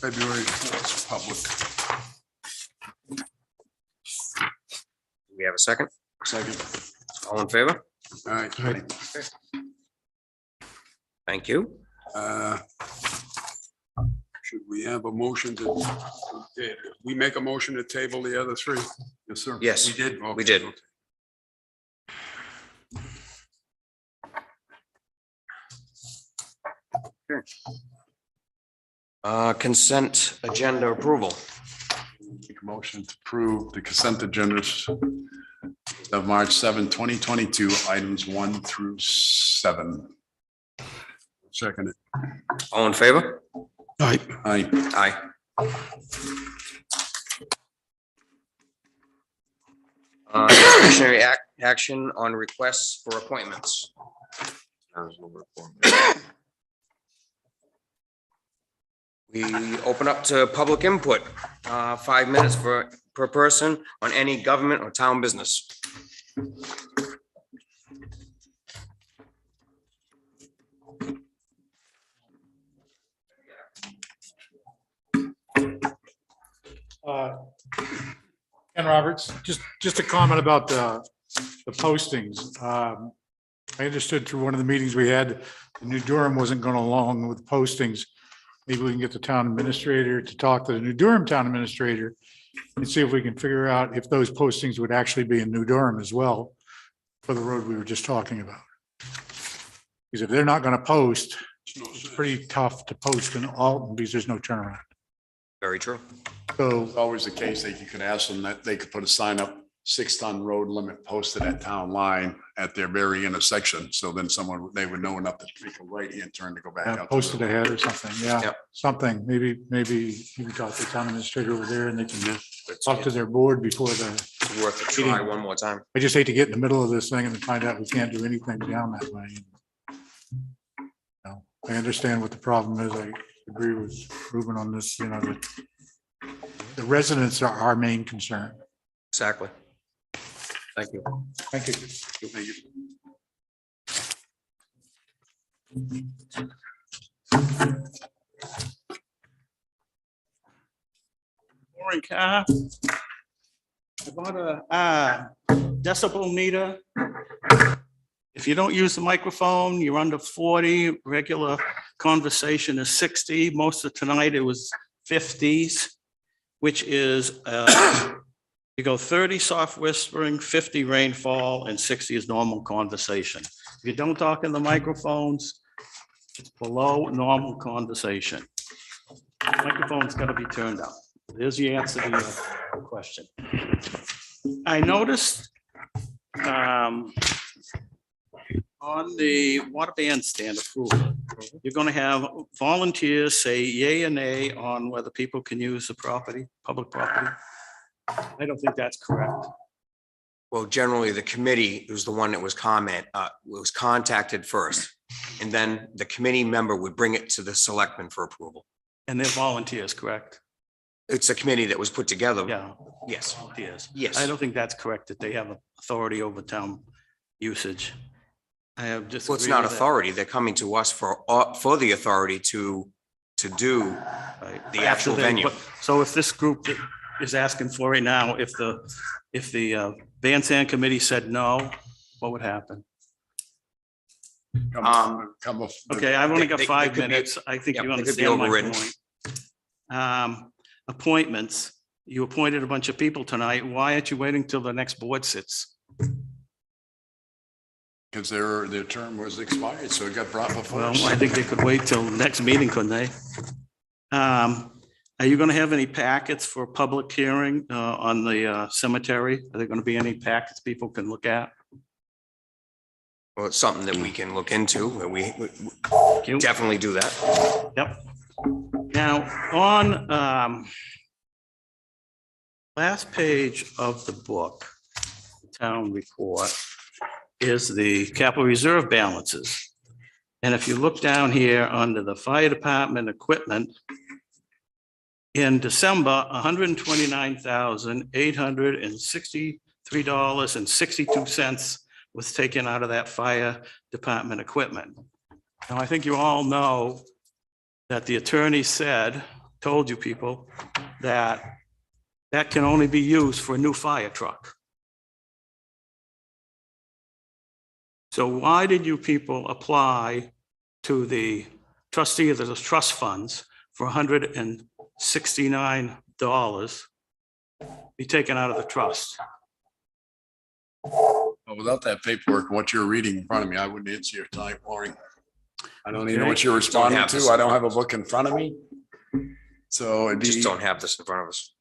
February 4th public. Do we have a second? Second. All in favor? All right. Thank you. Should we have a motion to, we make a motion to table the other 3? Yes, sir. Yes, We did? we did. Consent agenda approval. Make a motion to approve the consent agendas of March 7, 2022, items 1 through 7. Second it. All in favor? All right. Aye. Aye. Discretionary action on requests for appointments. We open up to public input, 5 minutes per person on any government or town business. Ken Roberts, just a comment about the postings. I understood through one of the meetings we had, the New Durham wasn't going along with postings. Maybe we can get the town administrator to talk to the New Durham town administrator and see if we can figure out if those postings would actually be in New Durham as well for the road we were just talking about. Because if they're not going to post, it's pretty tough to post in Alton because there's no turnaround. Very true. So It's always the case that you could ask them that they could put a sign up, 6-ton road limit posted at town line at their very intersection. So then they would know enough to make a right-hand turn to go back out. posted ahead or something, yeah, Yep. something, maybe you can talk to the town administrator over there and they can talk to their board before the, It's worth a try one more time. I just hate to get in the middle of this thing and find out we can't do anything down that way. I understand what the problem is. I agree with Ruben on this, that the residents are our main concern. Exactly. Thank you. Thank you. Thank you. Morning, Car. I bought a decibel meter. if you don't use the microphone, you're under 40, regular conversation is 60. Most of tonight, it was 50s, which is, you go 30 soft whispering, 50 rainfall, and 60 is normal conversation. If you don't talk in the microphones, it's below normal conversation. Microphone's gotta be turned up. There's the answer to your question. I noticed on the water bandstand approval, you're gonna have volunteers say yay or nay on whether people can use the property, public property. I don't think that's correct. Well, generally, the committee was the one that was was contacted first. And then the committee member would bring it to the selectmen for approval. And they're volunteers, correct? It's a committee that was put together. Yeah. Yes. Volunteers. Yes. I don't think that's correct, that they have authority over town usage. I have just. Well, it's not authority. They're coming to us for the authority to do the actual venue. So if this group that is asking for it now, if the bandstand committee said no, what would happen? Okay, I've only got They 5 could be- minutes. I think Yep, you they could be understand my overridden. point. Appointments, you appointed a bunch of people tonight. Why aren't you waiting till the next board sits? Because their term was expired, so it got brought before Well, us. I think they could wait till the next meeting, couldn't they? Are you gonna have any packets for public hearing on the cemetery? Are there gonna be any packets people can look at? Well, it's something that we can look into, and we definitely do that. Yep. Now, on last page of the book, town report, is the capital reserve balances. And if you look down here under the fire department equipment, in December, $129,863.62 was taken out of that fire department equipment. Now, I think you all know that the attorney told you people that that can only be used for a new fire truck. So why did you people apply to the trustee of the trust funds for $169 be taken out of the trust? Well, without that paperwork, what you're reading in front of me, I wouldn't answer your time, Maureen. I don't even know what you're responding have this to. in I don't front have a book in front of me. So it'd Just be, don't have this in front of us.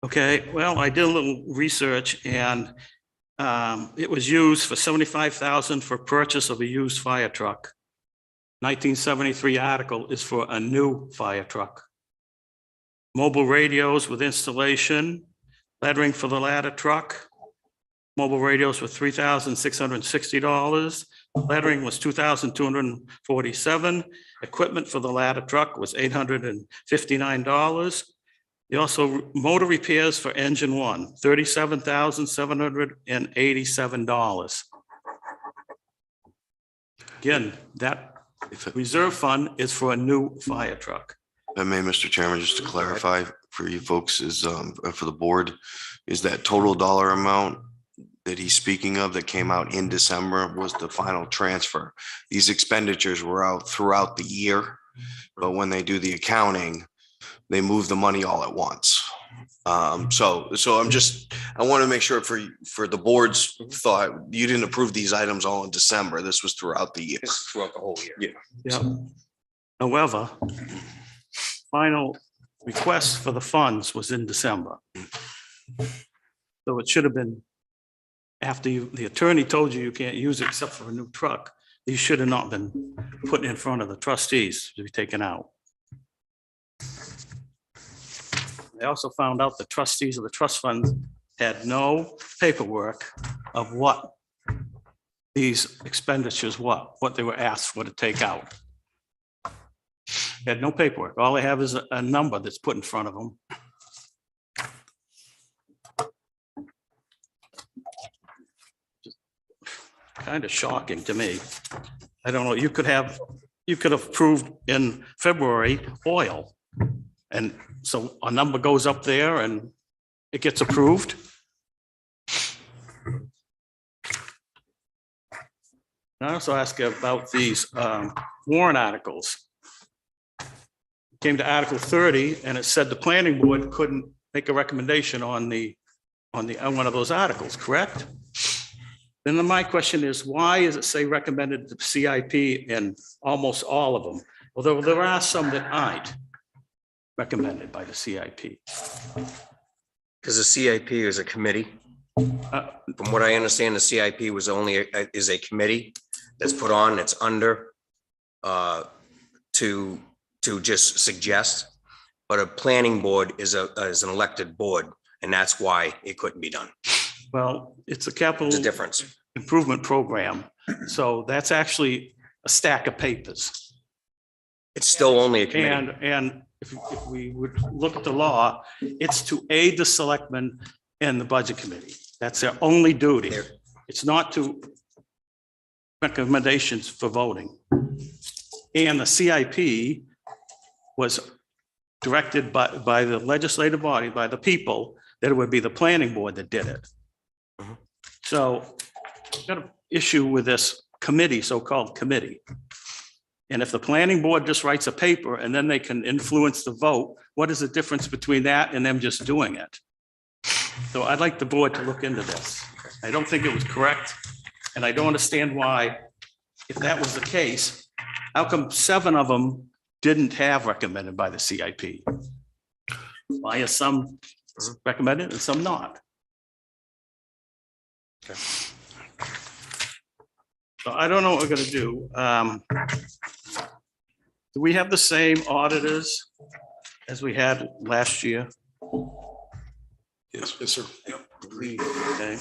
Okay, well, I did a little research and it was used for $75,000 for purchase of a used fire truck. 1973 article is for a new fire truck. Mobile radios with installation, lettering for the ladder truck. Mobile radios were $3,660. Lettering was $2,247. Equipment for the ladder truck was $859. You also, motor repairs for engine one, $37,787. Again, that reserve fund is for a new fire truck. I may, Mr. Chairman, just to clarify for you folks is, for the board, is that total dollar amount that he's speaking of that came out in December was the final transfer. These expenditures were out throughout the year, but when they do the accounting, they move the money all at once. So I want to make sure for the board's thought, you didn't approve these items all in December. This was throughout the year. This is throughout the whole year. Yeah. Yeah. However, final request for the funds was in December. So it should have been after the attorney told you can't use it except for a new truck. These should have not been put in front of the trustees to be taken out. I also found out the trustees of the trust funds had no paperwork of what these expenditures, what they were asked for to take out. They had no paperwork. All they have is a number that's put in front of them. Kind of shocking to me. I don't know, you could have approved in February oil. And so a number goes up there and it gets approved. And I also ask about these warrant articles. Came to Article 30 and it said the planning board couldn't make a recommendation on one of those articles, correct? Then my question is, why is it say recommended to CIP in almost all of them? Although there are some that aren't recommended by the CIP. Because the CIP is a committee. From what I understand, the CIP was is a committee that's put on, it's under to just suggest, but a planning board is an elected board, and that's why it couldn't be done. Well, it's a capital There's a difference. improvement program. So that's actually a stack of papers. It's still only a committee. And if we would look at the law, it's to aid the selectmen and the budget committee. That's their only duty. It's not to recommendations for voting. And the CIP was directed by the legislative body, by the people, that it would be the planning board that did it. So I've got an issue with this committee, so-called committee. And if the planning board just writes a paper and then they can influence the vote, what is the difference between that and them just doing it? So I'd like the board to look into this. I don't think it was correct. And I don't understand why, if that was the case, how come 7 of them didn't have recommended by the CIP? Why are some recommended and some not? Okay. So I don't know what we're gonna do. Do we have the same auditors as we had last year? Yes, sir. Okay.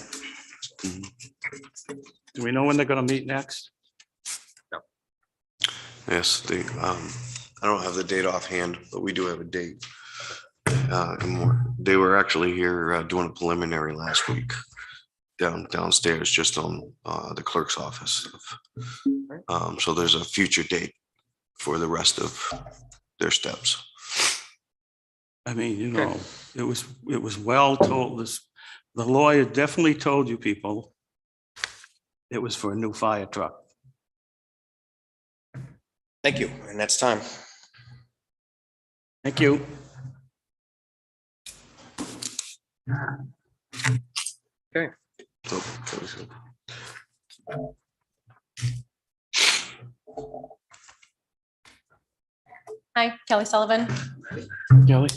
Do we know when they're gonna meet next? Yes, I don't have the date offhand, but we do have a date. They were actually here doing a preliminary last week downstairs, just on the clerk's office. So there's a future date for the rest of their steps. I mean, you know, it was well told, the lawyer definitely told you people it was for a new fire truck. Thank you, and that's time. Thank you. Okay. Hi, Kelly Sullivan. Kelly?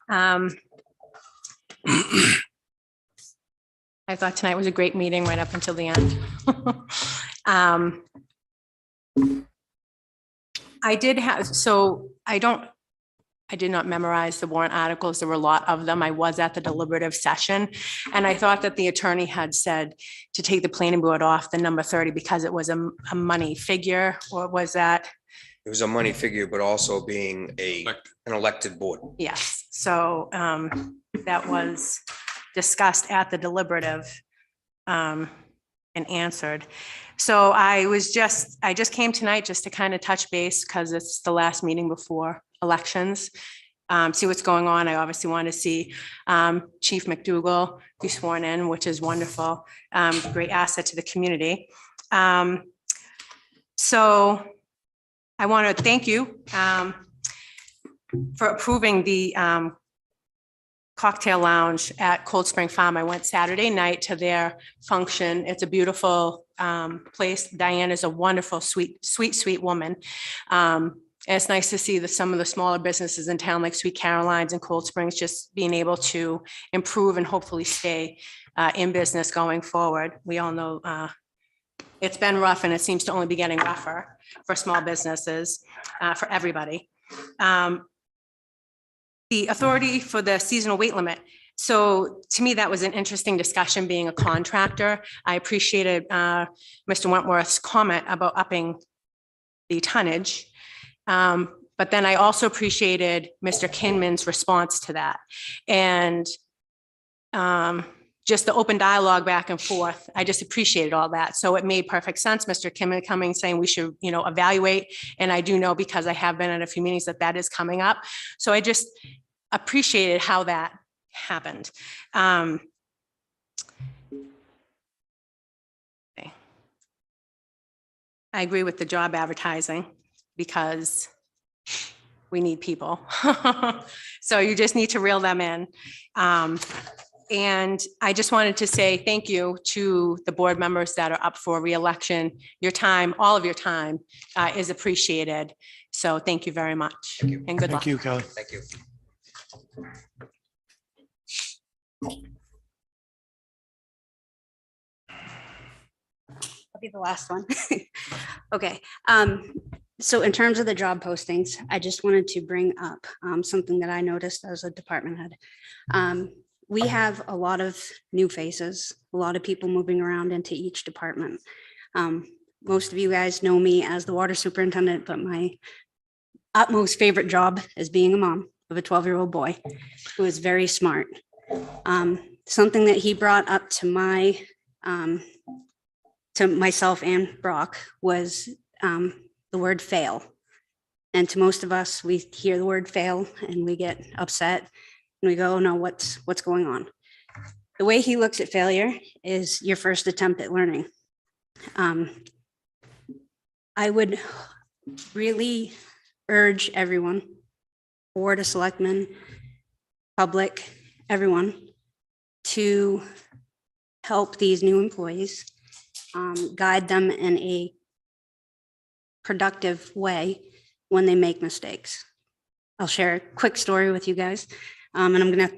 I thought tonight was a great meeting right up until the end. I did not memorize the warrant articles. There were a lot of them. I was at the deliberative session. And I thought that the attorney had said to take the planning board off the number 30 because it was a money figure, or was that? It was a money figure, but also being an elected board. Yes. So that was discussed at the deliberative and answered. So I just came tonight just to kind of touch base because it's the last meeting before elections. See what's going on. I obviously want to see Chief McDougal be sworn in, which is wonderful. Great asset to the community. So I want to thank you for approving the cocktail lounge at Cold Spring Farm. I went Saturday night to their function. It's a beautiful place. Diane is a wonderful, sweet woman. And it's nice to see some of the smaller businesses in town, like Sweet Caroline's and Cold Springs, just being able to improve and hopefully stay in business going forward. We all know it's been rough, and it seems to only be getting rougher for small businesses, for everybody. The authority for the seasonal weight limit. So to me, that was an interesting discussion being a contractor. I appreciated Mr. Wentworth's comment about upping the tonnage. But then I also appreciated Mr. Kinman's response to that. And just the open dialogue back and forth, I just appreciated all that. So it made perfect sense. Mr. Kinman coming saying we should, evaluate. And I do know, because I have been at a few meetings, that is coming up. So I just appreciated how that happened. I agree with the job advertising because we need people. So you just need to reel them in. And I just wanted to say thank you to the board members that are up for reelection. Your time, all of your time is appreciated. So thank you very much. And good luck. Thank you, Kelly. Thank you. I'll be the last one. Okay. So in terms of the job postings, I just wanted to bring up something that I noticed as a department head. We have a lot of new faces, a lot of people moving around into each department. Most of you guys know me as the water superintendent, but my utmost favorite job is being a mom of a 12-year-old boy who is very smart. Something that he brought up to myself and Brock was the word fail. And to most of us, we hear the word fail and we get upset and we go, oh no, what's going on? The way he looks at failure is your first attempt at learning. I would really urge everyone, board of selectmen, public, everyone, to help these new employees, guide them in a productive way when they make mistakes. I'll share a quick story with you guys, and I'm gonna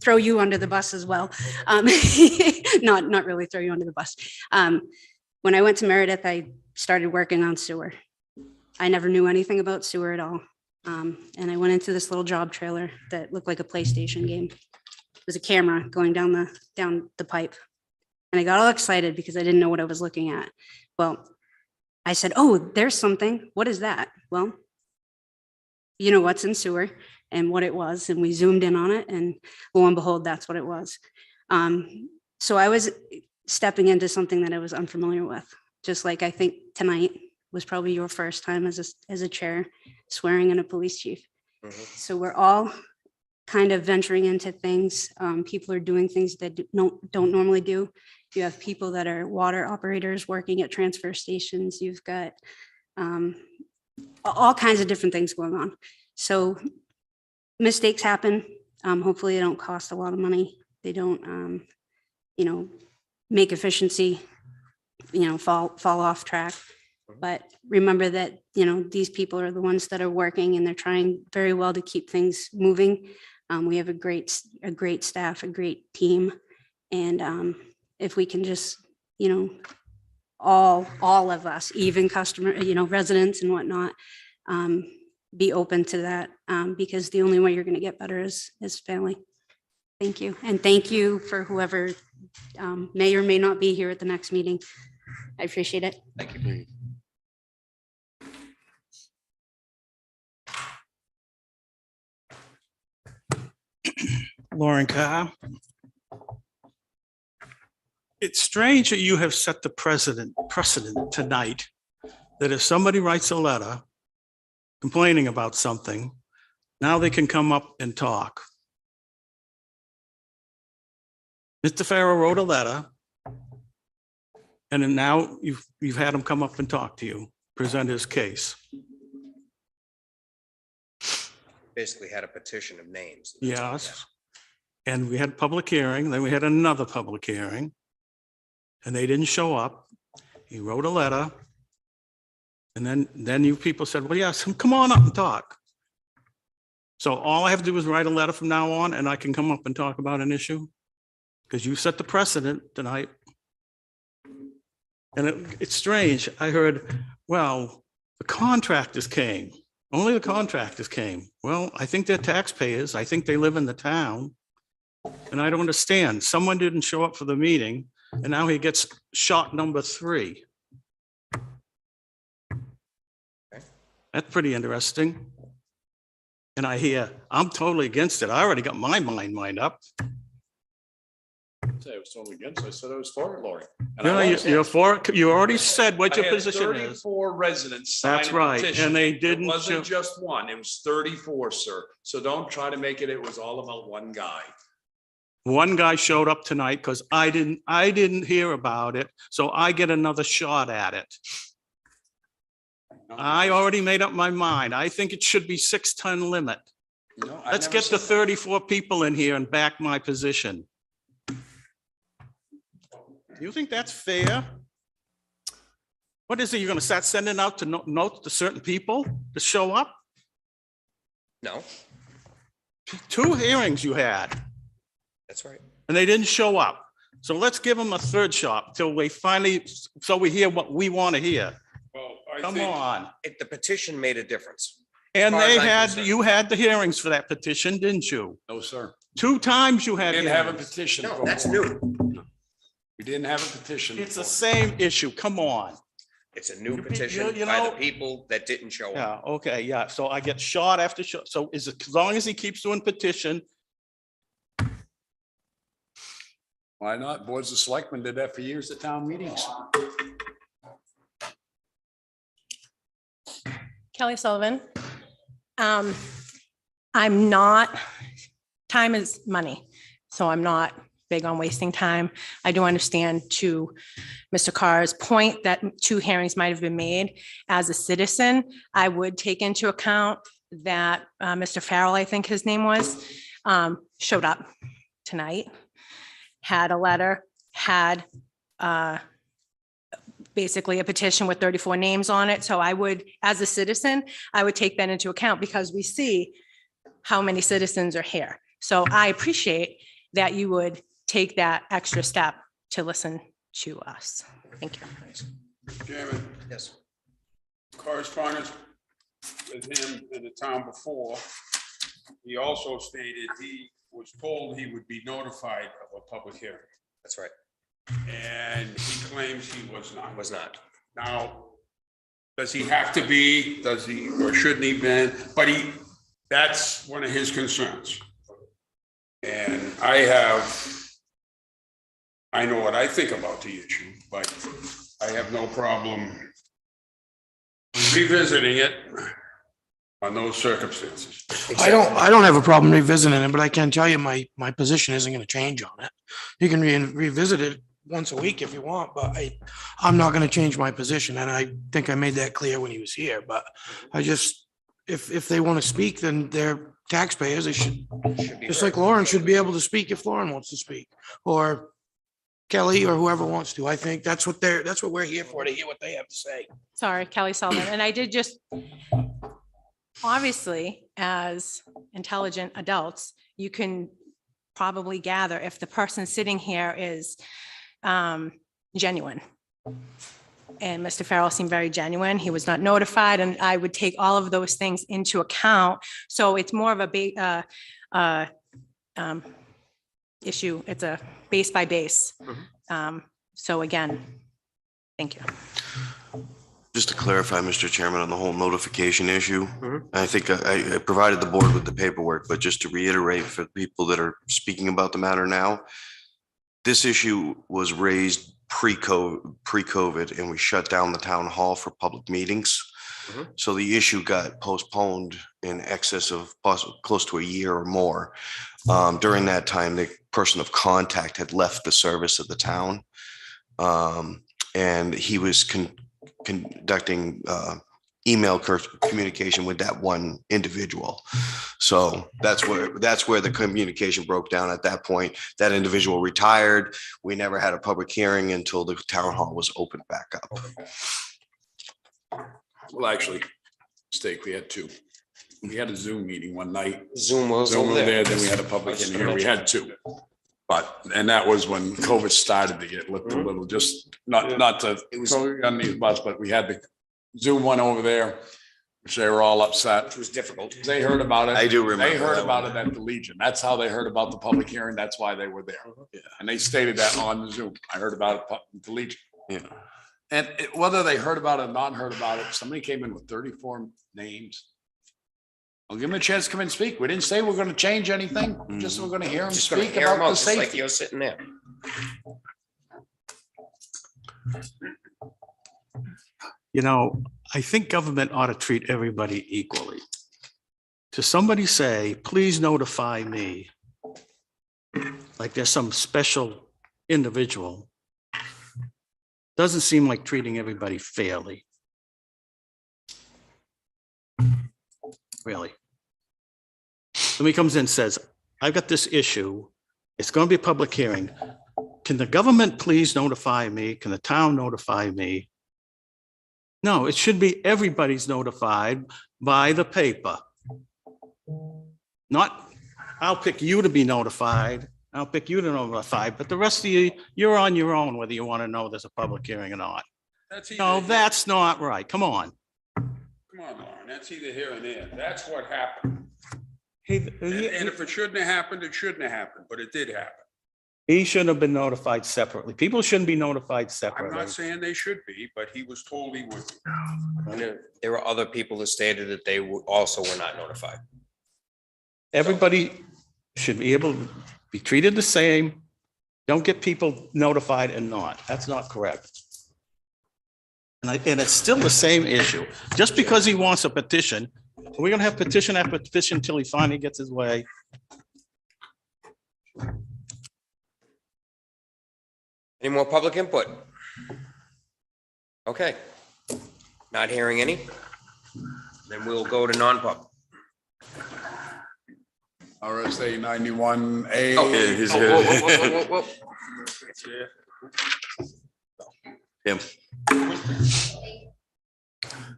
throw you under the bus as well. Not really throw you under the bus. When I went to Meredith, I started working on sewer. I never knew anything about sewer at all. And I went into this little job trailer that looked like a PlayStation game. There's a camera going down the pipe. And I got all excited because I didn't know what I was looking at. Well, I said, oh, there's something. What is that? Well, you know what's in sewer and what it was. And we zoomed in on it and lo and behold, that's what it was. So I was stepping into something that I was unfamiliar with. Just like I think tonight was probably your first time as a chair swearing in a police chief. So we're all kind of venturing into things. People are doing things that don't normally do. You have people that are water operators working at transfer stations. You've got all kinds of different things going on. So mistakes happen. Hopefully they don't cost a lot of money. They don't, make efficiency, fall off track. But remember that, these people are the ones that are working and they're trying very well to keep things moving. We have a great staff, a great team. And if we can just, all of us, even residents and whatnot, be open to that, because the only way you're going to get better is family. Thank you. And thank you for whoever may or may not be here at the next meeting. I appreciate it. Thank you. Lauren Carr. It's strange that you have set the precedent tonight, that if somebody writes a letter complaining about something, now they can come up and talk. Mr. Farrow wrote a letter, and then now you've had him come up and talk to you, present his case. Basically had a petition of names. Yes. And we had public hearing, then we had another public hearing, and they didn't show up. He wrote a letter. And then you people said, well, yes, come on up and talk. So all I have to do is write a letter from now on and I can come up and talk about an issue? Because you set the precedent tonight. And it's strange. I heard, well, the contractors came. Only the contractors came. Well, I think they're taxpayers. I think they live in the town. And I don't understand. Someone didn't show up for the meeting and now he gets shot number 3. That's pretty interesting. And I hear, I'm totally against it. I already got my mind up. I was totally against it. I said I was for it, Lori. And No, I was. you're for it. You already said what your I had position is. 34 residents sign That's a right, petition. and they didn't It wasn't show- just one, it was 34, sir. So don't try to make it was all about one guy. One guy showed up tonight because I didn't hear about it. So I get another shot at it. I already made up my mind. I think it should be 6-ton limit. No, I Let's never get the said that. 34 people in here and back my position. You think that's fair? What is it? You're gonna start sending out to notes to certain people to show up? No, 2 hearings you had that's right. and they didn't show up. So let's give them a third shot till we finally, so we hear what we want to hear. Well, I Come think- on. The petition made a difference. And As far as they I'm had, concerned. you had the hearings for that petition, didn't you? No, sir. 2 times you had Didn't have a hearings. petition. No, for that's more. new. We didn't have a petition. It's the for- same issue. Come on. It's a new You petition by the know- people that didn't show up. Yeah, okay, yeah. So I get shot after shot. So is it, as long as he keeps doing petition, Why not? Boards of Selectmen did that for years at town meetings. Kelly Sullivan. I'm not, time is money, so I'm not big on wasting time. I do understand to Mr. Carr's point that 2 hearings might have been made. As a citizen, I would take into account that Mr. Farrell, I think his name was, showed up tonight, had a letter, had basically a petition with 34 names on it. So I would, as a citizen, I would take that into account because we see how many citizens are here. So I appreciate that you would take that extra step to listen to us. Thank you. Chairman, Yes. correspondence with him in the town before. He also stated he was told he would be notified of a public hearing, That's right. and he claims he was not. Was not. Now, does he have to be, does he, or shouldn't he been, but that's one of his concerns. And I know what I think about the issue, but I have no problem revisiting it on those circumstances. I don't have a problem revisiting it, but I can tell you my position isn't gonna change on it. You can revisit it once a week if you want, but I'm not gonna change my position, and I think I made that clear when he was here, but I just, if they want to speak, then they're taxpayers, they should, just like Lauren should be able to speak if Lauren wants to speak, or Kelly or whoever wants to. I think that's what we're here for, to hear what they have to say. Sorry, Kelly Sullivan. And I did just, obviously, as intelligent adults, you can probably gather if the person sitting here is genuine. And Mr. Farrell seemed very genuine. He was not notified, and I would take all of those things into account. So it's more of a issue. It's a base by base. So again, thank you. Just to clarify, Mr. Chairman, on the whole notification issue, I think I provided the board with the paperwork, but just to reiterate for the people that are speaking about the matter now, this issue was raised pre-COVID, and we shut down the town hall for public meetings. So the issue got postponed in excess of close to a year or more. During that time, the person of contact had left the service of the town. And he was conducting email communication with that one individual. So that's where the communication broke down at that point. That individual retired. We never had a public hearing until the town hall was opened back up. Well, actually, mistake, we had 2. We had a Zoom meeting one night. Zoom was Zoom over was there. there, then we had a public hearing here. We had 2. And that was when COVID started to get looked a little, just not to throw you on these bus, but we had the Zoom one over there, which they were all upset. It was difficult. They heard about it. I do remember They heard that about one. it at the Legion. That's how they heard about the public hearing. That's why they were there. And they stated that on the Zoom. I heard about it at the Legion. Yeah. And whether they heard about it or not heard about it, somebody came in with 34 names. I'll give them a chance to come and speak. We didn't say we're going to change anything. Just we're going to hear them Just gonna speak hear 'em about out, the just like safety. you're sitting there. you know, I think government ought to treat everybody equally. To somebody say, please notify me, like there's some special individual, doesn't seem like treating everybody fairly. really. Somebody comes in and says, I've got this issue. It's going to be a public hearing. Can the government please notify me? Can the town notify me? No, it should be everybody's notified by the paper. Not, I'll pick you to be notified. I'll pick you to notify, but the rest of you, you're on your own whether you want to know there's a public hearing or not. No, that's not right. Come on. Come on, Lauren, that's either here or there. That's what happened. He And if it shouldn't have happened, it shouldn't have happened, but it did happen. shouldn't have been notified separately. People shouldn't be notified I'm separately. not saying they should be, but he was told he would. And there were other people that stated that they also were not notified. Everybody should be able to be treated the same. Don't get people notified and not. That's not correct. And it's still the same issue. Just because he wants a petition, we're gonna have petition after petition until he finally gets his way. Any more public input? Okay. Not hearing any? Then we'll go to non-pub. RSA 91A. Oh, Yeah, he's whoa. Him.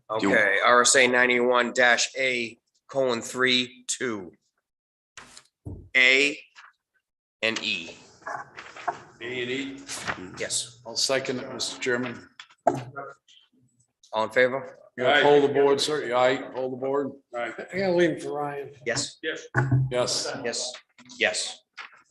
Okay, RSA 91-A:3(2). A and E. A&E. Yes. I'll second it, Mr. Chairman. All in favor? You gotta hold the board, sir. You aye, hold the board? Right. I gotta leave for Ryan. Yes. Yes. Yes. Yes. Yes.